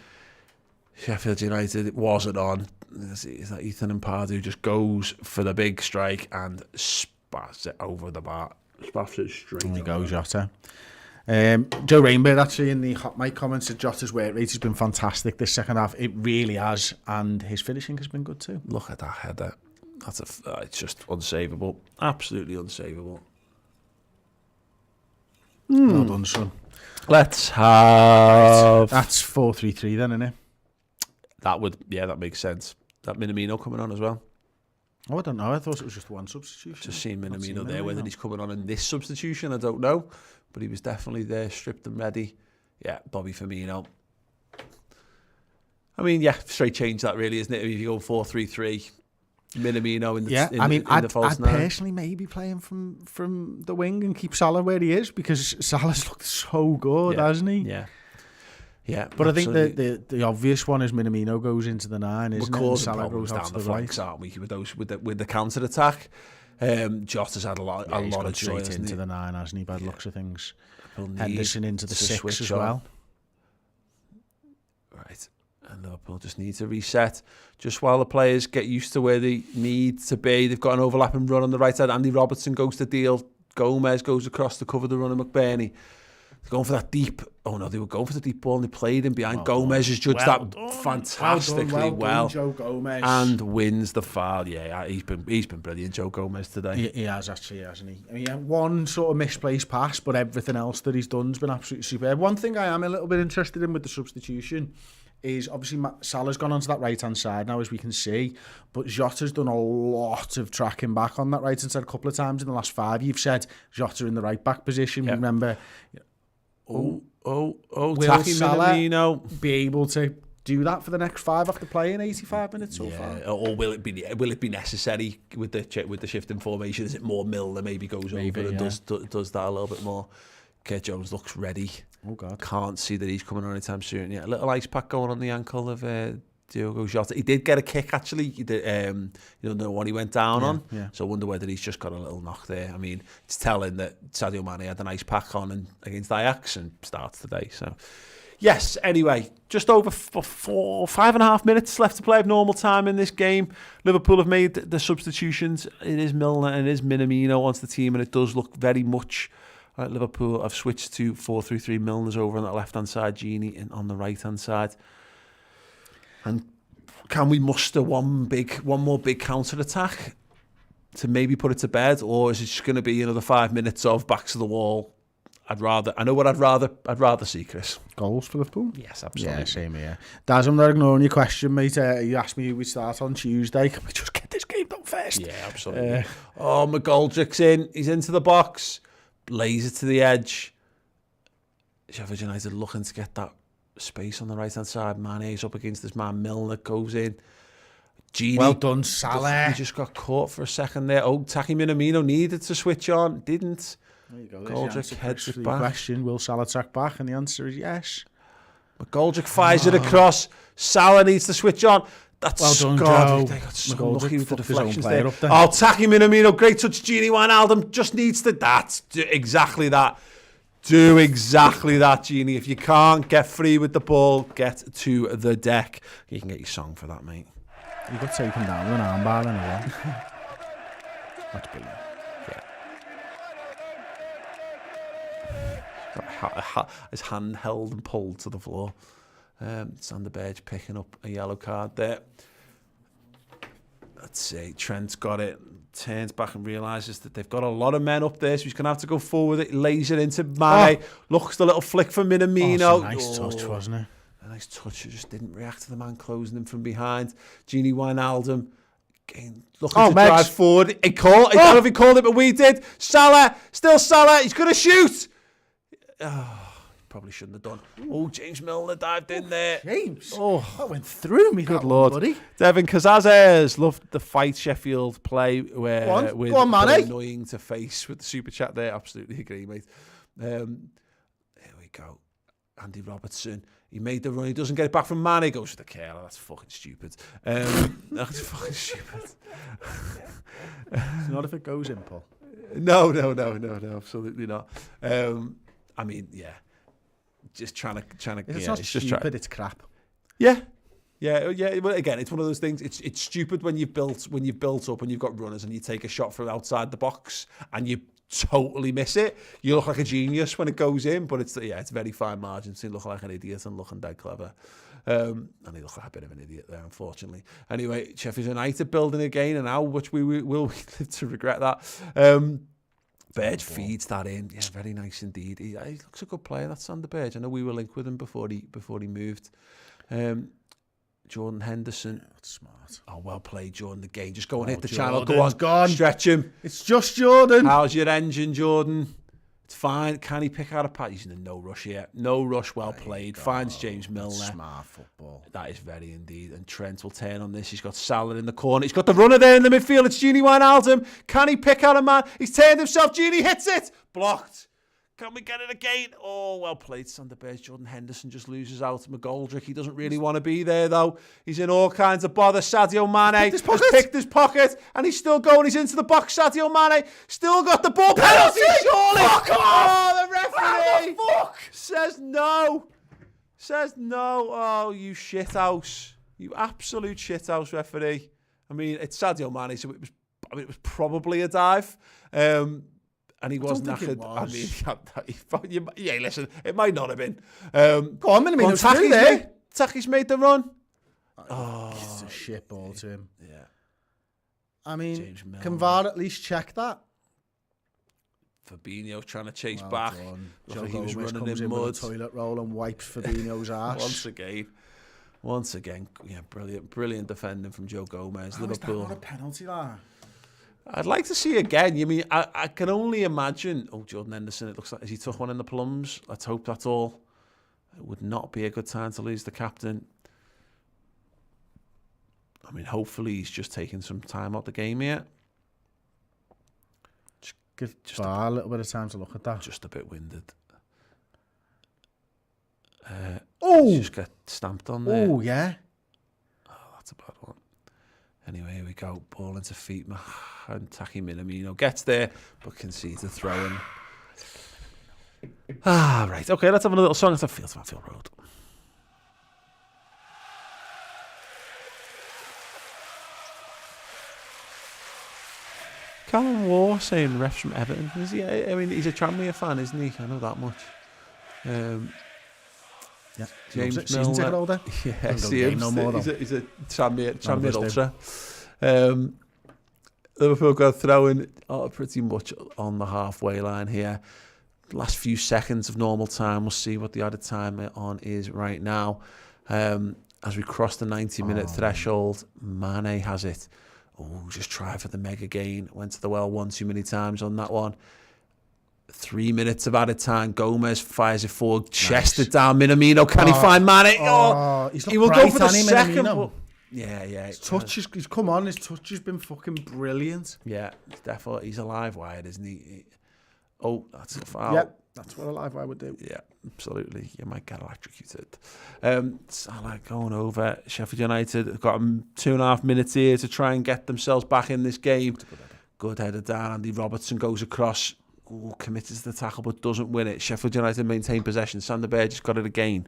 Sheffield United, it wasn't on. Is that Ethan and Pardew just goes for the big strike and spats it over the bar. Spats it straight. There you go, Jota. Joe Rainbird actually in the Hot Mic comments said Jota's work rate has been fantastic this second half. It really has, and his finishing has been good too. Look at that header. It's just unsavable. Absolutely unsavable. Well done, son. Let's have. That's 4-3-3 then, isn't it? That makes sense. That Minamino coming on as well. Oh, I don't know. I thought it was just one substitution. Just seen Minamino there. Whether he's coming on in this substitution, I don't know. But he was definitely there, stripped and ready. Yeah, Bobby Firmino. I mean, yeah, straight change that really, isn't it? If you go 4-3-3, Minamino in the I'd false nine. personally maybe play him from the wing and keep Salah where he is, because Salah's looked so good, hasn't he? Yeah. Yeah, but absolutely. I think the obvious one is Minamino goes into the 9, isn't it? We're Salah problems goes down out the to the flanks, right. aren't we? With the counter attack. Jota's had a lot of joy into the 9, hasn't he? By the looks of things. Henderson into the 6 as well. Right, and Liverpool just need to reset. Just while the players get used to where they need to be, they've got an overlapping run on the right side. Andy Robertson goes to deal. Gomez goes across to cover the run of McBurney. going for that deep. Oh no, they were going for the deep ball and they played him behind. Gomez has judged that fantastically well. Joe Gomez. And wins the foul. Yeah, he's been brilliant, Joe Gomez, today. He has actually, hasn't he? I mean, one sort of misplaced pass, but everything else that he's done has been absolutely superb. One thing I am a little bit interested in with the substitution is obviously Salah's gone onto that right-hand side now, as we can see, but Jota's done a lot of tracking back on that right-hand side a couple of times in the last 5. You've said Jota in the right-back position. Yep. Remember... Will Salah Minamino be able to do that for the next 5 after playing 85 minutes so far? Or will it be necessary with the shift in formation? Is it more Milner maybe goes over and does that a little bit more? Kurt Jones looks ready. Oh God, can't see that he's coming on anytime soon. Yeah, a little ice pack going on the ankle of Diogo Jota. He did get a kick actually. He did, the one he went down on. Yeah. So I wonder whether he's just got a little knock there. I mean, it's telling that Sadio Mane had an ice pack on against Ajax and starts today. So yes. Anyway, just over 5.5 minutes left to play of normal time in this game. Liverpool have made the substitutions. It is Milner and it is Minamino onto the team, and it does look very much. Liverpool have switched to 4-3-3. Milner's over on that left-hand side, Gini on the right-hand side. And can we muster one more big counter-attack to maybe put it to bed, or is it just going to be another 5 minutes of backs to the wall? I'd rather see, Chris. Goals for Liverpool? Yes, absolutely. Yeah, same here. Daz, I'm not ignoring your question, mate. You asked me who we start on Tuesday. Can we just get this game done first? Yeah, absolutely. McGoldrick's in. He's into the box. Lays it to the edge. Sheffield United looking to get that space on the right hand side. Mane's up against this man. Milner goes in. Gini, well done, Salah. He just got caught for a second there. Taki Minamino needed to switch on, didn't. There you go. McGoldrick heads it back. Question: will Salah track back? And the answer is yes. McGoldrick fires it across. Salah needs to switch on. That's well done, God. Joe. They got so lucky with the deflections there. Taki Minamino, great touch. Gini Wijnaldum just needs to do exactly that. Do exactly that, Gini. If you can't get free with the ball, get to the deck. You can get your song for that, mate. You got taken down with an armbar anyway. That's brilliant. Yeah. His hand held and pulled to the floor. Sander Berge picking up a yellow card there. Let's see. Trent's got it. Turns back and realises that they've got a lot of men up there, so he's going to have to go forward with it. Lays it into Mane. Looks the little flick for Minamino. Nice touch, wasn't it? A nice touch. He just didn't react to the man closing him from behind. Gini Wijnaldum looking to drive forward. I don't know if he called it, but we did. Salah. Still Salah. He's going to shoot. Probably shouldn't have done. Oh, James Milner dived in there. James. That went through me. Good Lord. Buddy. Devin Cazazes loved the fight Sheffield play where with annoying to face with the super chat there. Absolutely agree, mate. Here we go. Andy Robertson. He made the run. He doesn't get it back from Mane. He goes for the curler. That's fucking stupid. That's fucking stupid. It's not if it goes in, Paul. No, absolutely not. I mean, yeah. Just trying to. It's not stupid. It's crap. Yeah. But again, it's one of those things. It's stupid when you've built up and you've got runners and you take a shot from outside the box and you totally miss it. You look like a genius when it goes in, but it's very fine margins. So you look like an idiot and looking dead clever. And he looked like a bit of an idiot there, unfortunately. Anyway, Sheffield United building again, and now which we will live to regret that. Berge feeds that in. Yeah, very nice indeed. He looks a good player. That's Sander Berge. I know we were linked with him before he moved. Jordan Henderson. That's smart. Oh, well played, Jordan. Again, just go and hit the channel. Go on. Stretch him. It's just Jordan. How's your engine, Jordan? It's fine. Can he pick out a pass? He's in no rush here. No rush. Well played. Finds James Milner. That's smart football. That is very indeed. And Trent will turn on this. He's got Salah in the corner. He's got the runner there in the midfield. It's Gini Wijnaldum. Can he pick out a man? He's turned himself. Gini hits it. Blocked. Can we get it again? Oh, well played, Sander Berge. Jordan Henderson just loses out. McGoldrick, he doesn't really want to be there, though. He's in all kinds of bother. Sadio Mane has picked his pocket, and he's still going. He's into the box. Sadio Mane still got the ball. Penalty, surely! Fuck off! Oh, the referee says no. Says no. Oh, you shithouse. You absolute shithouse referee. I mean, it's Sadio Mane, so it was probably a dive. And he wasn't don't think it knackered. I mean, yeah, listen, it might not have been. Go on, Minamino's through there. Taki's made the run. It's a shit ball to him. Yeah. I mean, can VAR at least check that? Fabinho trying to chase back. Joe he was Gomez running comes in with mud. a toilet roll and wipes Fabinho's ass. Once again, yeah, brilliant defending from Joe Gomez. Liverpool. Is that not a penalty, that? I'd like to see again. You mean I can only imagine. Oh, Jordan Henderson. It looks like he took one in the plums. Let's hope that's all. It would not be a good time to lose the captain. I mean, hopefully he's just taking some time out the game here. Give VAR a little bit of time to look at that. Just a bit winded. Just get stamped on there. Oh, yeah. Oh, that's a bad one. Anyway, here we go. Ball into feet. And Taki Minamino gets there, but concedes a throw-in. Right. Okay, let's have a little song. It's a Fields of Anfield Road. Callum War saying refs from Everton. Is he? I mean, he's a Tranmere fan, isn't he? I know that much. Yeah, James season ticket holder. Yeah, see him. No more, he's a Tranmere ultra. Liverpool got throwing pretty much on the halfway line here. Last few seconds of normal time. We'll see what the added time on is right now. As we cross the 90-minute threshold, Mane has it. Oh, just try for the mega gain. Went to the well one too many times on that one. 3 minutes of added time. Gomez fires it forward, chested down. Minamino, can he find Mane? He will go for the second. But yeah. His touch he's come on. His touch has been fucking brilliant. Yeah, definitely. He's a live wire, isn't he? Oh, that's a foul. Yeah, that's what a live wire would do. Yeah, absolutely. You might get electrocuted. Salah going over. Sheffield United have got 2.5 minutes here to try and get themselves back in this game. Good header down. Andy Robertson goes across. Ooh, committed to the tackle but doesn't win it. Sheffield United maintain possession. Sander Bear just got it again.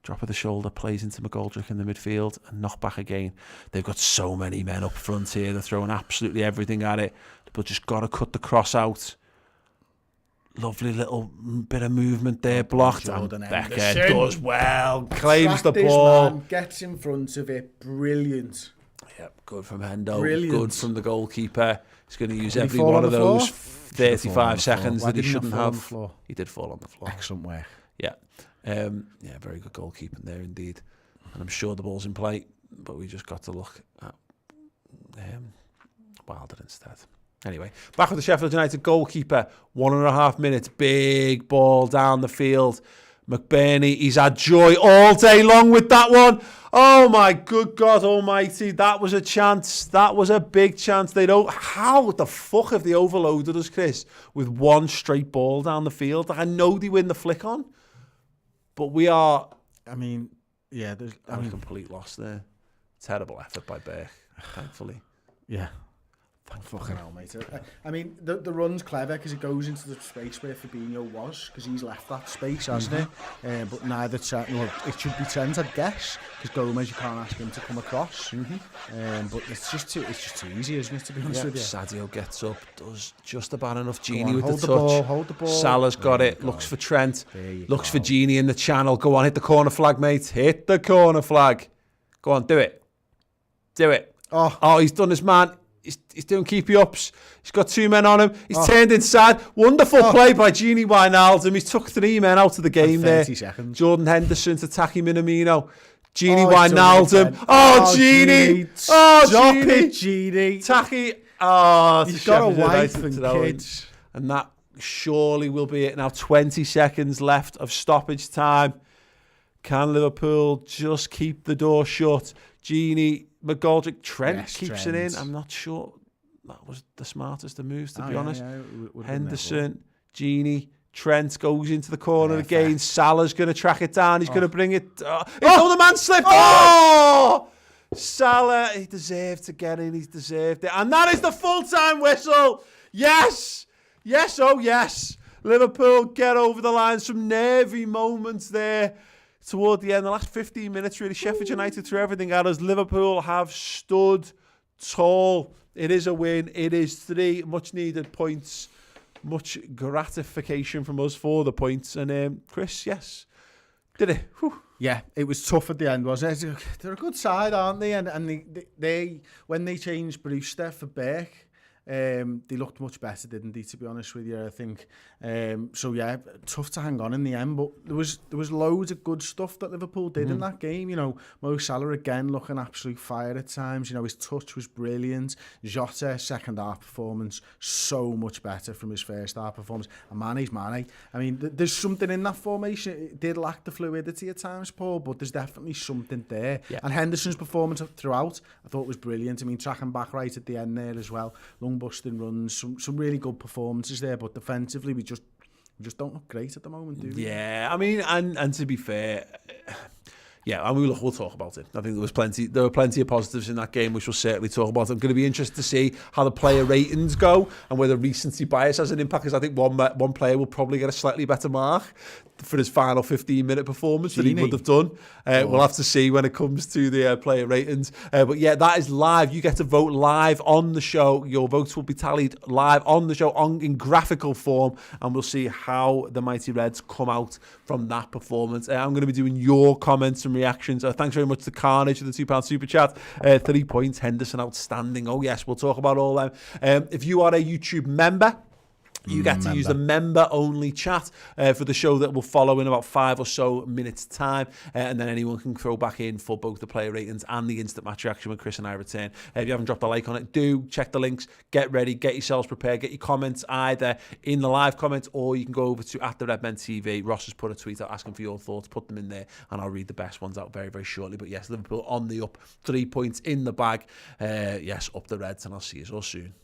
Drop of the shoulder, plays into McGoldrick in the midfield and knock back again. They've got so many men up front here. They're throwing absolutely everything at it, but just got to cut the cross out. Lovely little bit of movement there, blocked. And Becker does well, claims the ball. Man, gets in front of it, brilliant. Yep, good from Hendo, brilliant. Good from the goalkeeper. He's going to use every one of those 35 seconds that he shouldn't have. He did fall on the floor. Excellent work. Yeah. Very good goalkeeping there indeed. And I'm sure the ball's in play, but we just got to look at Wilder instead. Anyway, back with the Sheffield United goalkeeper. 1.5 minutes, big ball down the field. McBurney, he's had joy all day long with that one. Oh my good God almighty, that was a chance. That was a big chance. How the fuck have they overloaded us, Chris, with one straight ball down the field? I know they win the flick on, but we are... I mean, yeah, there's a complete loss there. Terrible effort by Beck, thankfully. Yeah. Fucking hell, mate. I mean, the run's clever because it goes into the space where Fabinho was, because he's left that space, hasn't he? But neither it should be Trent, I'd guess, because Gomez, you can't ask him to come across. But it's just too easy, isn't it, to be honest with you? Sadio gets up, does just about enough. Genie with the touch. Hold the ball. Salah's got it, looks for Trent, looks for Genie in the channel. Go on, hit the corner flag, mate. Hit the corner flag. Go on, do it. Do it. Oh, he's done his man. He's doing keepy-ups. He's got 2 men on him. He's turned inside. Wonderful play by Genie Wijnaldum. He's took 3 men out of the game there. 30 seconds. Jordan Henderson to Taki Minamino. Genie Wijnaldum. Genie. Stop it, Genie. Taki. He's got a wife and kids. And that surely will be it. Now 20 seconds left of stoppage time. Can Liverpool just keep the door shut? Genie, McGoldrick, Trent keeps it in. I'm not sure that was the smartest of moves, to be honest. Henderson, Genie, Trent goes into the corner again. Salah's going to track it down. He's going to bring it. The man slipped. Salah, he deserved to get in. He's deserved it. And that is the full-time whistle. Yes. Yes, oh yes. Liverpool get over the line. Some nervy moments there toward the end, the last 15 minutes, really, Sheffield United threw everything at us. Liverpool have stood tall. It is a win. It is 3 much-needed points. much gratification from us for the points. And Chris, yes, did it? Whew. Yeah, it was tough at the end, wasn't it? They're a good side, aren't they? And they when they changed Brewster for Burke, they looked much better, didn't they, to be honest with you, I think. So yeah, tough to hang on in the end, but there was loads of good stuff that Liverpool did in that game. You know, Mo Salah again looking absolute fire at times. You know, his touch was brilliant. Jota, second half performance, so much better from his first half performance. And Mane's Mane. I mean, there's something in that formation. It did lack the fluidity at times, Paul, but there's definitely something there. Yeah. And Henderson's performance throughout, I thought was brilliant. I mean, tracking back right at the end there as well. Busting runs, some really good performances there, but defensively we just don't look great at the moment, do we? Yeah, I mean, and to be fair, yeah, I mean, look, we'll talk about it. I think there were plenty of positives in that game, which we'll certainly talk about. I'm going to be interested to see how the player ratings go and whether recency bias has an impact, because I think one player will probably get a slightly better mark for his final 15-minute performance than he would have done. We'll have to see when it comes to the player ratings. But yeah, that is live. You get to vote live on the show. Your votes will be tallied live on the show in graphical form, and we'll see how the Mighty Reds come out from that performance. I'm going to be doing your comments and reactions. Thanks very much to Carnage for the £2 super chat. 3 points, Henderson outstanding. Oh yes, we'll talk about all them. If you are a YouTube member, you get to use the member-only chat for the show that will follow in about 5 or so minutes' time, and then anyone can throw back in for both the player ratings and the instant match reaction when Chris and I return. If you haven't dropped a like on it, do check the links, get ready, get yourselves prepared, get your comments either in the live comments, or you can go over to @TheRedmenTV. Ross has put a tweet out asking for your thoughts, put them in there, and I'll read the best ones out very, very shortly. But yes, Liverpool on the up, 3 points in the bag. Yes, up the Reds, and I'll see you all soon.